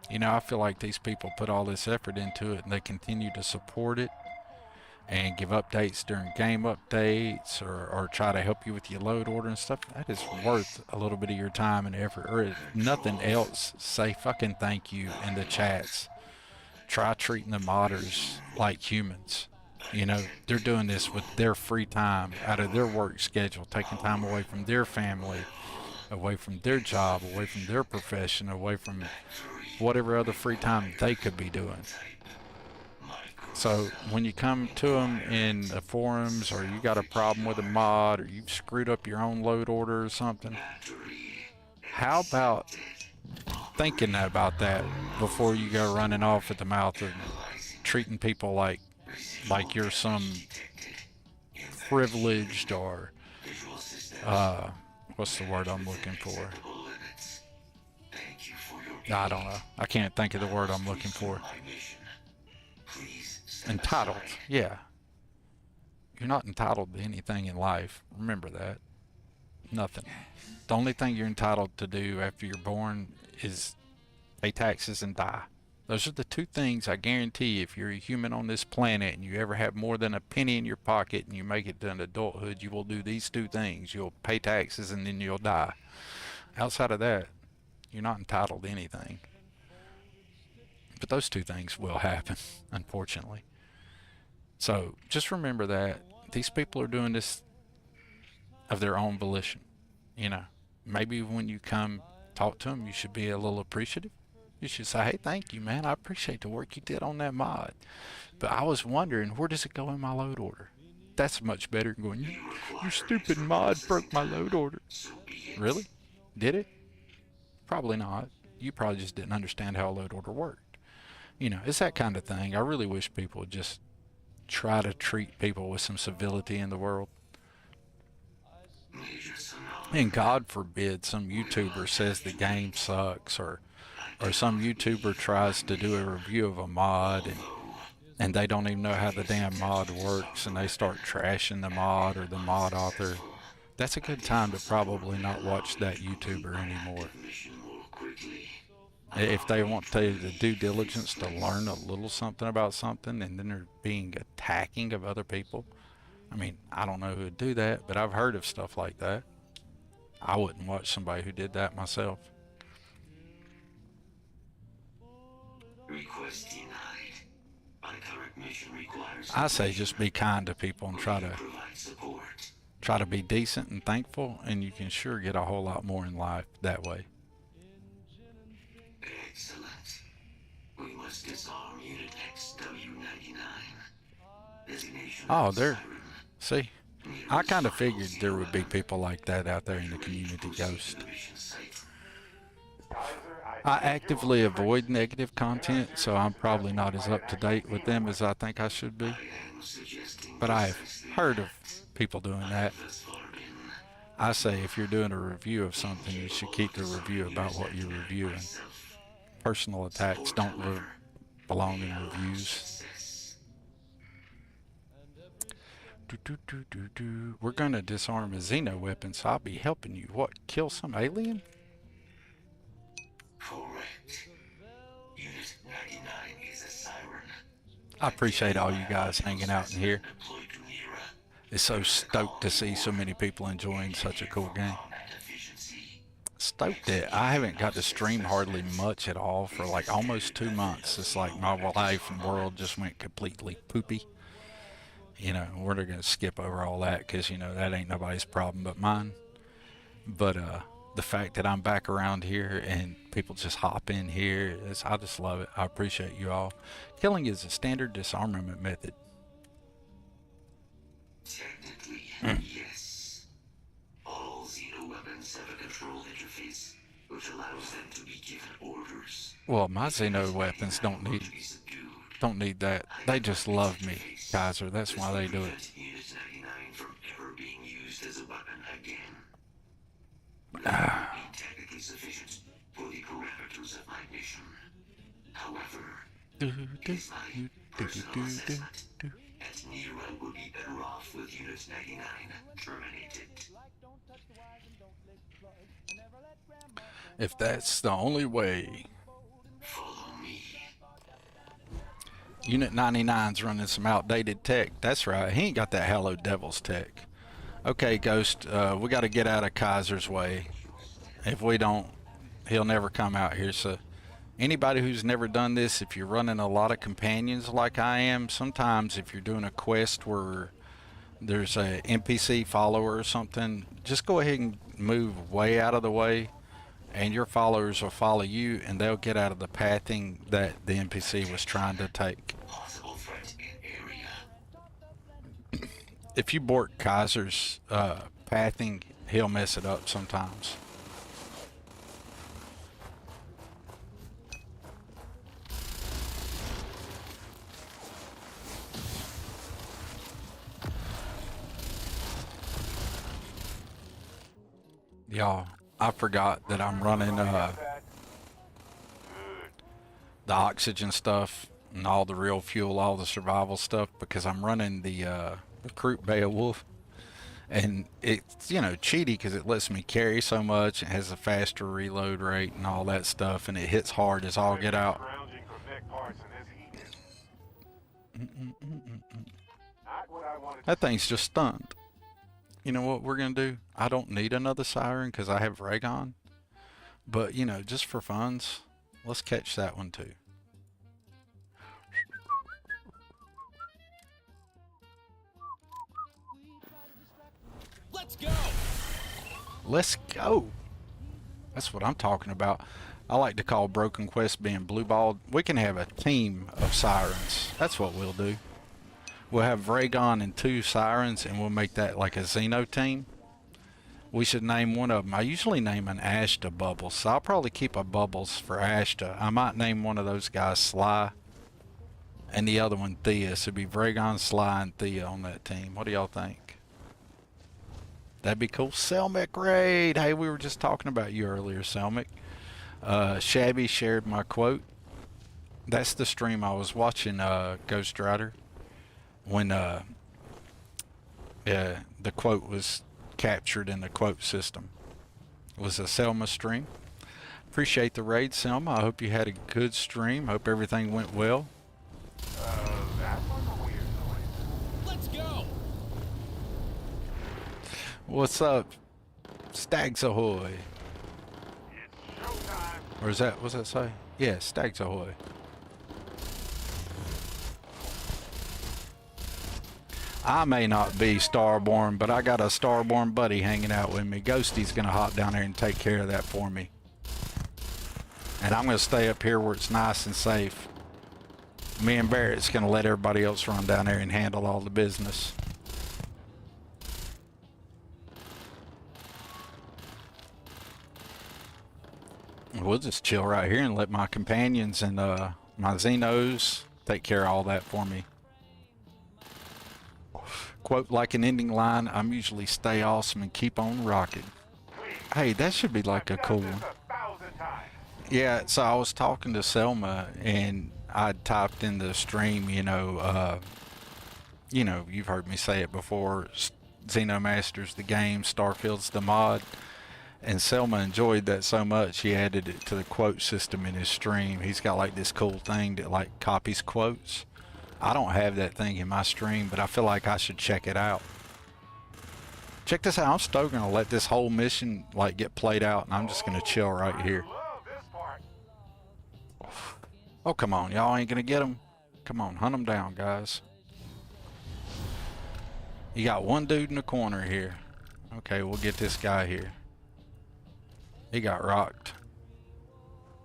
You know, I feel like these people put all this effort into it and they continue to support it and give updates during game updates or try to help you with your load order and stuff. That is worth a little bit of your time and effort. Or if nothing else, say fucking thank you in the chats. Try treating the modders like humans. You know, they're doing this with their free time out of their work schedule, taking time away from their family away from their job, away from their profession, away from whatever other free time they could be doing. So when you come to them in the forums, or you got a problem with a mod, or you've screwed up your own load order or something, how about thinking about that before you go running off at the mouth and treating people like you're some privileged or what's the word I'm looking for? I don't know. I can't think of the word I'm looking for. Entitled. Yeah. You're not entitled to anything in life. Remember that. Nothing. The only thing you're entitled to do after you're born is pay taxes and die. Those are the two things I guarantee. If you're a human on this planet and you ever have more than a penny in your pocket and you make it to an adulthood, you will do these two things. You'll pay taxes and then you'll die. Outside of that, you're not entitled to anything. But those two things will happen, unfortunately. So just remember that these people are doing this of their own volition. You know, maybe when you come talk to them, you should be a little appreciative. You should say, hey, thank you, man. I appreciate the work you did on that mod. But I was wondering, where does it go in my load order? That's much better than going, your stupid mod broke my load order. Really? Did it? Probably not. You probably just didn't understand how a load order worked. You know, it's that kind of thing. I really wish people would just try to treat people with some civility in the world. And God forbid some YouTuber says the game sucks, or some YouTuber tries to do a review of a mod and they don't even know how the damn mod works, and they start trashing the mod or the mod author. That's a good time to probably not watch that YouTuber anymore. If they want to take the due diligence to learn a little something about something, and then they're being attacking of other people. I mean, I don't know who would do that, but I've heard of stuff like that. I wouldn't watch somebody who did that myself. Request denied. My current mission requires I say just be kind to people and try to be decent and thankful, and you can sure get a whole lot more in life that way. Excellent. We must disarm Unit XW99. Designation. Oh, there. See, I kind of figured there would be people like that out there in the community, Ghost. I actively avoid negative content, so I'm probably not as up to date with them as I think I should be. But I've heard of people doing that. I say if you're doing a review of something, you should keep the review about what you're reviewing. Personal attacks don't belong in reviews. We're going to disarm a Xeno weapon, so I'll be helping you. What, kill some alien? Correct. Unit 99 is a siren. I appreciate all you guys hanging out in here. It's so stoked to see so many people enjoying such a cool game. Stoked it. I haven't got to stream hardly much at all for like almost 2 months. It's like my life and world just went completely poopy. You know, we're going to skip over all that because, you know, that ain't nobody's problem but mine. But the fact that I'm back around here and people just hop in here, I just love it. I appreciate you all. Killing is a standard disarmament method. Technically, yes. All Xeno weapons have a control interface, which allows them to be given orders. Well, my Xeno weapons don't need that. They just love me, Kaiser. That's why they do it. Unit 99 from ever being used as a weapon again. Technically sufficient for the parameters of my mission. However, it is my personal assessment that Nero would be better off with Unit 99 terminated. If that's the only way. Follow me. Unit 99's running some outdated tech. That's right. He ain't got that Hello Devils tech. Okay, Ghost, we got to get out of Kaiser's way. If we don't, he'll never come out here. So anybody who's never done this, if you're running a lot of companions like I am, sometimes if you're doing a quest where there's a NPC follower or something, just go ahead and move way out of the way, and your followers will follow you, and they'll get out of the pathing that the NPC was trying to take. Possible threat in area. If you abort Kaiser's pathing, he'll mess it up sometimes. Y'all, I forgot that I'm running the oxygen stuff and all the real fuel, all the survival stuff, because I'm running the recruit Beowulf, and it's, you know, cheaty because it lets me carry so much. It has a faster reload rate and all that stuff, and it hits hard as all get out. That thing's just stunned. You know what we're gonna do? I don't need another siren because I have Raygon, but you know, just for funs, let's catch that one too. Let's go. Let's go. That's what I'm talking about. I like to call Broken Quest being blue-balled. We can have a team of sirens. That's what we'll do. We'll have Raygon and 2 sirens, and we'll make that like a Xeno team. We should name one of them. I usually name an Ashta Bubbles, so I'll probably keep a Bubbles for Ashta. I might name one of those guys Sly, and the other one Thea. So it'd be Raygon, Sly, and Thea on that team. What do y'all think? That'd be cool. Selmic raid. Hey, we were just talking about you earlier, Selmic. Shabby shared my quote. That's the stream I was watching, Ghost Rider, when the quote was captured in the quote system. It was a Selma stream. Appreciate the raid, Selma. I hope you had a good stream. Hope everything went well. That was a weird noise. Let's go. What's up? Stags ahoy. It's showtime. Or is that, what's that say? Yeah, Stags ahoy. I may not be Starborn, but I got a Starborn buddy hanging out with me. Ghosty's gonna hop down there and take care of that for me. And I'm gonna stay up here where it's nice and safe. Me and Barrett's gonna let everybody else run down there and handle all the business. We'll just chill right here and let my companions and my Xenos take care of all that for me. Quote like an ending line, I'm usually stay awesome and keep on rocking. Hey, that should be like a cool one. Yeah, so I was talking to Selma and I typed in the stream, you know, you've heard me say it before, Xeno Master's the game, Starfield's the mod. And Selma enjoyed that so much he added it to the quote system in his stream. He's got like this cool thing that like copies quotes. I don't have that thing in my stream, but I feel like I should check it out. Check this out. I'm still gonna let this whole mission like get played out, and I'm just gonna chill right here. Oh, come on, y'all ain't gonna get him. Come on, hunt him down, guys. You got one dude in the corner here. Okay, we'll get this guy here. He got rocked.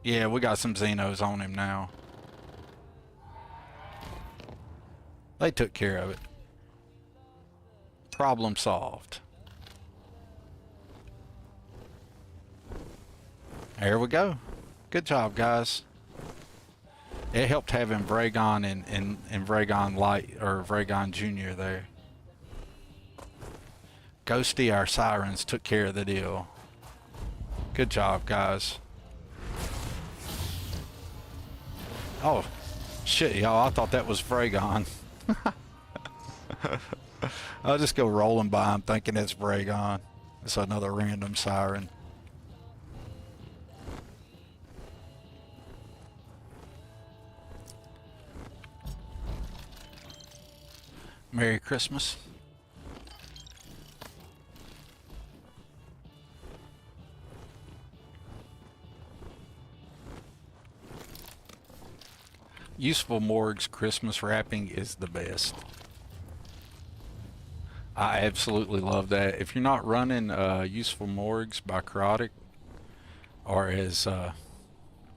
Yeah, we got some Xenos on him now. They took care of it. Problem solved. There we go. Good job, guys. It helped having Vragon and Vragon Light, or Vragon Jr. there. Ghosty, our sirens, took care of the deal. Good job, guys. Oh, shit, y'all. I thought that was Vragon. I'll just go rolling by him thinking it's Vragon. It's another random siren. Merry Christmas. Useful Morgue's Christmas wrapping is the best. I absolutely love that. If you're not running Useful Morgues by Karotic, or as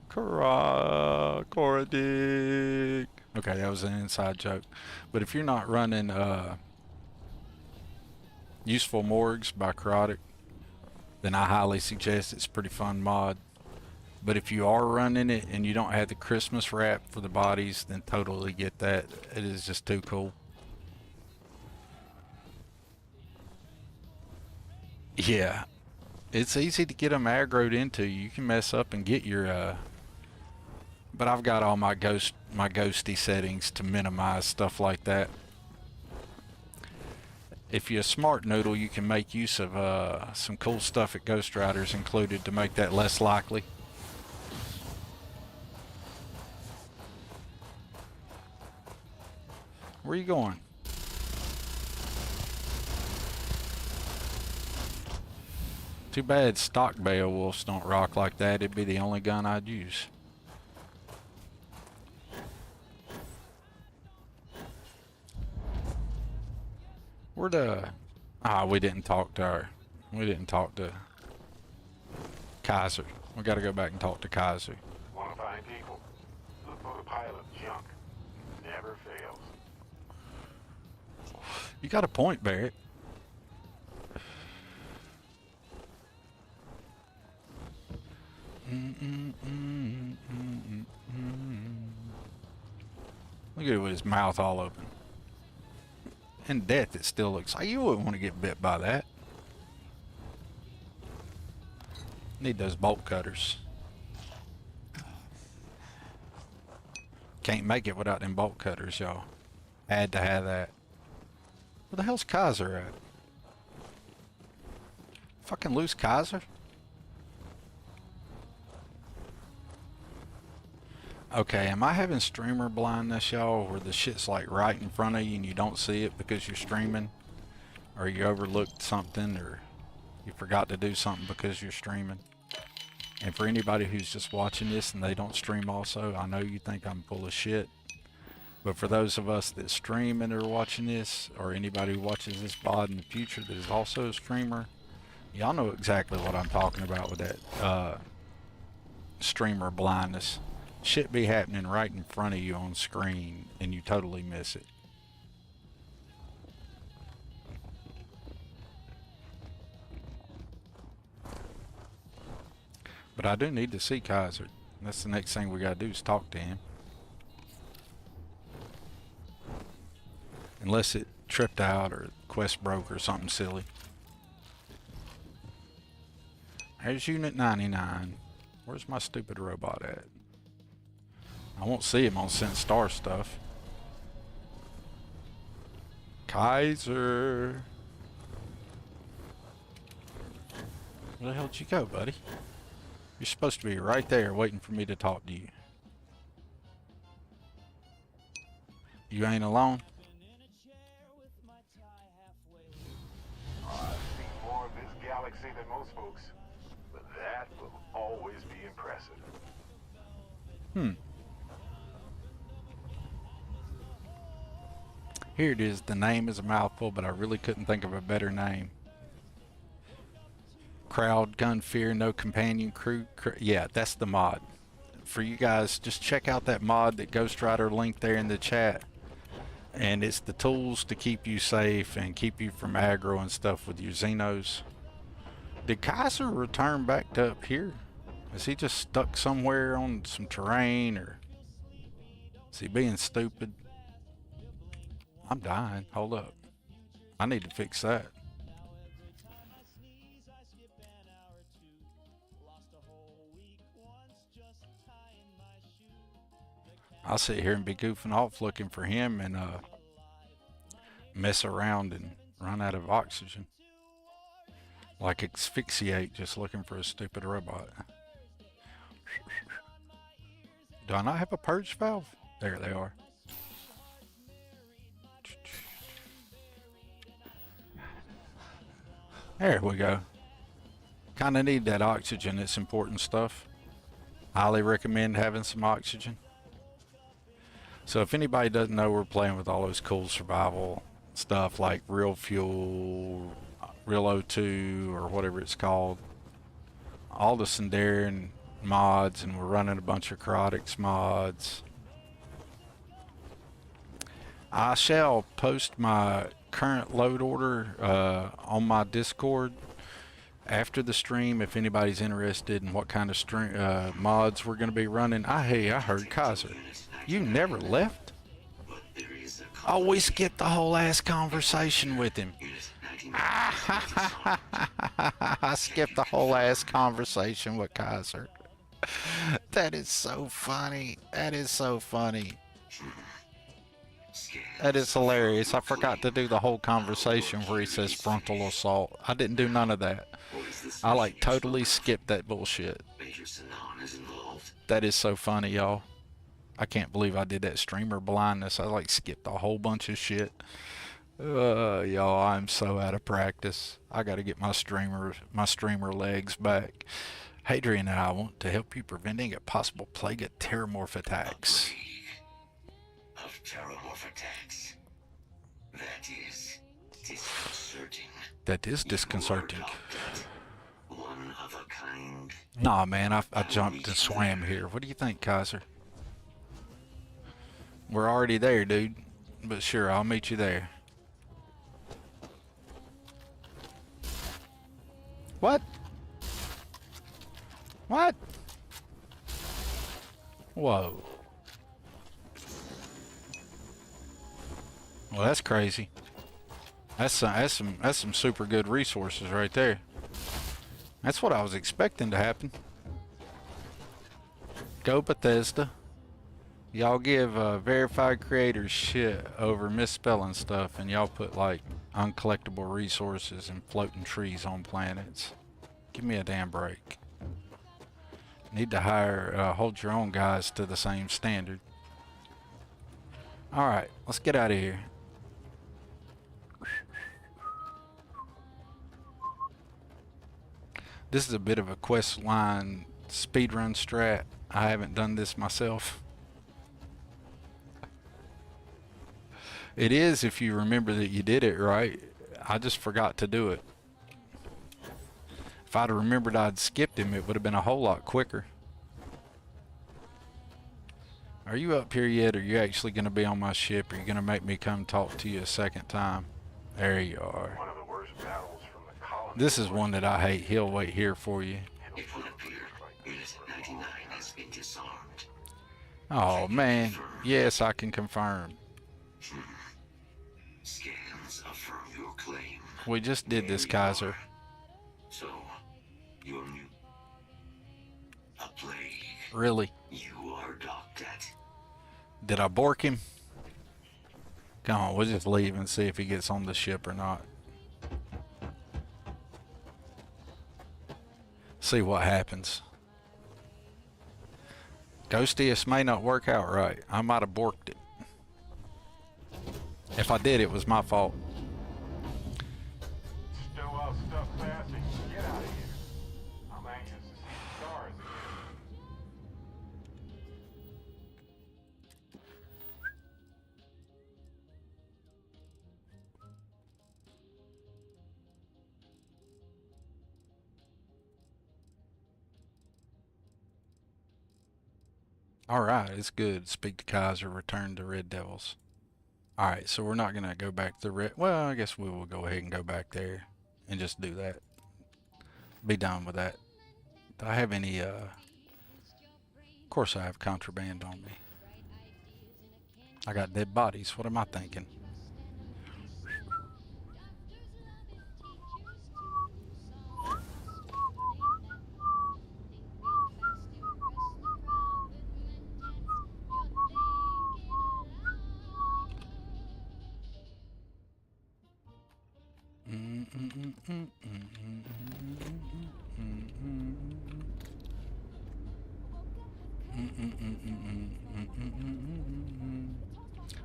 Karotic. Okay, that was an inside joke. But if you're not running Useful Morgues by Karotic, then I highly suggest it's a pretty fun mod. But if you are running it and you don't have the Christmas wrap for the bodies, then totally get that. It is just too cool. Yeah, it's easy to get them aggroed into. You can mess up and get your but I've got all my ghosty settings to minimize stuff like that. If you're a smart noodle, you can make use of some cool stuff at Ghost Riders included to make that less likely. Where are you going? Too bad stock Beowulfs don't rock like that. It'd be the only gun I'd use. Where'd we didn't talk to Kaiser. We gotta go back and talk to Kaiser. Want to find people? Look for the pile of junk. Never fails. You got a point, Barrett. Look at it with his mouth all open. In death, it still looks like you wouldn't want to get bit by that. Need those bolt cutters. Can't make it without them bolt cutters, y'all. Had to have that. Where the hell's Kaiser at? Fucking lose Kaiser? Okay, am I having streamer blindness, y'all, where the shit's like right in front of you and you don't see it because you're streaming? Or you overlooked something, or you forgot to do something because you're streaming? And for anybody who's just watching this and they don't stream also, I know you think I'm full of shit. But for those of us that stream and are watching this, or anybody who watches this VOD in the future that is also a streamer, y'all know exactly what I'm talking about with that streamer blindness. Shit be happening right in front of you on screen and you totally miss it. But I do need to see Kaiser. That's the next thing we gotta do is talk to him. Unless it tripped out or quest broke or something silly. There's Unit 99. Where's my stupid robot at? I won't see him on Sent Star stuff. Kaiser. Where the hell did you go, buddy? You're supposed to be right there waiting for me to talk to you. You ain't alone? I've seen more of this galaxy than most folks, but that will always be impressive. Here it is. The name is a mouthful, but I really couldn't think of a better name. Crowd, gun, fear, no companion, crew. Yeah, that's the mod. For you guys, just check out that mod that Ghost Rider linked there in the chat. And it's the tools to keep you safe and keep you from aggro and stuff with your Xenos. Did Kaiser return back to up here? Is he just stuck somewhere on some terrain, or is he being stupid? I'm dying. Hold up. I need to fix that. I'll sit here and be goofing off looking for him and mess around and run out of oxygen. Like asphyxiate just looking for a stupid robot. Do I not have a purge valve? There they are. There we go. Kind of need that oxygen. It's important stuff. Highly recommend having some oxygen. So if anybody doesn't know, we're playing with all those cool survival stuff like Real Fuel, Real O2, or whatever it's called. All the Sundarian mods, and we're running a bunch of Chaotix mods. I shall post my current load order on my Discord after the stream if anybody's interested in what kind of mods we're going to be running. Hey, I heard Kaiser. You never left? Oh, we skipped the whole ass conversation with him. I skipped the whole ass conversation with Kaiser. That is so funny. That is so funny. That is hilarious. I forgot to do the whole conversation where he says frontal assault. I didn't do none of that. I like totally skipped that bullshit. That is so funny, y'all. I can't believe I did that streamer blindness. I like skipped a whole bunch of shit. Y'all, I'm so out of practice. I gotta get my streamer legs back. Hadrian and I want to help you preventing a possible plague of terramorph attacks. Of terramorph attacks. That is disconcerting. That is disconcerting. One of a kind. Nah, man, I jumped and swam here. What do you think, Kaiser? We're already there, dude. But sure, I'll meet you there. What? What? Whoa. Well, that's crazy. That's some super good resources right there. That's what I was expecting to happen. Go Bethesda. Y'all give verified creators shit over misspelling stuff, and y'all put like uncollectible resources and floating trees on planets. Give me a damn break. Need to hire, hold your own guys to the same standard. Alright, let's get out of here. This is a bit of a quest line speedrun strat. I haven't done this myself. It is if you remember that you did it right. I just forgot to do it. If I'd have remembered I'd skipped him, it would have been a whole lot quicker. Are you up here yet? Or are you actually going to be on my ship? Or are you going to make me come talk to you a second time? There you are. One of the worst battles from the colony. This is one that I hate. He'll wait here for you. It will appear Unit 99 has been disarmed. Oh, man. Yes, I can confirm. Scans affirm your claim. We just did this, Kaiser. So, you're new. A plague. Really? You are docked at. Did I bork him? Come on, we'll just leave and see if he gets on the ship or not. See what happens. Ghostius may not work out right. I might have borked it. If I did, it was my fault. Stow all stuff fast and get out of here. I'm anxious to see the stars again. Alright, it's good. Speak to Kaiser, return to Red Devils. Alright, so we're not going to go back to Red... Well, I guess we will go ahead and go back there and just do that. Be done with that. Do I have any, Of course I have contraband on me. I got dead bodies. What am I thinking?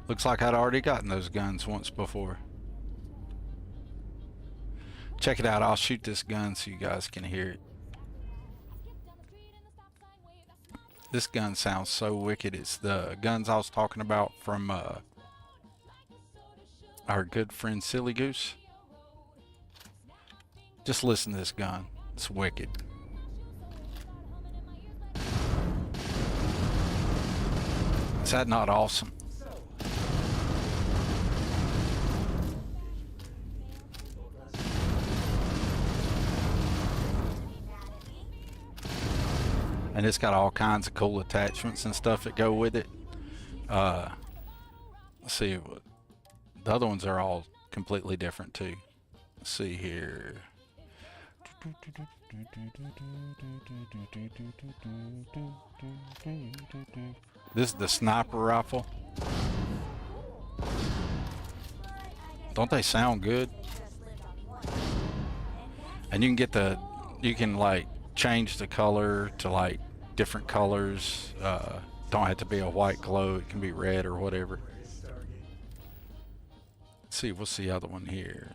Looks like I'd already gotten those guns once before. Check it out. I'll shoot this gun so you guys can hear it. This gun sounds so wicked. It's the guns I was talking about from our good friend Silly Goose. Just listen to this gun. It's wicked. Is that not awesome? And it's got all kinds of cool attachments and stuff that go with it. Let's see, the other ones are all completely different too. Let's see here. This is the sniper rifle. Don't they sound good? And you can get you can like change the color to like different colors. Don't have to be a white glow, it can be red or whatever. Let's see, what's the other one here?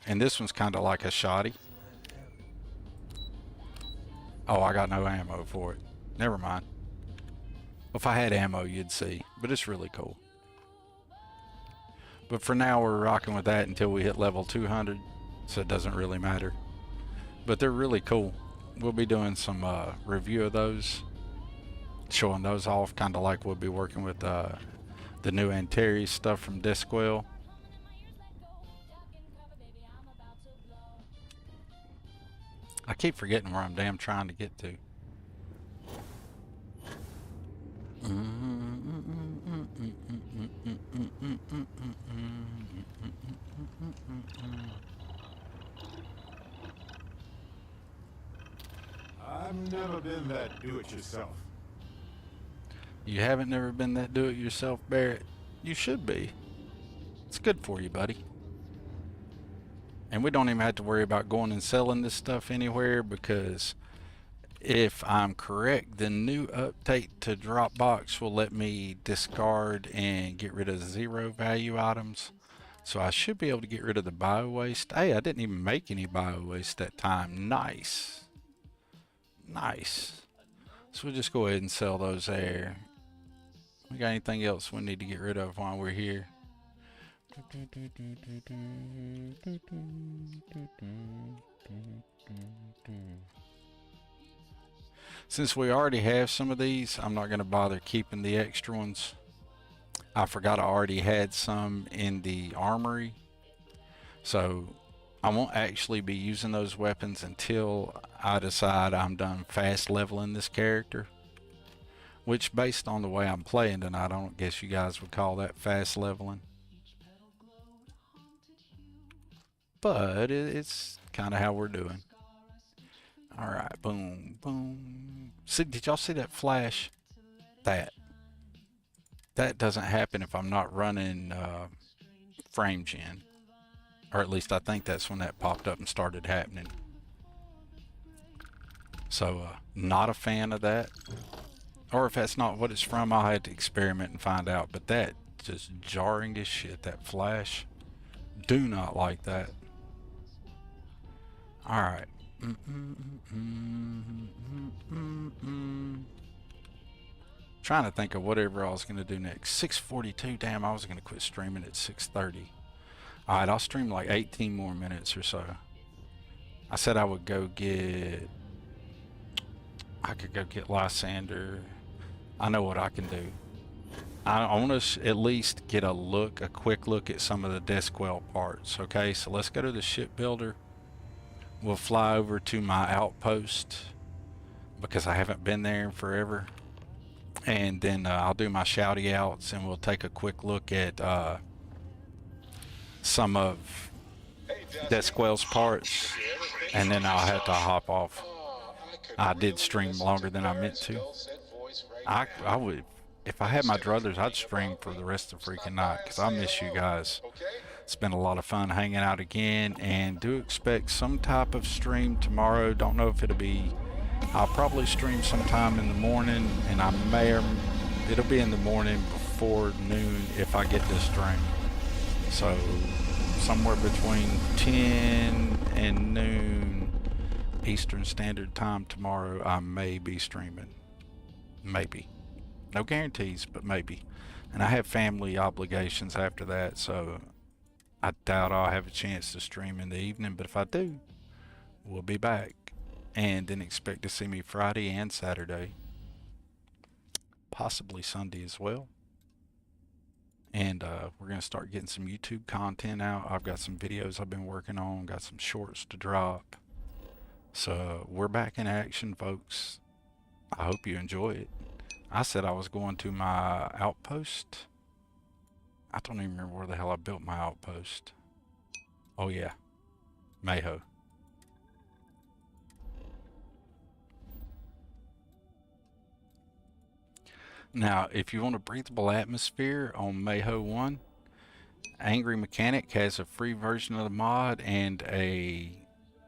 And this one's kind of like a shoddy. Oh, I got no ammo for it. Never mind. If I had ammo, you'd see, but it's really cool. But for now, we're rocking with that until we hit level 200, so it doesn't really matter. But they're really cool. We'll be doing some review of those, showing those off, kind of like we'll be working with the new Antares stuff from Discwell. I keep forgetting where I'm damn trying to get to. I've never been that do-it-yourself. You haven't never been that do-it-yourself, Barrett? You should be. It's good for you, buddy. And we don't even have to worry about going and selling this stuff anywhere, because if I'm correct, the new update to Dropbox will let me discard and get rid of 0 value items. So I should be able to get rid of the bio waste. Hey, I didn't even make any bio waste that time. Nice. Nice. So we'll just go ahead and sell those there. We got anything else we need to get rid of while we're here? Since we already have some of these, I'm not going to bother keeping the extra ones. I forgot I already had some in the armory, so I won't actually be using those weapons until I decide I'm done fast leveling this character, which, based on the way I'm playing tonight, I don't guess you guys would call that fast leveling. But it's kind of how we're doing. Alright, boom, boom. See, did y'all see that flash? That doesn't happen if I'm not running frame gen. Or at least I think that's when that popped up and started happening. So, not a fan of that. Or if that's not what it's from, I'll have to experiment and find out. But that just jarring as shit, that flash. Do not like that. Alright. Trying to think of whatever I was going to do next. 6:42, damn, I was going to quit streaming at 6:30. Alright, I'll stream like 18 more minutes or so. I said I would go get... I could go get Lysander. I know what I can do. I want to at least get a quick look at some of the Discwell parts. Okay, so let's go to the shipbuilder. We'll fly over to my outpost, because I haven't been there in forever. And then I'll do my shouty outs, and we'll take a quick look at some of Discwell's parts, and then I'll have to hop off. I did stream longer than I meant to. I would, if I had my druthers, I'd stream for the rest of the freaking night, because I miss you guys. It's been a lot of fun hanging out again, and do expect some type of stream tomorrow. Don't know if it'll be, I'll probably stream sometime in the morning, and I may or it'll be in the morning before noon if I get this stream. So somewhere between 10 and noon Eastern Standard Time tomorrow, I may be streaming. Maybe. No guarantees, but maybe. And I have family obligations after that, so I doubt I'll have a chance to stream in the evening, but if I do, we'll be back. And then expect to see me Friday and Saturday, possibly Sunday as well. And we're going to start getting some YouTube content out. I've got some videos I've been working on, got some shorts to drop. So we're back in action, folks. I hope you enjoy it. I said I was going to my outpost. I don't even remember where the hell I built my outpost. Oh yeah, Mayho. Now, if you want a breathable atmosphere on Mayho 1, Angry Mechanic has a free version of the mod and a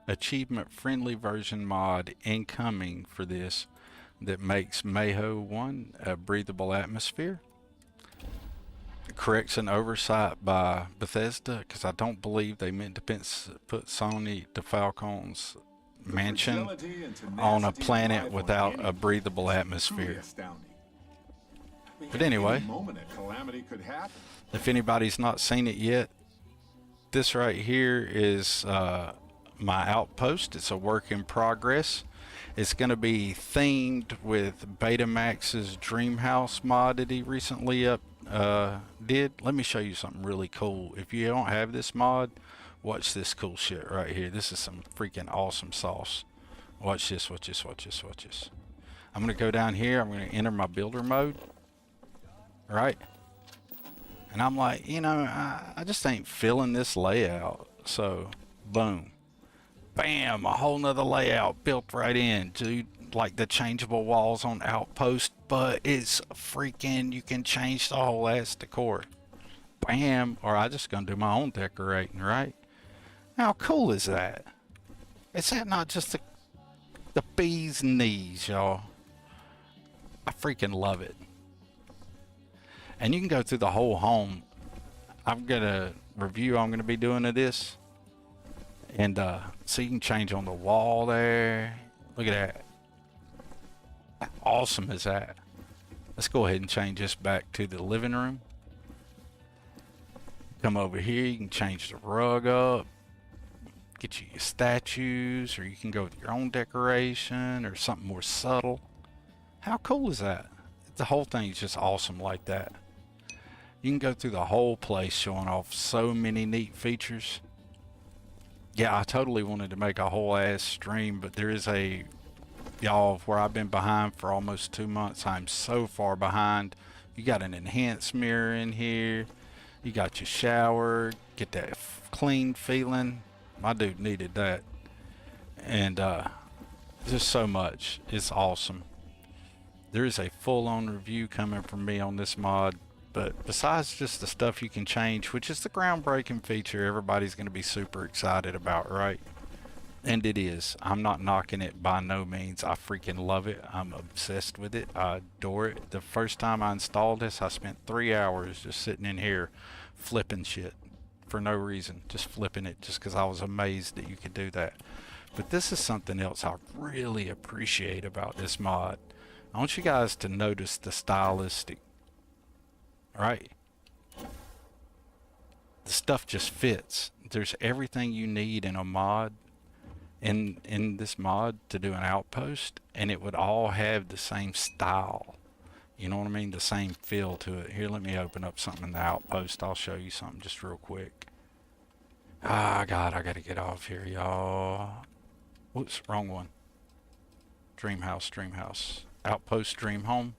achievement friendly version mod incoming for this that makes Mayho 1 a breathable atmosphere. It corrects an oversight by Bethesda, because I don't believe they meant to put Sony to Falcon's mansion on a planet without a breathable atmosphere. But anyway, if anybody's not seen it yet, this right here is my outpost. It's a work in progress. It's going to be themed with Betamax's Dream House mod that he recently did. Let me show you something really cool. If you don't have this mod, watch this cool shit right here. This is some freaking awesome sauce. Watch this, watch this, watch this, watch this. I'm going to go down here. I'm going to enter my builder mode. Right? And I'm like, you know, I just ain't feeling this layout. So, boom. Bam, a whole nother layout built right in, dude. Like the changeable walls on Outpost, but it's freaking, you can change the whole ass decor. Bam, or I just gonna do my own decorating, right? How cool is that? Is that not just the bee's knees, y'all? I freaking love it. And you can go through the whole home. I've got a review I'm gonna be doing of this. And so you can change on the wall there. Look at that. How awesome is that? Let's go ahead and change this back to the living room. Come over here, you can change the rug up. Get you your statues, or you can go with your own decoration or something more subtle. How cool is that? The whole thing is just awesome like that. You can go through the whole place showing off so many neat features. Yeah, I totally wanted to make a whole ass stream, but there is y'all, where I've been behind for almost 2 months. I'm so far behind. You got an enhanced mirror in here. You got your shower. Get that clean feeling. My dude needed that. And just so much. It's awesome. There is a full-on review coming from me on this mod. But besides just the stuff you can change, which is the groundbreaking feature everybody's going to be super excited about, right? And it is. I'm not knocking it by no means. I freaking love it. I'm obsessed with it. I adore it. The first time I installed this, I spent 3 hours just sitting in here flipping shit for no reason. Just flipping it just because I was amazed that you could do that. But this is something else I really appreciate about this mod. I want you guys to notice the stylistic. Right? The stuff just fits. There's everything you need in a mod, in this mod, to do an outpost, and it would all have the same style. You know what I mean? The same feel to it. Here, let me open up something in the outpost. I'll show you something just real quick. Ah, God, I gotta get off here, y'all. Whoops, wrong one. Dream house. Outpost, dream home.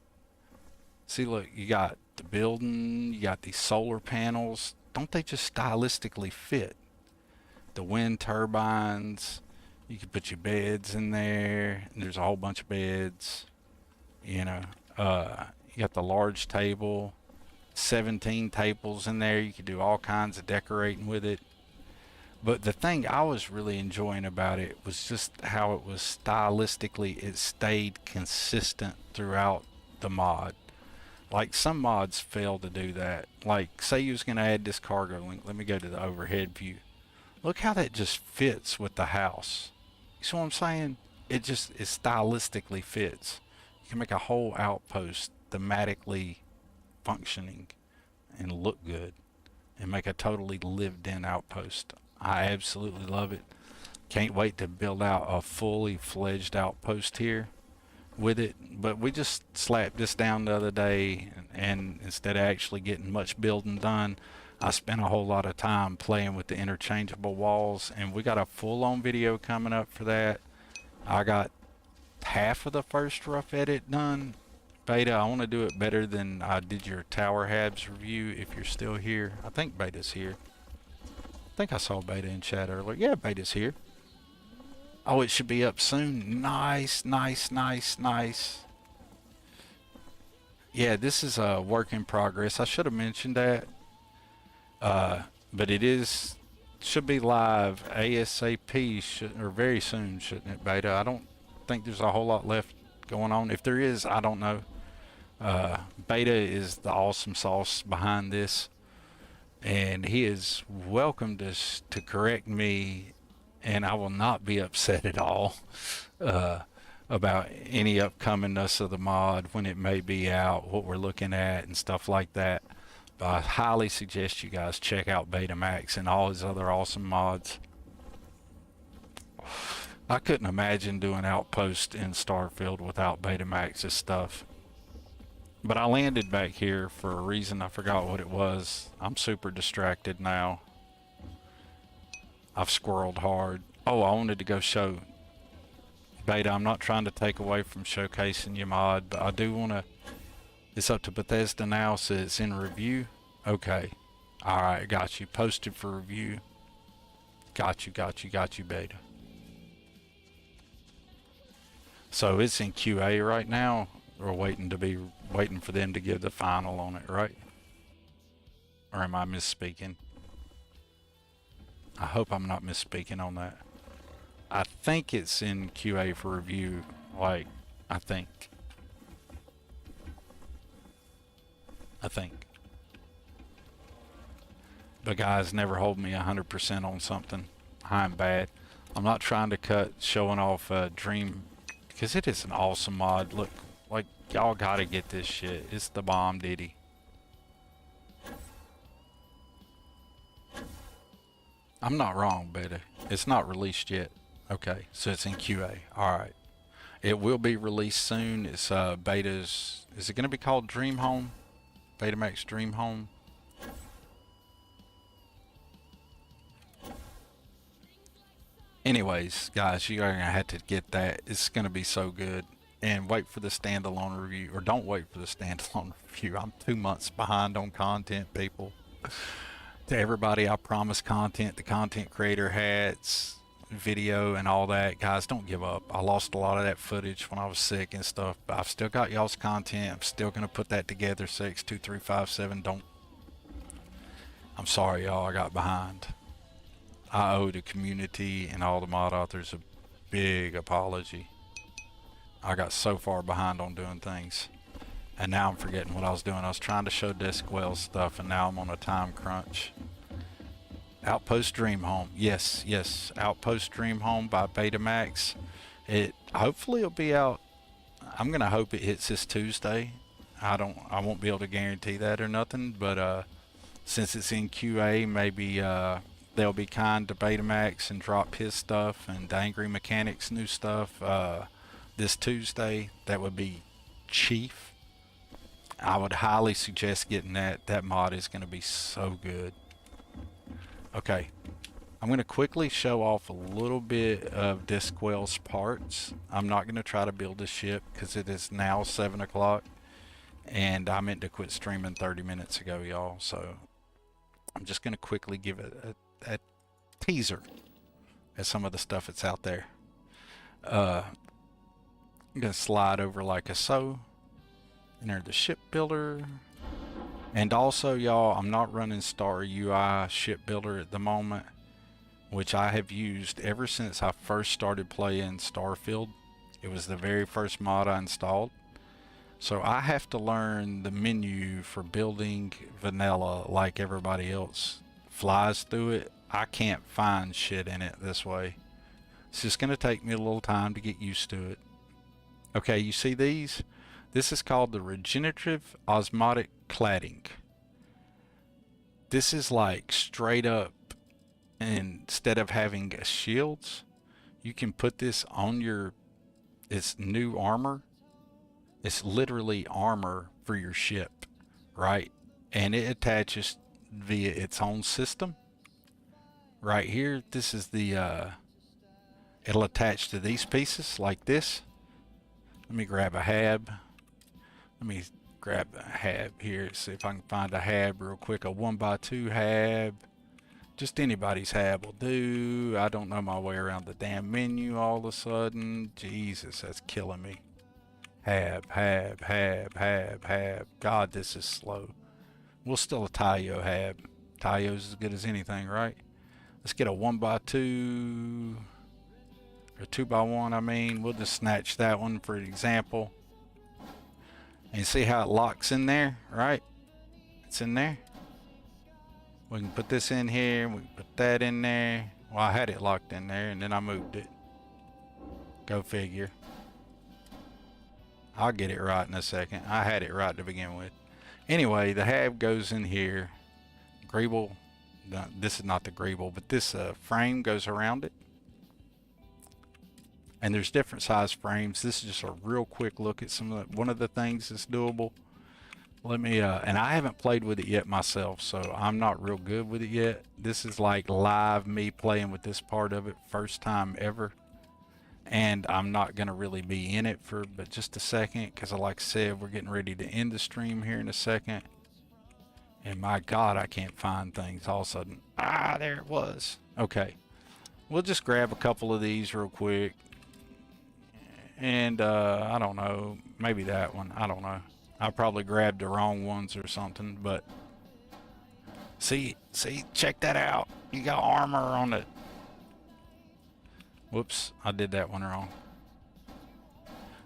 See, look, you got the building, you got these solar panels. Don't they just stylistically fit? The wind turbines, you can put your beds in there, and there's a whole bunch of beds. You know, you got the large table, 17 tables in there. You could do all kinds of decorating with it. But the thing I was really enjoying about it was just how it was stylistically, it stayed consistent throughout the mod. Like, some mods fail to do that. Like, say you was going to add this cargo link. Let me go to the overhead view. Look how that just fits with the house. You see what I'm saying? It stylistically fits. You can make a whole outpost thematically functioning and look good and make a totally lived-in outpost. I absolutely love it. Can't wait to build out a fully fledged outpost here with it. But we just slapped this down the other day, and instead of actually getting much building done, I spent a whole lot of time playing with the interchangeable walls, and we got a full-on video coming up for that. I got half of the first rough edit done. Beta, I want to do it better than I did your Tower Habs review. If you're still here, I think Beta's here. I think I saw Beta in chat earlier. Yeah, Beta's here. Oh, it should be up soon. Nice, nice, nice, nice. Yeah, this is a work in progress. I should have mentioned that. But it should be live ASAP, or very soon, shouldn't it, Beta? I don't think there's a whole lot left going on. If there is, I don't know. Beta is the awesome sauce behind this, and he is welcome to correct me, and I will not be upset at all about any upcomingness of the mod, when it may be out, what we're looking at, and stuff like that. But I highly suggest you guys check out Betamax and all his other awesome mods. I couldn't imagine doing Outpost in Starfield without Betamax's stuff. But I landed back here for a reason. I forgot what it was. I'm super distracted now. I've squirreled hard. Oh, I wanted to go show Beta. I'm not trying to take away from showcasing your mod, but I do want to. It's up to Bethesda now, so it's in review. Okay. Alright, got you. Posted for review. Got you, Beta. So it's in QA right now. We're waiting for them to give the final on it, right? Or am I misspeaking? I hope I'm not misspeaking on that. I think it's in QA for review, like, I think. But guys, never hold me 100% on something. I'm bad. I'm not trying to cut showing off Dream, because it is an awesome mod. Look, like, y'all gotta get this shit. It's the bomb ditty. I'm not wrong, Beta. It's not released yet. Okay, so it's in QA. Alright. It will be released soon. It's Beta's... Is it going to be called Dream Home? Betamax Dream Home? Anyways, guys, you're going to have to get that. It's going to be so good. And wait for the standalone review. Or don't wait for the standalone review. I'm 2 months behind on content, people. To everybody, I promise content. The content creator hats, video, and all that. Guys, don't give up. I lost a lot of that footage when I was sick and stuff. But I've still got y'all's content. I'm still going to put that together. 62357. Don't. I'm sorry, y'all. I got behind. I owe the community and all the mod authors a big apology. I got so far behind on doing things. And now I'm forgetting what I was doing. I was trying to show Discwell stuff, and now I'm on a time crunch. Outpost Dream Home. Yes, yes. Outpost Dream Home by Betamax. Hopefully it'll be out. I'm going to hope it hits this Tuesday. I won't be able to guarantee that or nothing, but since it's in QA, maybe they'll be kind to Betamax and drop his stuff and the Angry Mechanics new stuff this Tuesday. That would be chief. I would highly suggest getting that. That mod is going to be so good. Okay, I'm going to quickly show off a little bit of Discwell's parts. I'm not going to try to build a ship because it is now 7 o'clock and I meant to quit streaming 30 minutes ago, y'all. So I'm just going to quickly give it a teaser at some of the stuff that's out there. I'm going to slide over like so. Enter the ship builder. And also, y'all, I'm not running Star UI ship builder at the moment, which I have used ever since I first started playing Starfield. It was the very first mod I installed. So I have to learn the menu for building vanilla like everybody else flies through it. I can't find shit in it this way. It's just going to take me a little time to get used to it. Okay, you see these? This is called the Regenerative Osmotic cladding. This is like straight up, instead of having shields, you can put this on your, it's new armor. It's literally armor for your ship, right? And it attaches via its own system. Right here, this is the, it'll attach to these pieces like this. Let me grab a hab. Let me grab a hab here, see if I can find a hab real quick. A 1x2 hab. Just anybody's hab will do. I don't know my way around the damn menu all of a sudden. Jesus, that's killing me. Hab. God, this is slow. We'll still a Tayo hab. Tayo's as good as anything, right? Let's get a 1x2 or 2x1. I mean, we'll just snatch that one for example. And see how it locks in there, right? It's in there. We can put this in here. We can put that in there. Well, I had it locked in there, and then I moved it. Go figure. I'll get it right in a second. I had it right to begin with. Anyway, the hab goes in here. Greeble. No, this is not the greeble, but this frame goes around it. And there's different size frames. This is just a real quick look at one of the things that's doable. Let me, and I haven't played with it yet myself, so I'm not real good with it yet. This is like live me playing with this part of it, first time ever. And I'm not going to really be in it for but just a second, because like I said, we're getting ready to end the stream here in a second. And my God, I can't find things all of a sudden. Ah, there it was. Okay. We'll just grab a couple of these real quick. And, I don't know. Maybe that one. I don't know. I probably grabbed the wrong ones or something, but... See, check that out. You got armor on it. Whoops, I did that one wrong.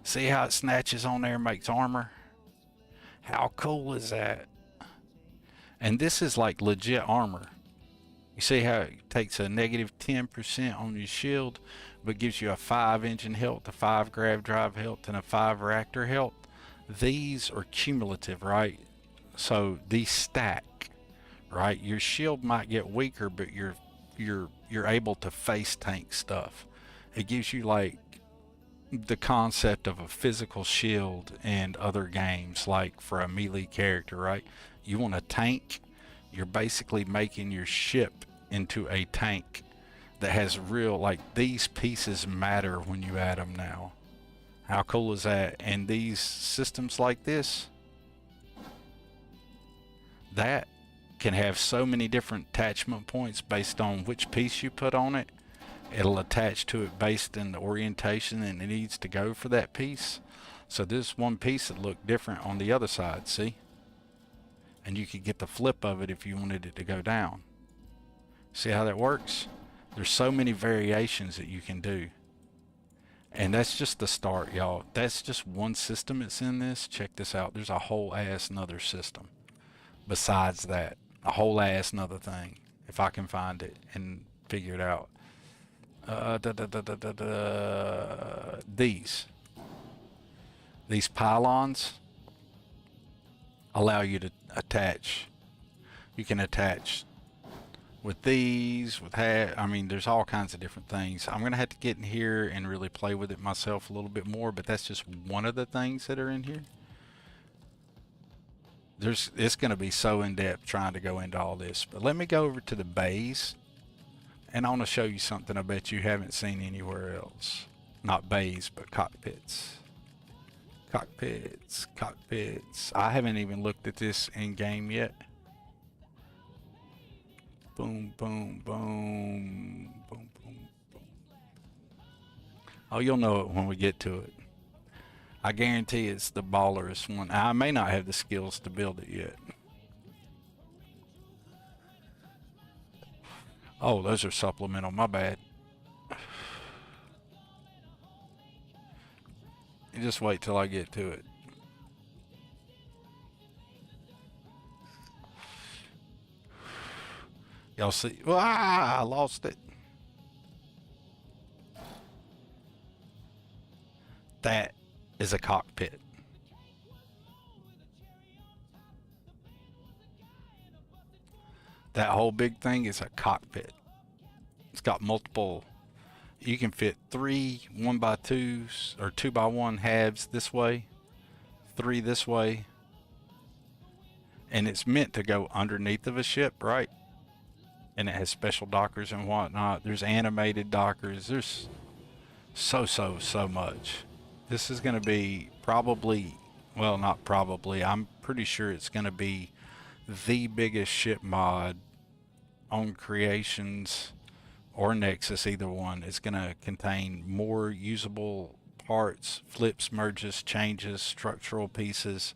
See how it snatches on there and makes armor? How cool is that? And this is like legit armor. You see how it takes a negative 10% on your shield, but gives you a 5 engine health, a 5 grav drive health, and a 5 reactor health. These are cumulative, right? So these stack, right? Your shield might get weaker, but you're able to face tank stuff. It gives you like the concept of a physical shield in other games, like for a melee character, right? You want a tank, you're basically making your ship into a tank that has real, like these pieces matter when you add them now. How cool is that? And these systems like this, that can have so many different attachment points based on which piece you put on it. It'll attach to it based on the orientation and it needs to go for that piece. So this one piece would look different on the other side, see? And you could get the flip of it if you wanted it to go down. See how that works? There's so many variations that you can do. And that's just the start, y'all. That's just one system that's in this. Check this out. There's a whole ass another system besides that. A whole ass another thing. If I can find it and figure it out. These pylons allow you to attach. You can attach with these, I mean, there's all kinds of different things. I'm gonna have to get in here and really play with it myself a little bit more, but that's just one of the things that are in here. It's gonna be so in depth trying to go into all this, but let me go over to the bays, and I want to show you something I bet you haven't seen anywhere else. Not bays, but cockpits. Cockpits. I haven't even looked at this in game yet. Boom, boom, boom, boom, boom, boom. Oh, you'll know it when we get to it. I guarantee it's the ballerest one. I may not have the skills to build it yet. Oh, those are supplemental, my bad. You just wait till I get to it. Y'all see? Ah, I lost it. That is a cockpit. That whole big thing is a cockpit. It's got multiple. You can fit 3 1x2s or 2x1 Habs this way, 3 this way, and it's meant to go underneath of a ship, right? And it has special dockers and whatnot. There's animated dockers. There's so much. This is going to be probably, well, not probably, I'm pretty sure it's going to be the biggest ship mod on Creations or Nexus, either one. It's going to contain more usable parts, flips, merges, changes, structural pieces,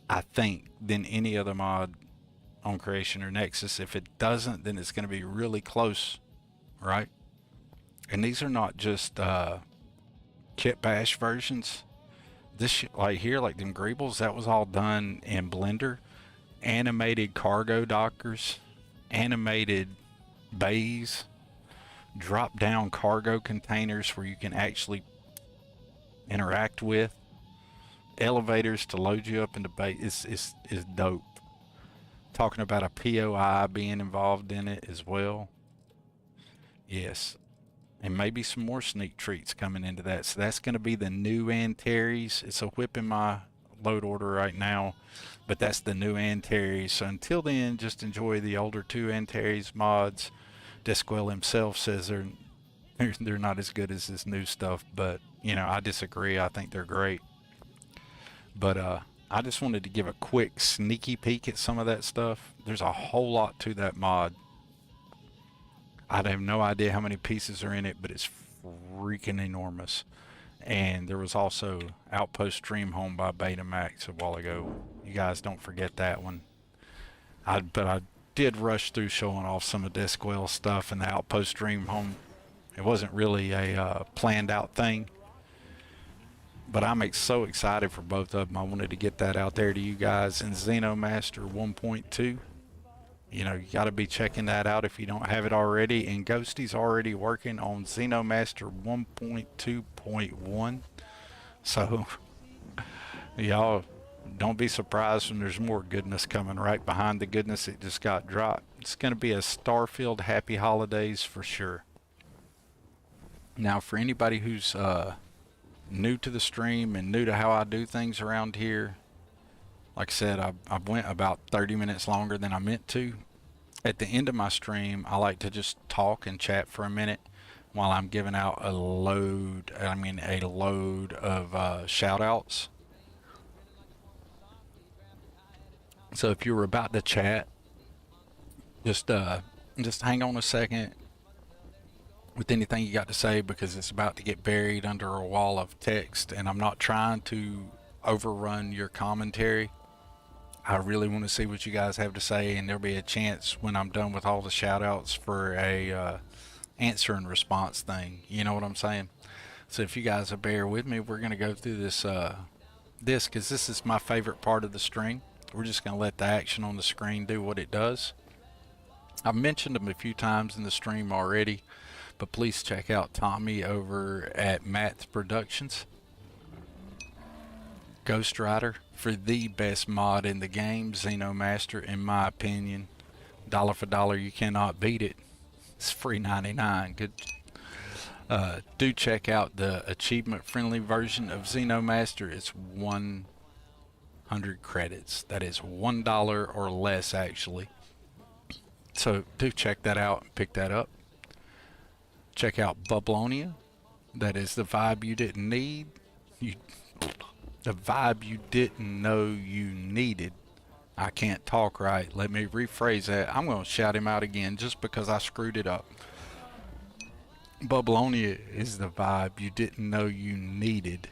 I think, than any other mod on Creation or Nexus. If it doesn't, then it's going to be really close, right? And these are not just kit bash versions. This shit right here, like them greebles, that was all done in Blender. Animated cargo dockers, animated bays, drop down cargo containers where you can actually interact with, elevators to load you up into bay. Is dope. Talking about a POI being involved in it as well. Yes. And maybe some more sneak treats coming into that. So that's going to be the new Antares. It's a whip in my load order right now, but that's the new Antares. So until then, just enjoy the older 2 Antares mods. Desquell himself says they're not as good as this new stuff, but you know, I disagree. I think they're great. But I just wanted to give a quick sneaky peek at some of that stuff. There's a whole lot to that mod. I have no idea how many pieces are in it, but it's freaking enormous. And there was also Outpost Dream Home by Betamax a while ago. You guys don't forget that one. But I did rush through showing off some of Desquell stuff and the Outpost Dream Home. It wasn't really a planned out thing. But I'm so excited for both of them. I wanted to get that out there to you guys. And Xeno Master 1.2. You know, you got to be checking that out if you don't have it already. And Ghosty's already working on Xeno Master 1.2.1. So, y'all don't be surprised when there's more goodness coming right behind the goodness that just got dropped. It's going to be a Starfield happy holidays for sure. Now, for anybody who's new to the stream and new to how I do things around here, like I said, I went about 30 minutes longer than I meant to. At the end of my stream, I like to just talk and chat for a minute while I'm giving out a load of shout outs. So if you were about to chat, just hang on a second with anything you got to say, because it's about to get buried under a wall of text, and I'm not trying to overrun your commentary. I really want to see what you guys have to say, and there'll be a chance when I'm done with all the shout outs for a answer and response thing. You know what I'm saying? So if you guys will bear with me, we're going to go through this because this is my favorite part of the stream. We're just going to let the action on the screen do what it does. I've mentioned them a few times in the stream already, but please check out Tommy over at Matt's Productions. Ghost Rider for the best mod in the game, Xeno Master, in my opinion. Dollar for dollar, you cannot beat it. It's free 99. Good. Do check out the achievement friendly version of Xeno Master. It's 100 credits. That is $1 or less, actually. So do check that out and pick that up. Check out Bubblonia. That is the vibe you didn't need. The vibe you didn't know you needed. I can't talk right. Let me rephrase that. I'm going to shout him out again just because I screwed it up. Bubblonia is the vibe you didn't know you needed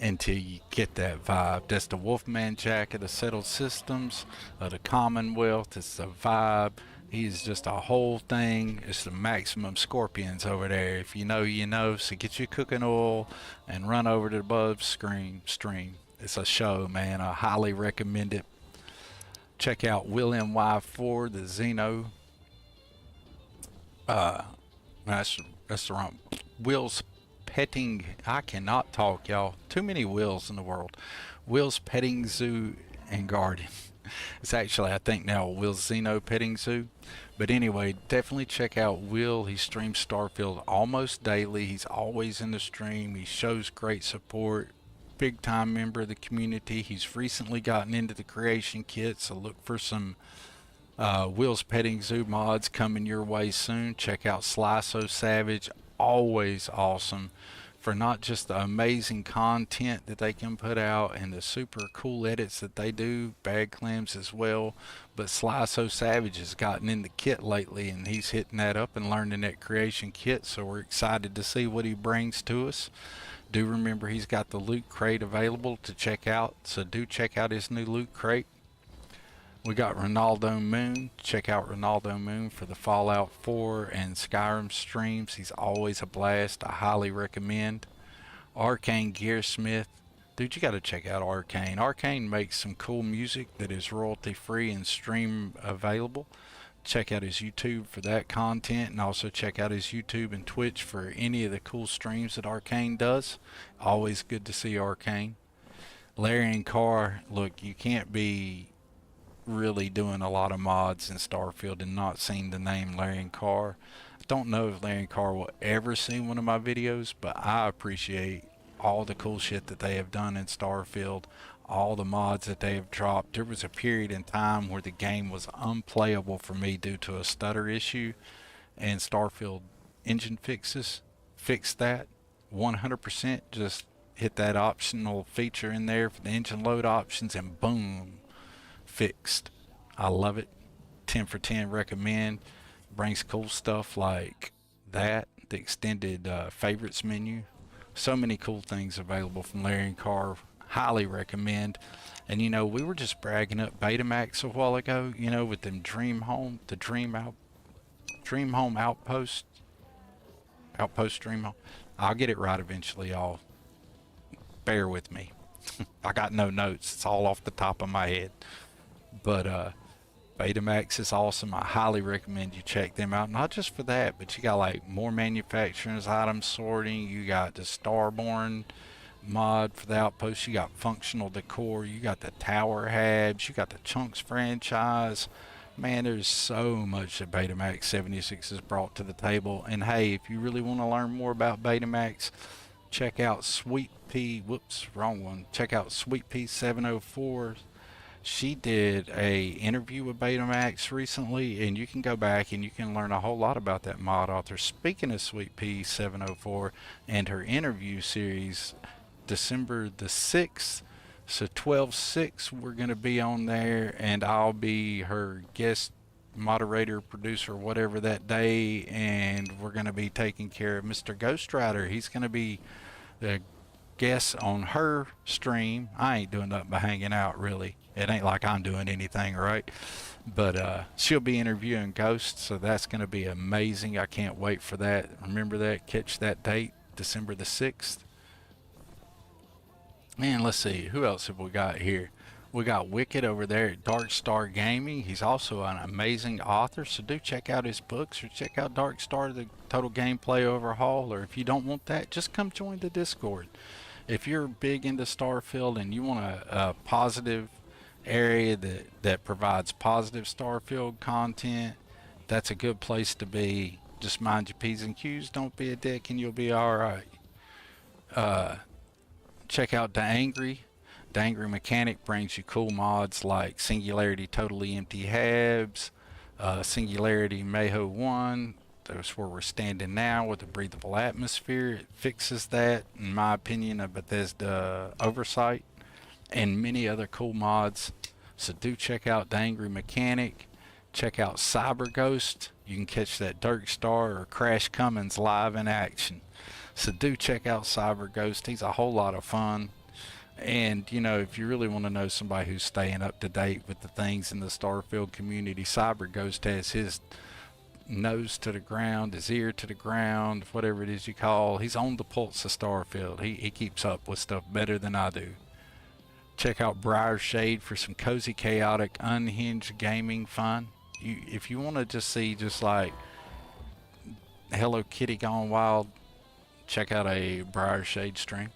until you get that vibe. That's the Wolfman Jack of the Settled Systems of the Commonwealth. It's the vibe. He's just a whole thing. It's the maximum scorpions over there. If you know, you know. So get your cooking oil and run over to the above stream. It's a show, man. I highly recommend it. Check out Will NY4, the Xeno. That's the wrong. Will's Petting. I cannot talk, y'all. Too many Wills in the world. Will's Petting Zoo and Garden. It's actually, I think now, Will's Xeno Petting Zoo. But anyway, definitely check out Will. He streams Starfield almost daily. He's always in the stream. He shows great support. Big time member of the community. He's recently gotten into the creation kit, so look for some Will's Petting Zoo mods coming your way soon. Check out Sliso Savage. Always awesome for not just the amazing content that they can put out and the super cool edits that they do, bag clams as well, but Sliso Savage has gotten in the kit lately and he's hitting that up and learning that creation kit, so we're excited to see what he brings to us. Do remember he's got the loot crate available to check out, so do check out his new loot crate. We got Ronaldo Moon. Check out Ronaldo Moon for the Fallout 4 and Skyrim streams. He's always a blast. I highly recommend. Arcane Gearsmith. Dude, you got to check out Arcane. Arcane makes some cool music that is royalty free and stream available. Check out his YouTube for that content, and also check out his YouTube and Twitch for any of the cool streams that Arcane does. Always good to see Arcane. Larry and Carr. Look, you can't be really doing a lot of mods in Starfield and not seeing the name Larry and Carr. I don't know if Larry and Carr will ever see one of my videos, but I appreciate all the cool shit that they have done in Starfield, all the mods that they have dropped. There was a period in time where the game was unplayable for me due to a stutter issue, and Starfield engine fixes fixed that 100%. Just hit that optional feature in there for the engine load options and boom, fixed. I love it. 10 for 10 recommend. Brings cool stuff like that, the extended favorites menu. So many cool things available from Larry and Carr. Highly recommend. And you know, we were just bragging up Betamax a while ago, you know, with them Dream Home, the Dream Home Outpost Dream Home. I'll get it right eventually, y'all. Bear with me. I got no notes. It's all off the top of my head. But Betamax is awesome. I highly recommend you check them out. Not just for that, but you got like more manufacturers, item sorting. You got the Starborn mod for the Outpost. You got functional decor. You got the Tower Habs. You got the Chunks franchise. Man, there's so much that Betamax 76 has brought to the table. And hey, if you really want to learn more about Betamax, check out Sweet Pea. Whoops, wrong one. Check out Sweet Pea 704. She did a interview with Betamax recently, and you can go back and you can learn a whole lot about that mod author. Speaking of Sweet Pea 704 and her interview series, December the 6th, so 12/6, we're going to be on there, and I'll be her guest moderator, producer, whatever that day, and we're going to be taking care of Mr. Ghost Rider. He's going to be the guest on her stream. I ain't doing nothing but hanging out, really. It ain't like I'm doing anything, right? But she'll be interviewing Ghost, so that's going to be amazing. I can't wait for that. Remember that. Catch that date, December the 6th. Man, let's see. Who else have we got here? We got Wicked over there at DarkStar Gaming. He's also an amazing author, so do check out his books or check out DarkStar, the Total Gameplay Overhaul. Or if you don't want that, just come join the Discord. If you're big into Starfield and you want a positive area that provides positive Starfield content, that's a good place to be. Just mind your P's and Q's, don't be a dick, and you'll be alright. Check out The Angry Mechanic. Brings you cool mods like Singularity Totally Empty Habs, Singularity Mayho 1. That's where we're standing now with a breathable atmosphere. It fixes that, in my opinion, a Bethesda oversight, and many other cool mods. So do check out The Angry Mechanic. Check out Cyber Ghost. You can catch that DarkStar or Crash Cummins live in action. So do check out Cyber Ghost. He's a whole lot of fun. And you know, if you really want to know somebody who's staying up to date with the things in the Starfield community, Cyber Ghost has his nose to the ground, his ear to the ground, whatever it is you call. He's on the pulse of Starfield. He keeps up with stuff better than I do. Check out Briar Shade for some cozy, chaotic, unhinged gaming fun. If you want to just see just like Hello Kitty gone wild, check out a Briar Shade stream.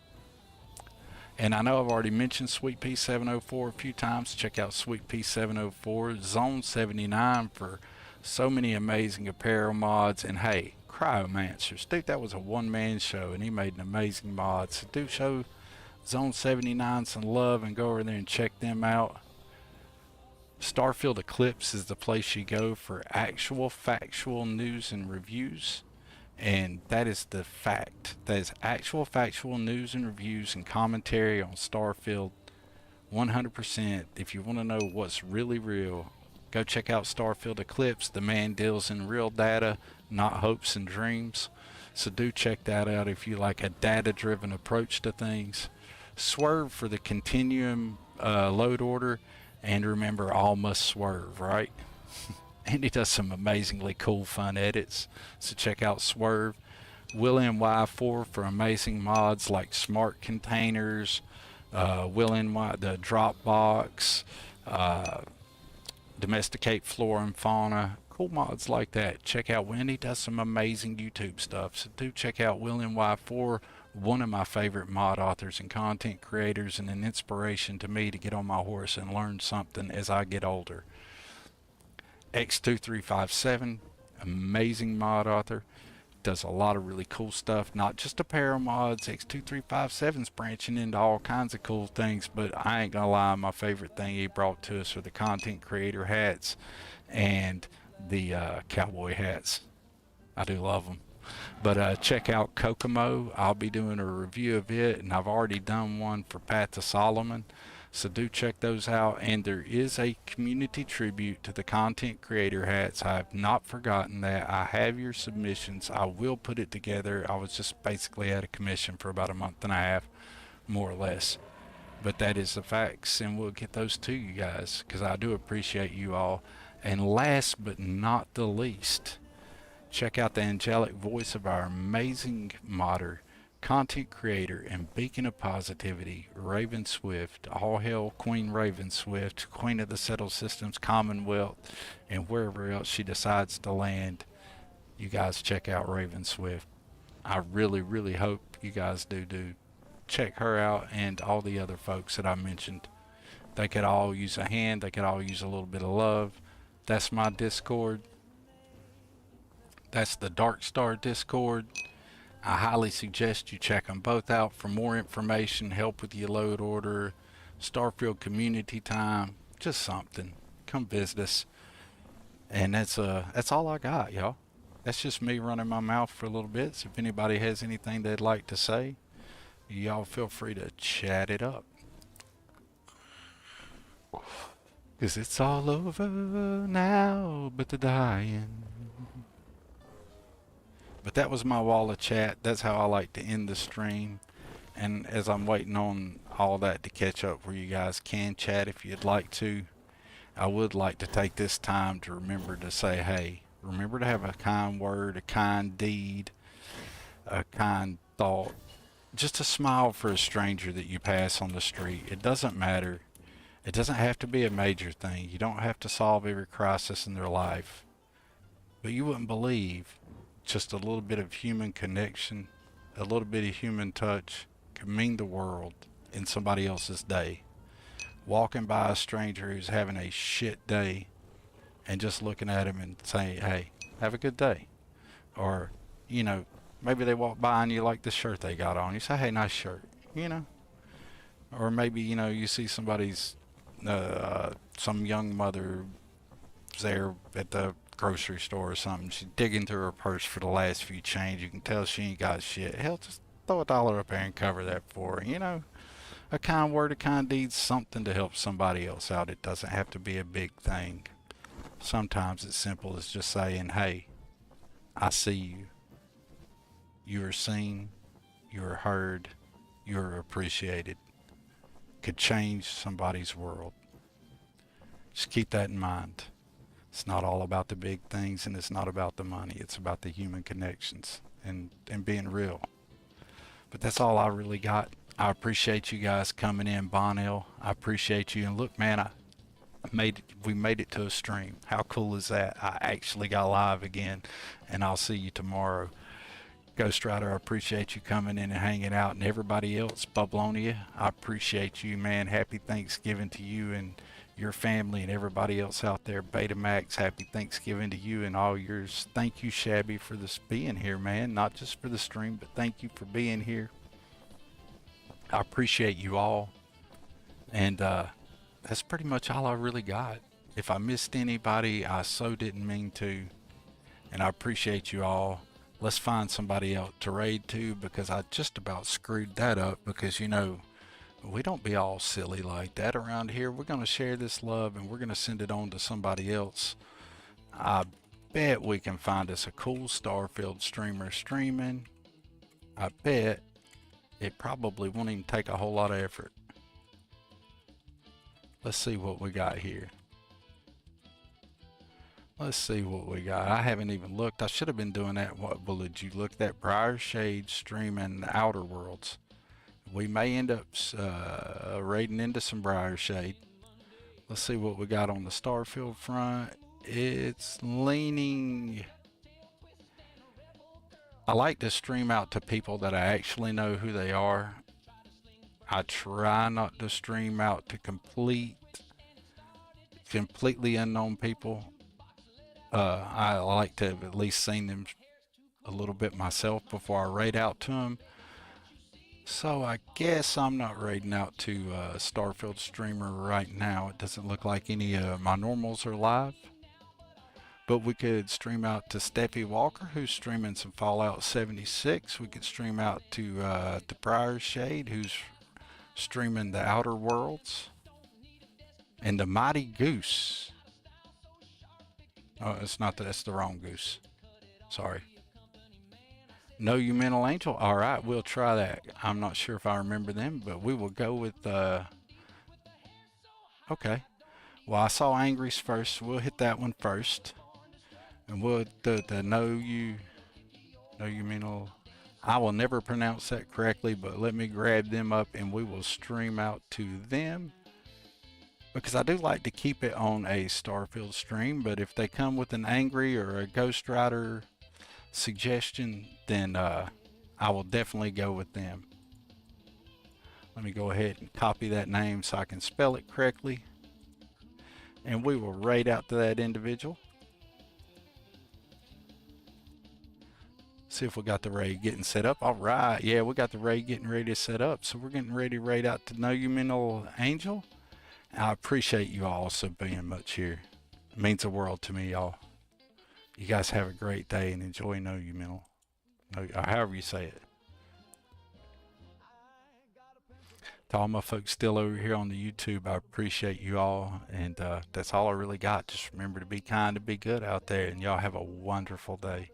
And I know I've already mentioned Sweet Pea 704 a few times. Check out Sweet Pea 704, Zone 79 for so many amazing apparel mods. And hey, Cryomancers, dude, that was a one-man show, and he made an amazing mod. So do show Zone 79 some love and go over there and check them out. Starfield Eclipse is the place you go for actual factual news and reviews. And that is the fact. That is actual factual news and reviews and commentary on Starfield 100%. If you want to know what's really real, go check out Starfield Eclipse. The man deals in real data, not hopes and dreams. So do check that out if you like a data-driven approach to things. Swerve for the Continuum load order. And remember, all must swerve, right? And he does some amazingly cool, fun edits. So check out Swerve. Will NY4 for amazing mods like smart containers, Will NY, the Dropbox, domesticate flora and fauna, cool mods like that. Check out when he does some amazing YouTube stuff. So do check out Will NY4, one of my favorite mod authors and content creators, and an inspiration to me to get on my horse and learn something as I get older. X2357, amazing mod author, does a lot of really cool stuff, not just apparel mods. X2357's branching into all kinds of cool things, but I ain't gonna lie, my favorite thing he brought to us are the content creator hats and the cowboy hats. I do love them. But check out Kokomo. I'll be doing a review of it, and I've already done one for Path to Solomon. So do check those out. And there is a community tribute to the content creator hats. I have not forgotten that. I have your submissions. I will put it together. I was just basically at a commission for about a month and a half, more or less. But that is the facts, and we'll get those to you guys because I do appreciate you all. And last but not the least, check out the angelic voice of our amazing modder, content creator, and beacon of positivity, Raven Swift. All hail Queen Raven Swift, Queen of the Settled Systems Commonwealth, and wherever else she decides to land. You guys check out Raven Swift. I really, really hope you guys do check her out and all the other folks that I mentioned. They could all use a hand. They could all use a little bit of love. That's my Discord. That's the DarkStar Discord. I highly suggest you check them both out for more information, help with your load order, Starfield community time, just something. Come visit us. And that's all I got, y'all. That's just me running my mouth for a little bit. So if anybody has anything they'd like to say, y'all feel free to chat it up. 'Cause it's all over now, but the dying. But that was my wall of chat. That's how I like to end the stream. And as I'm waiting on all that to catch up where you guys can chat if you'd like to, I would like to take this time to remember to say, hey, remember to have a kind word, a kind deed, a kind thought, just a smile for a stranger that you pass on the street. It doesn't matter. It doesn't have to be a major thing. You don't have to solve every crisis in their life. But you wouldn't believe just a little bit of human connection, a little bit of human touch can mean the world in somebody else's day. Walking by a stranger who's having a shit day and just looking at him and saying, hey, have a good day. Or, you know, maybe they walk by and you like the shirt they got on. You say, hey, nice shirt, you know. Or maybe, you know, you see somebody's, some young mother there at the grocery store or something. She's digging through her purse for the last few change. You can tell she ain't got shit. Hell, just throw $1 up there and cover that for her. You know, a kind word, a kind deed, something to help somebody else out. It doesn't have to be a big thing. Sometimes it's simple as just saying, hey, I see you. You are seen. You are heard. You are appreciated. Could change somebody's world. Just keep that in mind. It's not all about the big things, and it's not about the money. It's about the human connections and being real. But that's all I really got. I appreciate you guys coming in, Bonnell. I appreciate you. And look, man, we made it to a stream. How cool is that? I actually got live again, and I'll see you tomorrow. Ghost Rider, I appreciate you coming in and hanging out, and everybody else, Bublonia, I appreciate you, man. Happy Thanksgiving to you and your family and everybody else out there. Betamax, happy Thanksgiving to you and all yours. Thank you, Shabby, for this being here, man. Not just for the stream, but thank you for being here. I appreciate you all. And that's pretty much all I really got. If I missed anybody, I so didn't mean to. And I appreciate you all. Let's find somebody else to raid to, because I just about screwed that up, because, you know, we don't be all silly like that around here. We're going to share this love and we're going to send it on to somebody else. I bet we can find us a cool Starfield streamer streaming. I bet it probably won't even take a whole lot of effort. Let's see what we got here. Let's see what we got. I haven't even looked. I should have been doing that. What did you look at? Briar Shade streaming the Outer Worlds. We may end up raiding into some Briar Shade. Let's see what we got on the Starfield front. It's leaning. I like to stream out to people that I actually know who they are. I try not to stream out to completely unknown people. I like to have at least seen them a little bit myself before I raid out to them. So I guess I'm not raiding out to a Starfield streamer right now. It doesn't look like any of my normals are live. But we could stream out to Steffi Walker, who's streaming some Fallout 76. We could stream out to Briar Shade, who's streaming the Outer Worlds. And the Mighty Goose. Oh, it's not that. That's the wrong goose. Sorry. Know You Mental Angel. All right, we'll try that. I'm not sure if I remember them, but we will go with. Okay. Well, I saw Angry's first. So we'll hit that one first, and we'll the Know You Mental. I will never pronounce that correctly, but let me grab them up, and we will stream out to them. Because I do like to keep it on a Starfield stream, but if they come with an Angry or a Ghost Rider suggestion, then I will definitely go with them. Let me go ahead and copy that name so I can spell it correctly. And we will raid out to that individual. See if we got the raid getting set up. All right, yeah, we got the raid getting ready to set up. So we're getting ready to raid out to Know You Mental Angel. I appreciate you all so being much here. It means the world to me, y'all. You guys have a great day and enjoy Know You Mental. Or however you say it. To all my folks still over here on the YouTube, I appreciate you all. And that's all I really got. Just remember to be kind and be good out there. And y'all have a wonderful day.